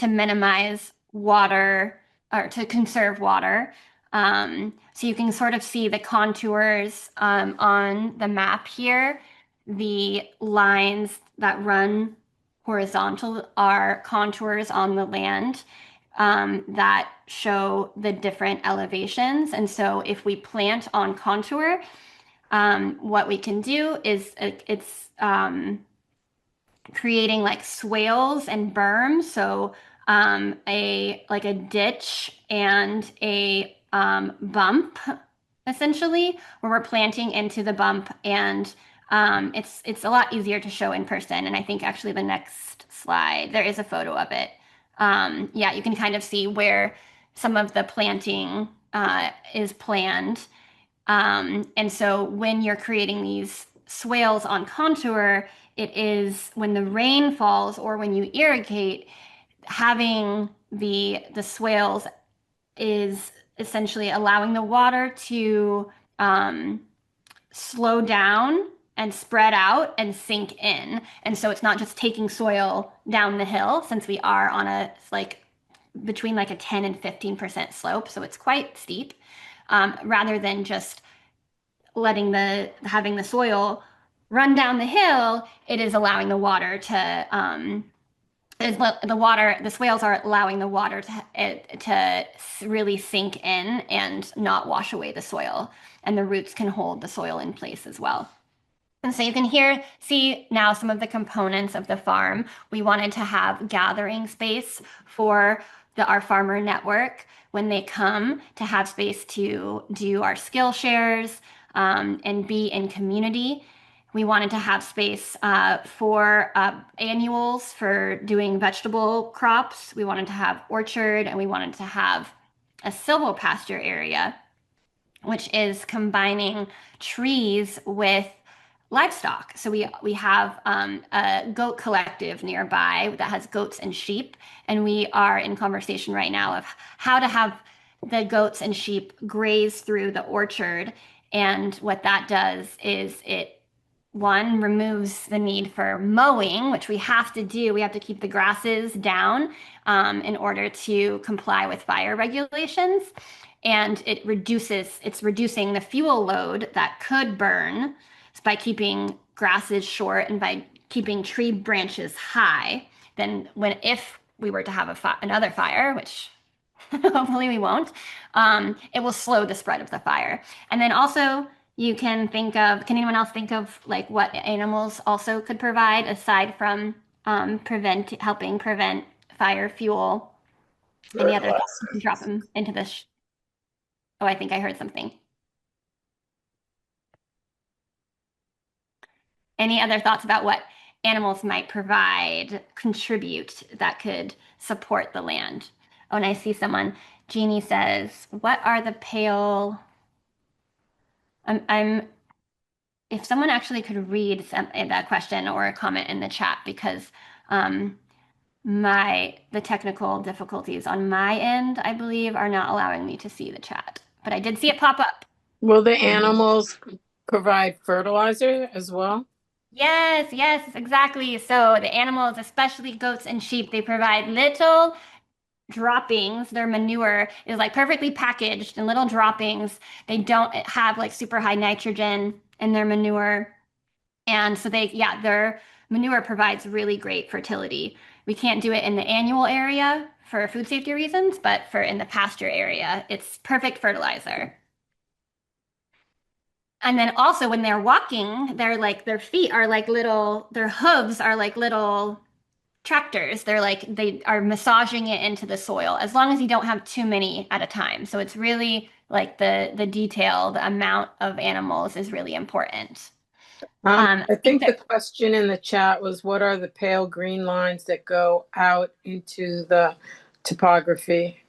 T: minimize water or to conserve water. So you can sort of see the contours on the map here. The lines that run horizontal are contours on the land that show the different elevations. And so if we plant on contour, what we can do is it's creating like swales and berms. So like a ditch and a bump, essentially, where we're planting into the bump, and it's a lot easier to show in person. And I think actually the next slide, there is a photo of it. Yeah, you can kind of see where some of the planting is planned. And so when you're creating these swales on contour, it is when the rain falls or when you irrigate, having the swales is essentially allowing the water to slow down and spread out and sink in. And so it's not just taking soil down the hill, since we are on a like between like a 10 and 15% slope, so it's quite steep, rather than just letting having the soil run down the hill. It is allowing the water to the swales are allowing the water to really sink in and not wash away the soil, and the roots can hold the soil in place as well. And so you can see now some of the components of the farm. We wanted to have gathering space for our farmer network when they come, to have space to do our skill shares and be in community. We wanted to have space for annuals for doing vegetable crops. We wanted to have orchard, and we wanted to have a silvopasture area, which is combining trees with livestock. So we have a goat collective nearby that has goats and sheep, and we are in conversation right now of how to have the goats and sheep graze through the orchard. And what that does is it removes the need for mowing, which we have to do. We have to keep the grasses down in order to comply with fire regulations. And it's reducing the fuel load that could burn by keeping grasses short and by keeping tree branches high. Then if we were to have another fire, which hopefully we won't, it will slow the spread of the fire. And then also you can can anyone else think of like what animals also could provide aside from helping prevent fire, fuel? Any other thoughts? You can drop them into this. Oh, I think I heard something. Any other thoughts about what animals might contribute that could support the land? Oh, and I see someone, Jeannie says, what are the pale? If someone actually could read that question or a comment in the chat, because the technical difficulties on my end, I believe, are not allowing me to see the chat. But I did see it pop up.
A: Will the animals provide fertilizer as well?
T: Yes, exactly. So the animals, especially goats and sheep, they provide little droppings. Their manure is like perfectly packaged in little droppings. They don't have like super high nitrogen in their manure. And so their manure provides really great fertility. We can't do it in the annual area for food safety reasons, but in the pasture area, it's perfect fertilizer. And then also when they're walking, their feet are like their hooves are like little tractors. They are massaging it into the soil, as long as you don't have too many at a time. So it's really like the detail, the amount of animals is really important.
A: I think the question in the chat was, what are the pale green lines that go out into the topography?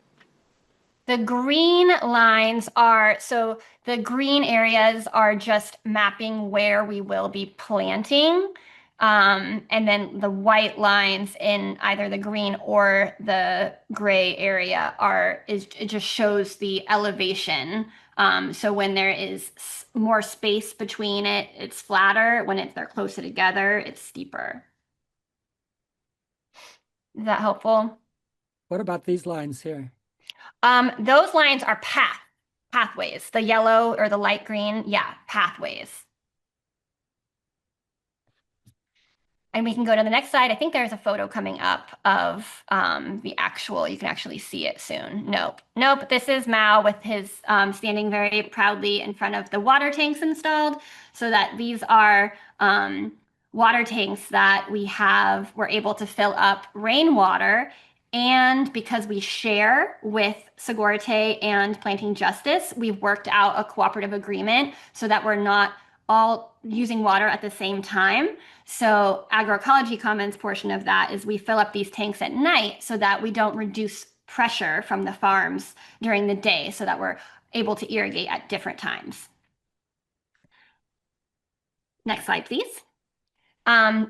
T: The green lines the green areas are just mapping where we will be planting. And then the white lines in either the green or the gray area it just shows the elevation. So when there is more space between it, it's flatter. When they're closer together, it's steeper. Is that helpful?
C: What about these lines here?
T: Those lines are pathways. The yellow or the light green, yeah, pathways. And we can go to the next slide. I think there's a photo coming up of the actual, you can actually see it soon. Nope. This is Mao with his standing very proudly in front of the water tanks installed. So that these are water tanks that we're able to fill up rainwater. And because we share with Sogorea and Planting Justice, we've worked out a cooperative agreement so that we're not all using water at the same time. So Agroecology Commons portion of that is we fill up these tanks at night so that we don't reduce pressure from the farms during the day so that we're able to irrigate at different times. Next slide, please.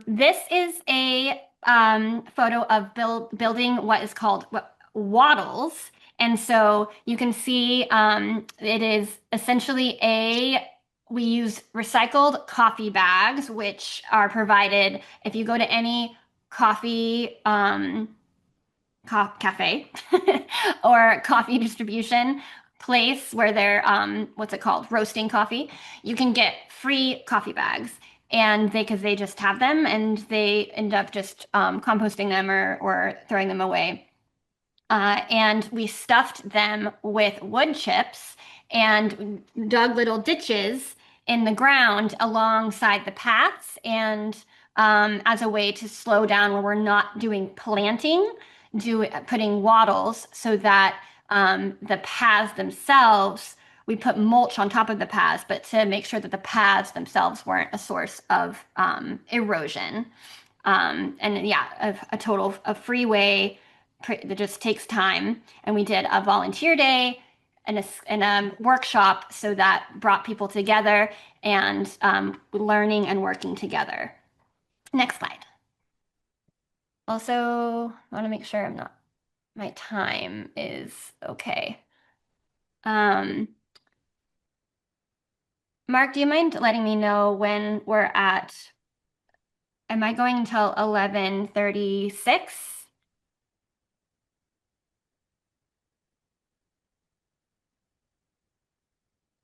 T: This is a photo of building what is called wattles. And so you can see it is essentially we use recycled coffee bags, which are provided if you go to any coffee cafe or coffee distribution place where they're roasting coffee, you can get free coffee bags. And because they just have them and they end up just composting them or throwing them away. And we stuffed them with wood chips and dug little ditches in the ground alongside the paths, and as a way to slow down where we're not doing planting, putting wattles so that the paths themselves, we put mulch on top of the paths, but to make sure that the paths themselves weren't a source of erosion. And yeah, a free way that just takes time. And we did a volunteer day and a workshop so that brought people together and learning and working together. Next slide. Also, I want to make sure my time is okay. Mark, do you mind letting me know when we're at, am I going until 11:36?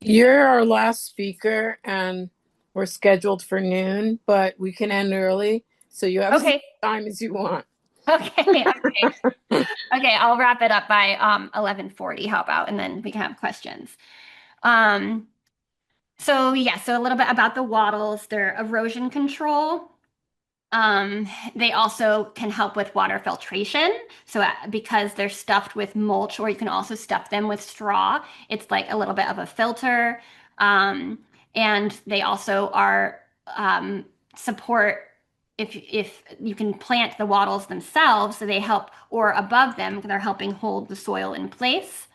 A: You're our last speaker, and we're scheduled for noon, but we can end early, so you have as much time as you want.
T: Okay. Okay, I'll wrap it up by 11:40. How about? And then we can have questions. So a little bit about the wattles. They're erosion control. They also can help with water filtration. So because they're stuffed with mulch, or you can also stuff them with straw, it's like a little bit of a filter. And they also are support if you can plant the wattles themselves, so they help, or above them, they're helping hold the soil in place.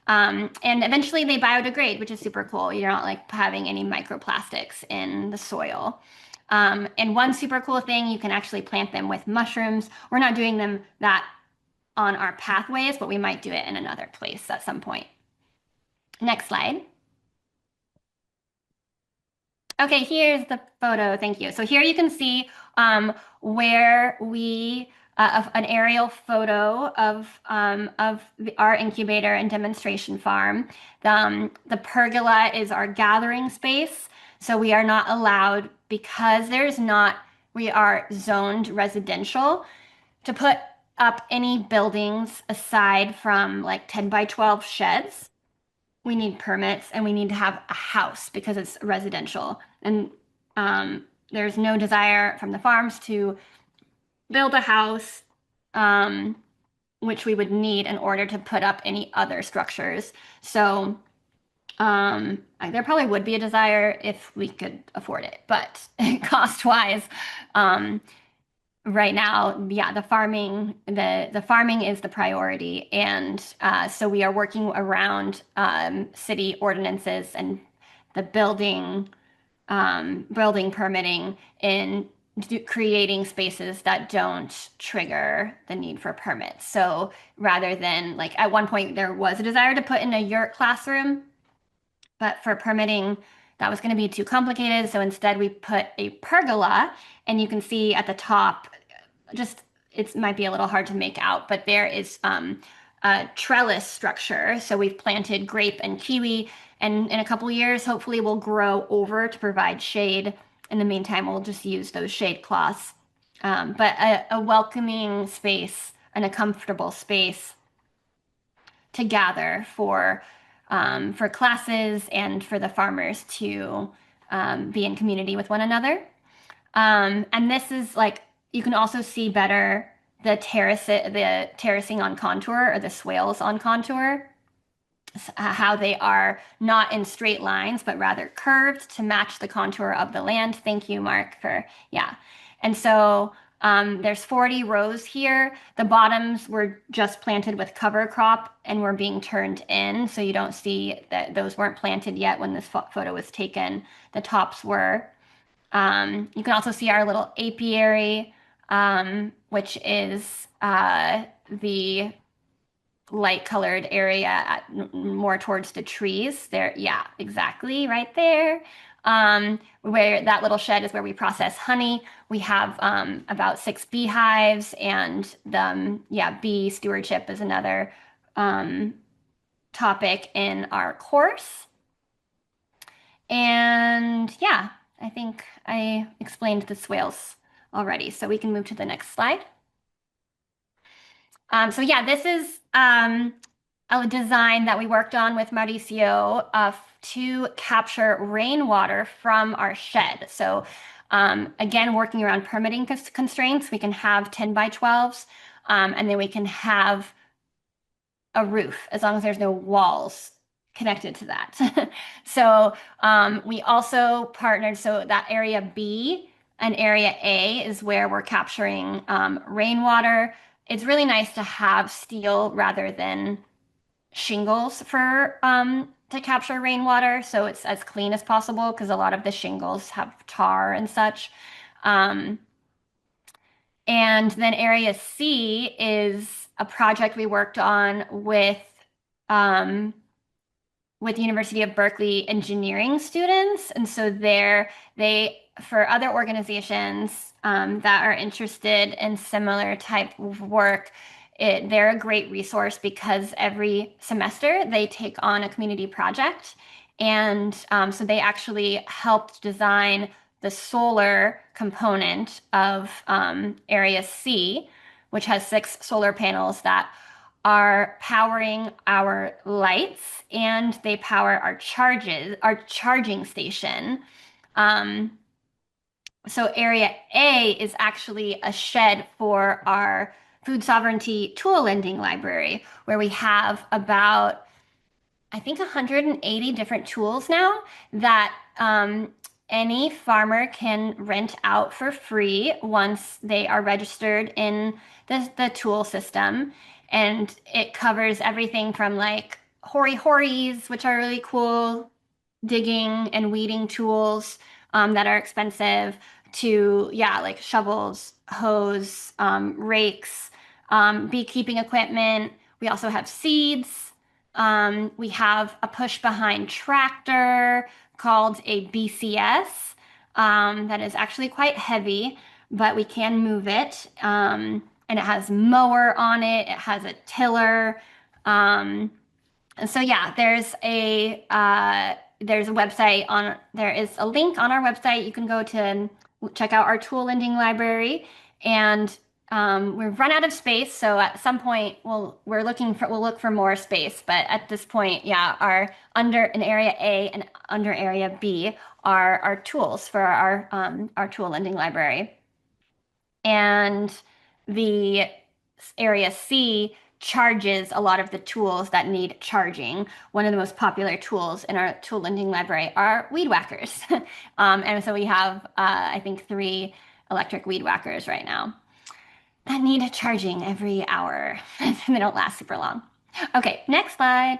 T: And eventually they biodegrade, which is super cool. You're not like having any microplastics in the soil. And one super cool thing, you can actually plant them with mushrooms. We're not doing that on our pathways, but we might do it in another place at some point. Next slide. Okay, here's the photo. Thank you. So here you can see where an aerial photo of our incubator and demonstration farm. The pergola is our gathering space. So we are not allowed, because we are zoned residential, to put up any buildings aside from like 10 by 12 sheds. We need permits, and we need to have a house because it's residential. And there's no desire from the farms to build a house, which we would need in order to put up any other structures. So there probably would be a desire if we could afford it, but cost-wise, right now, yeah, the farming is the priority, and so we are working around city ordinances and the building permitting in creating spaces that don't trigger the need for permits. So rather than, like, at one point there was a desire to put in a yurt classroom, but for permitting that was going to be too complicated. So instead we put a pergola, and you can see at the top, just, it might be a little hard to make out, but there is a trellis structure. So we've planted grape and kiwi, and in a couple years, hopefully we'll grow over to provide shade. In the meantime, we'll just use those shade cloths. But a welcoming space and a comfortable space to gather for classes and for the farmers to be in community with one another. And this is, like, you can also see better the terracing on contour, or the swales on contour, how they are not in straight lines, but rather curved to match the contour of the land. Thank you, Mark, for, yeah. And so there's 40 rows here. The bottoms were just planted with cover crop and were being turned in. So you don't see that those weren't planted yet when this photo was taken. The tops were. You can also see our little apiary, which is the light colored area more towards the trees there. Yeah, exactly, right there. Where that little shed is where we process honey. We have about 6 beehives, and bee stewardship is another topic in our course. And yeah, I think I explained the swales already, so we can move to the next slide. So yeah, this is a design that we worked on with Mauricio to capture rainwater from our shed. So again, working around permitting constraints, we can have 10 by 12s, and then we can have a roof as long as there's no walls connected to that. So we also partnered, so that area B and area A is where we're capturing rainwater. It's really nice to have steel rather than shingles for to capture rainwater, so it's as clean as possible, because a lot of the shingles have tar and such. And then area C is a project we worked on with University of Berkeley engineering students. And so for other organizations that are interested in similar type of work, they're a great resource, because every semester they take on a community project. And so they actually helped design the solar component of Area C, which has 6 solar panels that are powering our lights, and they power our charging station. So Area A is actually a shed for our food sovereignty tool lending library, where we have about, I think, 180 different tools now that any farmer can rent out for free once they are registered in the tool system. And it covers everything from, like, hori-horis, which are really cool digging and weeding tools that are expensive, to, like, shovels, hoes, rakes, beekeeping equipment. We also have seeds. We have a push-behind tractor called a BCS that is actually quite heavy, but we can move it. And it has mower on it. It has a tiller. And so yeah, there's a website there is a link on our website. You can go to check out our tool lending library, and we've run out of space. So at some point we'll look for more space. But at this point, our under in area A and under area B are our tools for our tool lending library. And the area C charges a lot of the tools that need charging. One of the most popular tools in our tool lending library are weed whackers. And so we have, I think, 3 electric weed whackers right now that need charging every hour. They don't last super long. Okay, next slide.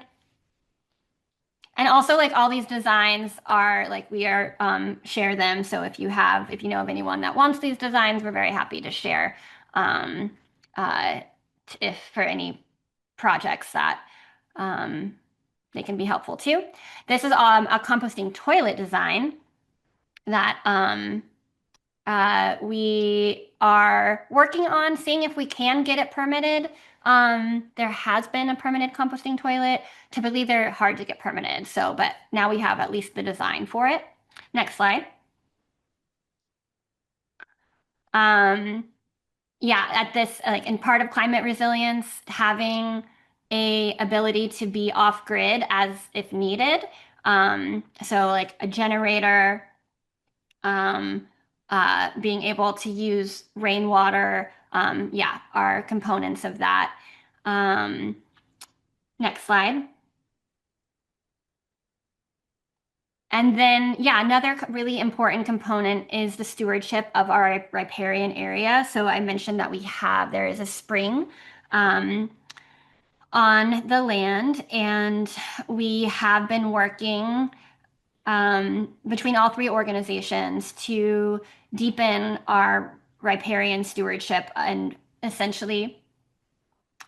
T: And also, like, all these designs are like, we are share them. So if you know of anyone that wants these designs, we're very happy to share if for any projects that they can be helpful too. This is a composting toilet design that we are working on, seeing if we can get it permitted. There has been a permitted composting toilet. Typically, they're hard to get permitted. So, but now we have at least the design for it. Next slide. Yeah, at this, like, in part of climate resilience, having a ability to be off grid as if needed. So like a generator, being able to use rainwater, yeah, are components of that. Next slide. And then, yeah, another really important component is the stewardship of our riparian area. So I mentioned that there is a spring on the land, and we have been working between all three organizations to deepen our riparian stewardship, and essentially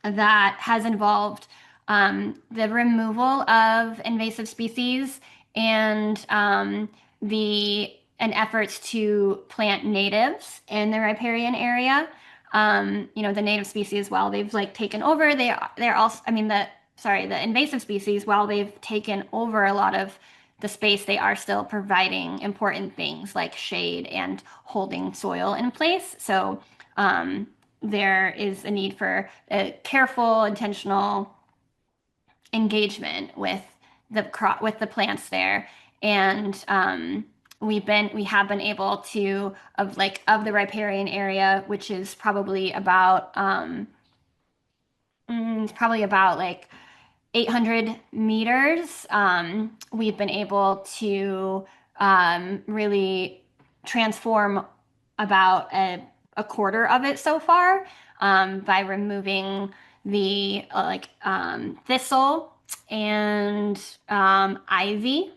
T: that has involved the removal of invasive species and efforts to plant natives in the riparian area. The native species, while they've like taken over, they're also, the invasive species, while they've taken over a lot of the space, they are still providing important things like shade and holding soil in place. So there is a need for a careful, intentional engagement with the plants there, and we have been able to, of the riparian area, which is probably about 800 meters. We've been able to really transform about a quarter of it so far by removing the thistle and ivy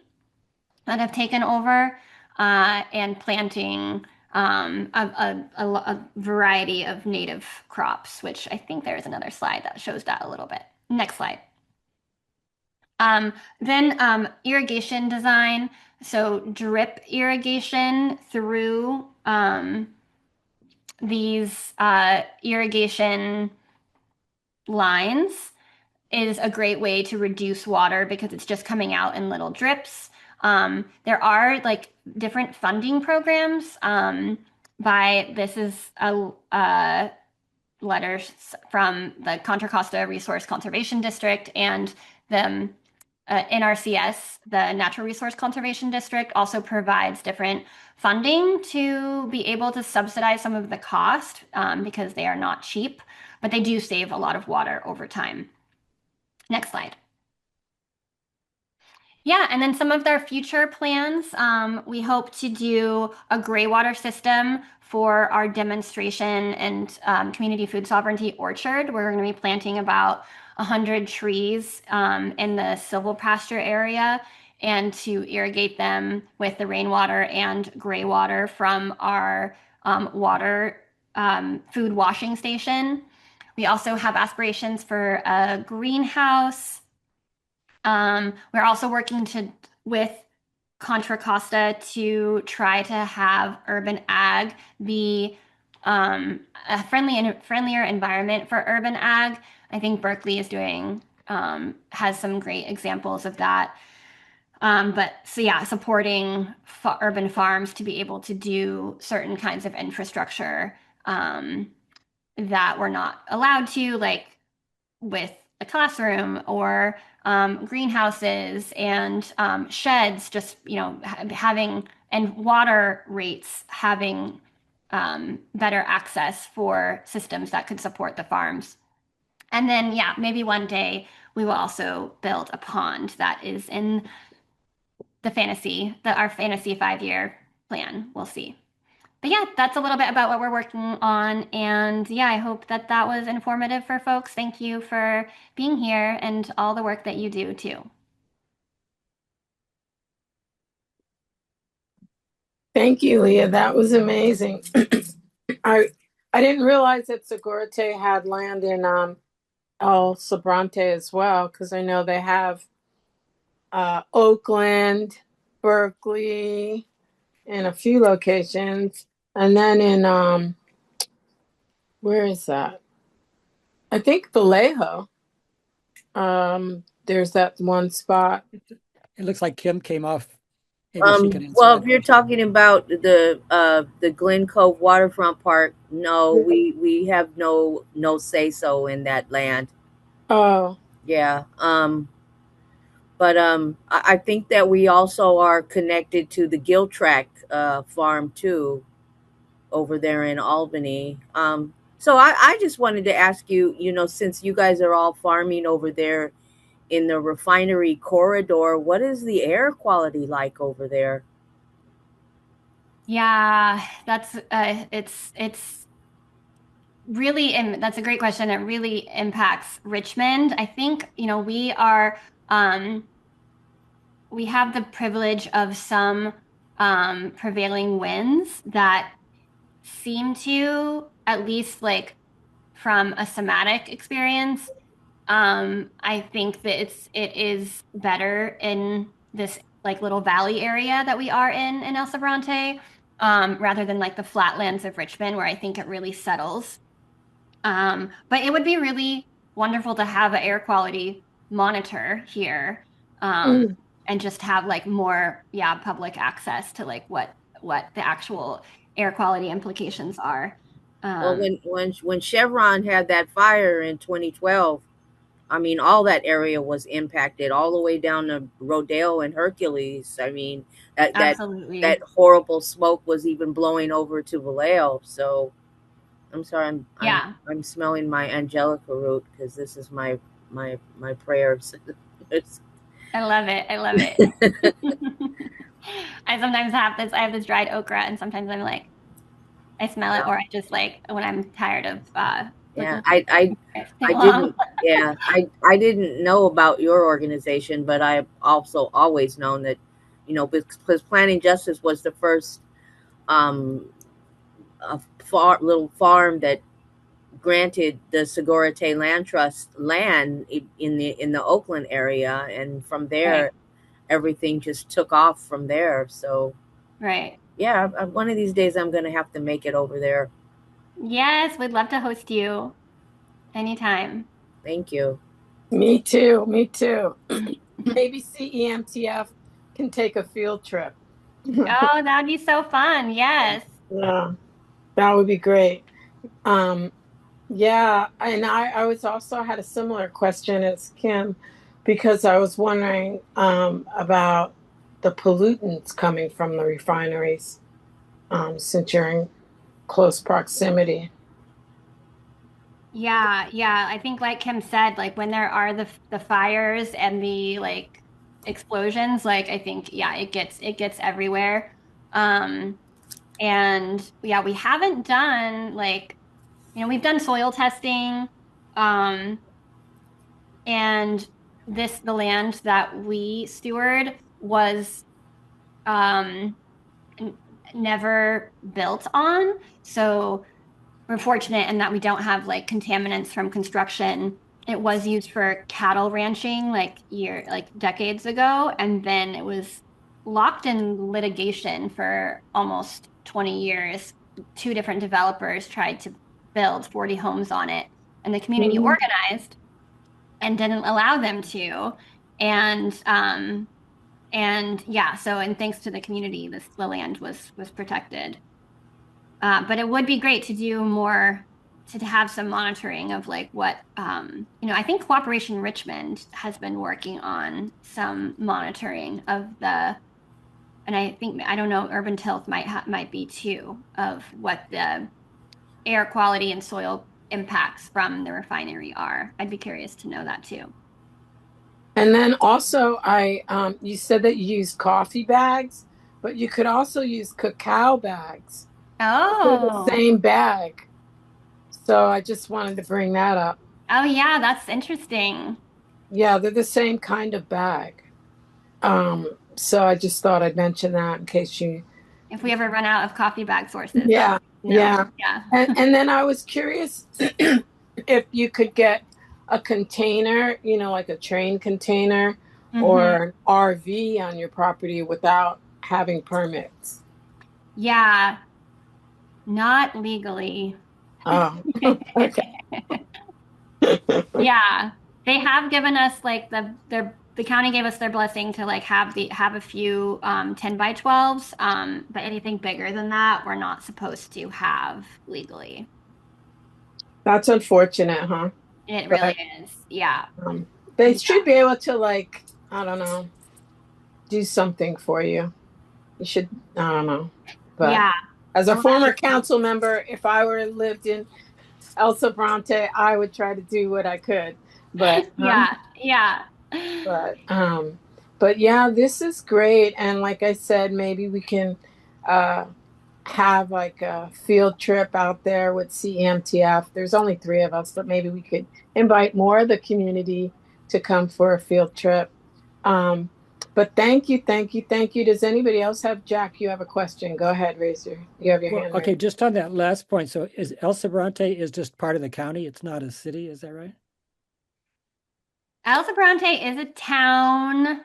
T: that have taken over, and planting a variety of native crops, which I think there's another slide that shows that a little bit. Next slide. Then irrigation design. So drip irrigation through these irrigation lines is a great way to reduce water because it's just coming out in little drips. There are different funding programs. This is a letters from the Contra Costa Resource Conservation District, and the NRCS, the Natural Resource Conservation District, also provides different funding to be able to subsidize some of the cost because they are not cheap, but they do save a lot of water over time. Next slide. Yeah, and then some of their future plans, we hope to do a gray water system for our demonstration and community food sovereignty orchard. We're going to be planting about 100 trees in the silvopasture area, and to irrigate them with the rainwater and gray water from our food washing station. We also have aspirations for a greenhouse. We're also working with Contra Costa to try to have urban ag be a friendlier environment for urban ag. I think Berkeley is has some great examples of that. Supporting urban farms to be able to do certain kinds of infrastructure that we're not allowed to, like with a classroom or greenhouses and sheds, just having, and water rates, having better access for systems that could support the farms. And then maybe one day we will also build a pond that is in our fantasy 5-year plan. We'll see. But that's a little bit about what we're working on. And I hope that was informative for folks. Thank you for being here and all the work that you do too.
A: Thank you, Leah. That was amazing. I didn't realize that Sogorea had land in El Sobrante as well, because I know they have Oakland, Berkeley, in a few locations, and then in where is that? I think Vallejo. There's that one spot.
C: It looks like Kim came off. Maybe she can answer
B: Well,
C: that
B: if you're talking about the Glen Cove Waterfront Park, no, we have no say so in that land.
A: Oh,
B: yeah. But I think that we also are connected to the Giltrack farm too, over there in Albany. So I just wanted to ask you, since you guys are all farming over there in the refinery corridor, what is the air quality like over there?
T: Yeah, that's it's really, that's a great question. It really impacts Richmond. I think, we are we have the privilege of some prevailing winds that seem to, at least like from a somatic experience, I think that it is better in this like little valley area that we are in El Sobrante, rather than like the flatlands of Richmond, where I think it really settles. But it would be really wonderful to have an air quality monitor here, and just have like more, public access to like what the actual air quality implications are.
B: Well, when Chevron had that fire in 2012, I mean, all that area was impacted, all the way down to Rodeo and Hercules. I mean,
T: Absolutely.
B: that horrible smoke was even blowing over to Vallejo. So I'm sorry, I'm smelling my Angelica root, because this is my prayers.
T: I love it. I love it. I sometimes have this. I have this dried okra, and sometimes I'm like, I smell it, or I just like when I'm tired of.
B: Yeah, I didn't. Yeah, I didn't know about your organization, but I've also always known that, because Planting Justice was the first little farm that granted the Sogorea Land Trust land in the Oakland area, and from there, everything just took off from there. So,
T: right.
B: Yeah, one of these days I'm gonna have to make it over there.
T: Yes, we'd love to host you anytime.
B: Thank you.
A: Me too. Me too. Maybe CEMTF can take a field trip.
T: Oh, that would be so fun. Yes.
A: Yeah, that would be great. Yeah, and I was also had a similar question as Kim, because I was wondering about the pollutants coming from the refineries, since you're in close proximity.
T: Yeah, I think like Kim said, like when there are the fires and the like explosions, like I think it gets everywhere. And yeah, we haven't done like, we've done soil testing, and the land that we steward was never built on. So we're fortunate in that we don't have like contaminants from construction. It was used for cattle ranching like decades ago, and then it was locked in litigation for almost 20 years. Two different developers tried to build 40 homes on it, and the community organized and didn't allow them to. And thanks to the community, the land was protected. But it would be great to do more, to have some monitoring of like what, I think Cooperation Richmond has been working on some monitoring of and I don't know, Urban Tilth might be too, of what the air quality and soil impacts from the refinery are. I'd be curious to know that too.
A: And then also, you said that you use coffee bags, but you could also use cacao bags.
T: Oh,
A: the same bag. So I just wanted to bring that up.
T: Oh yeah, that's interesting.
A: Yeah, they're the same kind of bag. So I just thought I'd mention that in case you
T: if we ever run out of coffee bag sources.
A: Yeah, yeah.
T: Yeah.
A: And then I was curious if you could get a container, you know, like a train container or an RV on your property without having permits.
T: Yeah, not legally.
A: Oh, okay.
T: Yeah, they have given us like the county gave us their blessing to like have a few 10 by 12s, but anything bigger than that we're not supposed to have legally.
A: That's unfortunate, huh?
T: It really is. Yeah.
A: They should be able to, like, I don't know, do something for you. You should, I don't know. But
T: yeah.
A: As a former council member, if I were lived in El Sobrante, I would try to do what I could. But
T: yeah.
A: But yeah, this is great. And like I said, maybe we can have like a field trip out there with CEMTF. There's only 3 of us, but maybe we could invite more of the community to come for a field trip. But thank you. Does anybody else have, Jack, you have a question? Go ahead, you have your hand.
C: Okay,
A: raised.
C: just on that last point. So is El Sobrante is just part of the county? It's not a city, is that right?
T: El Sobrante is a town.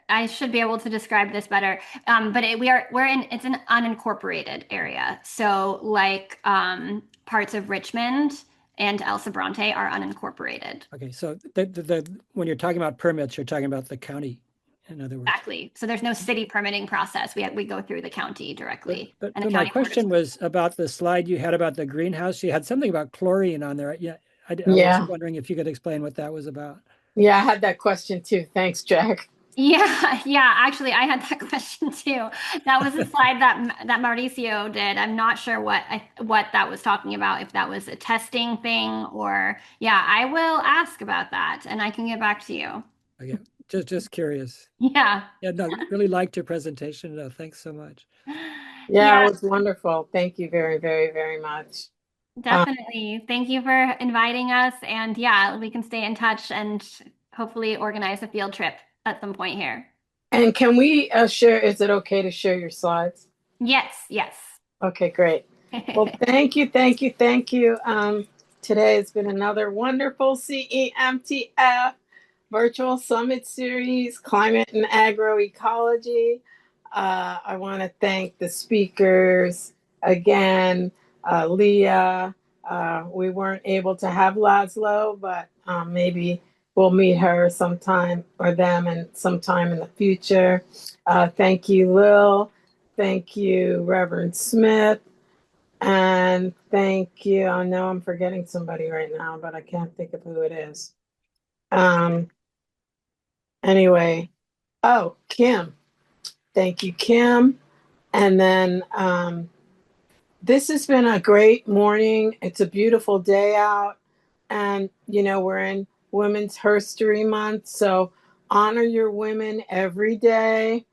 T: I should be able to describe this better. But it's an unincorporated area. So like parts of Richmond and El Sobrante are unincorporated.
C: Okay, so when you're talking about permits, you're talking about the county, in other words.
T: Exactly. So there's no city permitting process. We go through the county directly.
C: But my question was about the slide you had about the greenhouse. You had something about chlorine on there. Yeah, I was wondering if you could explain what that was about.
A: Yeah, I had that question too. Thanks, Jack.
T: Yeah. Actually, I had that question too. That was a slide that Mauricio did. I'm not sure what that was talking about. If that was a testing thing or I will ask about that and I can get back to you.
C: Okay, just curious.
T: Yeah.
C: Yeah. No, really liked your presentation. No, thanks so much.
A: Yeah, it was wonderful. Thank you very, very, very much.
T: Definitely. Thank you for inviting us. And we can stay in touch and hopefully organize a field trip at some point here. And
A: can we share, is it okay to share your slides?
T: Yes.
A: Okay, great. Well, thank you. Today has been another wonderful CEMTF virtual summit series, Climate and Agroecology. I want to thank the speakers again, Leah. We weren't able to have Laszlo, but maybe we'll meet her sometime or them and sometime in the future. Thank you, Lil. Thank you, Reverend Smith. And thank you. I know I'm forgetting somebody right now, but I can't think of who it is. Anyway, Kim. Thank you, Kim. And then this has been a great morning. It's a beautiful day out. And, we're in Women's History Month. So honor your women every day.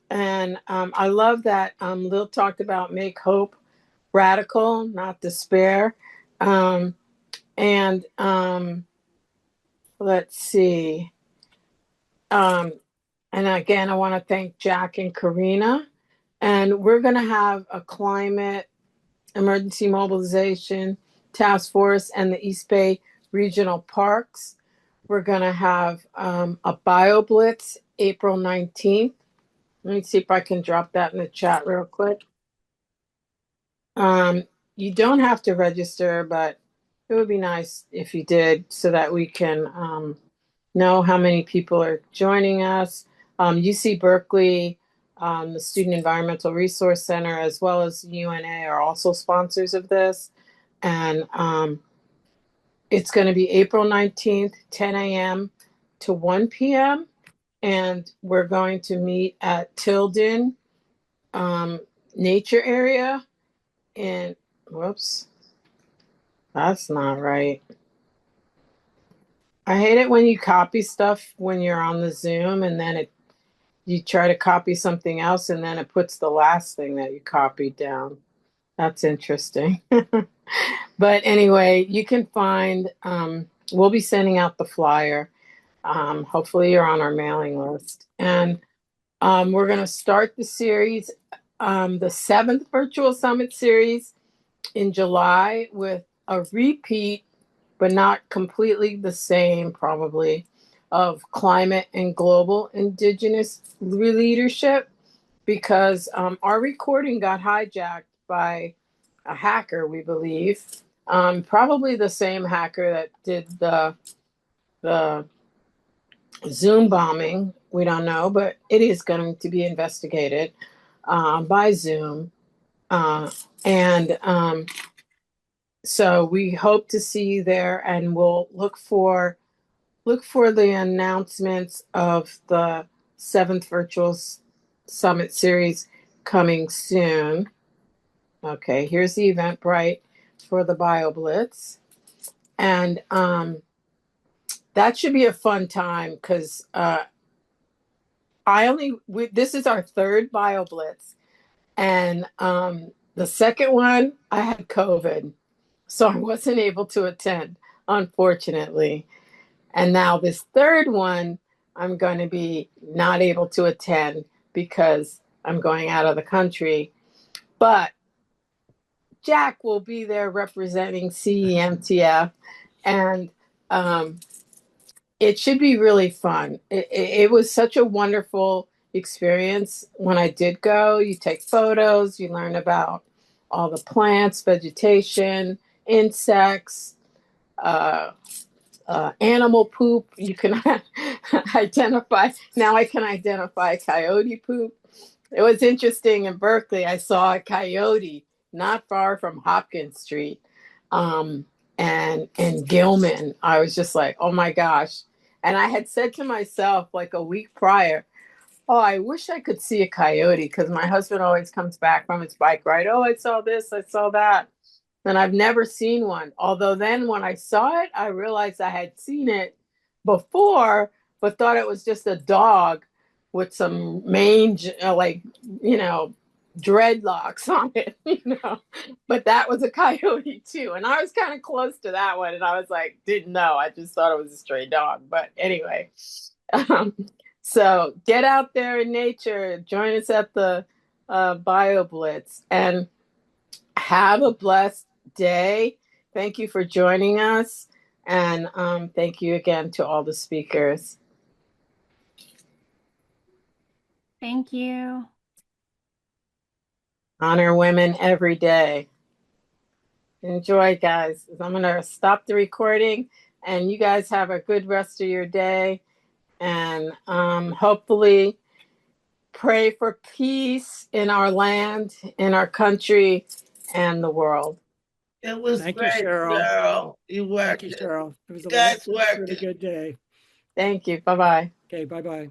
A: And I love that Lil talked about make hope radical, not despair. Let's see. And again, I want to thank Jack and Karina. And we're going to have a climate emergency mobilization task force and the East Bay Regional Parks. We're going to have a bio blitz April 19th. Let me see if I can drop that in the chat real quick. You don't have to register, but it would be nice if you did so that we can know how many people are joining us. UC Berkeley, the Student Environmental Resource Center, as well as UNA are also sponsors of this. And it's going to be April 19th, 10 a.m. to 1 p.m. And we're going to meet at Tilden Nature Area. And whoops, that's not right. I hate it when you copy stuff when you're on the Zoom and then you try to copy something else and then it puts the last thing that you copied down. That's interesting. But anyway, you can find, we'll be sending out the flyer. Hopefully you're on our mailing list. And we're going to start the series the 7th virtual summit series in July with a repeat, but not completely the same, probably, of climate and global Indigenous leadership, because our recording got hijacked by a hacker, we believe. Probably the same hacker that did the Zoom bombing. We don't know, but it is going to be investigated by Zoom. So we hope to see you there, and we'll look for the announcements of the 7th virtual summit series coming soon. Okay, here's the Eventbrite for the BioBlitz. And that should be a fun time, because this is our 3rd BioBlitz. And the second one, I had COVID, so I wasn't able to attend, unfortunately. And now this 3rd one, I'm going to be not able to attend because I'm going out of the country. But Jack will be there representing CEMTF, and it should be really fun. It was such a wonderful experience when I did go. You take photos, you learn about all the plants, vegetation, insects, animal poop. You can identify. Now I can identify coyote poop. It was interesting in Berkeley. I saw a coyote not far from Hopkins Street, and Gilman. I was just like, oh my gosh. And I had said to myself like a week prior, oh, I wish I could see a coyote, because my husband always comes back from his bike ride. Oh, I saw this, I saw that. And I've never seen one. Although then when I saw it, I realized I had seen it before, but thought it was just a dog with some mange, dreadlocks on it, But that was a coyote too. And I was kind of close to that one. And I was like, didn't know. I just thought it was a stray dog. But anyway, so get out there in nature. Join us at the BioBlitz, and have a blessed day. Thank you for joining us. And thank you again to all the speakers.
T: Thank you.
A: Honor women every day. Enjoy, guys. I'm going to stop the recording, and you guys have a good rest of your day. And hopefully pray for peace in our land, in our country, and the world.
P: It was
C: Thank
P: great,
C: you, Cheryl.
P: Cheryl. You worked.
C: Thank you, Cheryl. It was a
P: Guys
C: really
P: worked.
C: good day.
A: Thank you. Bye-bye.
C: Okay, bye-bye.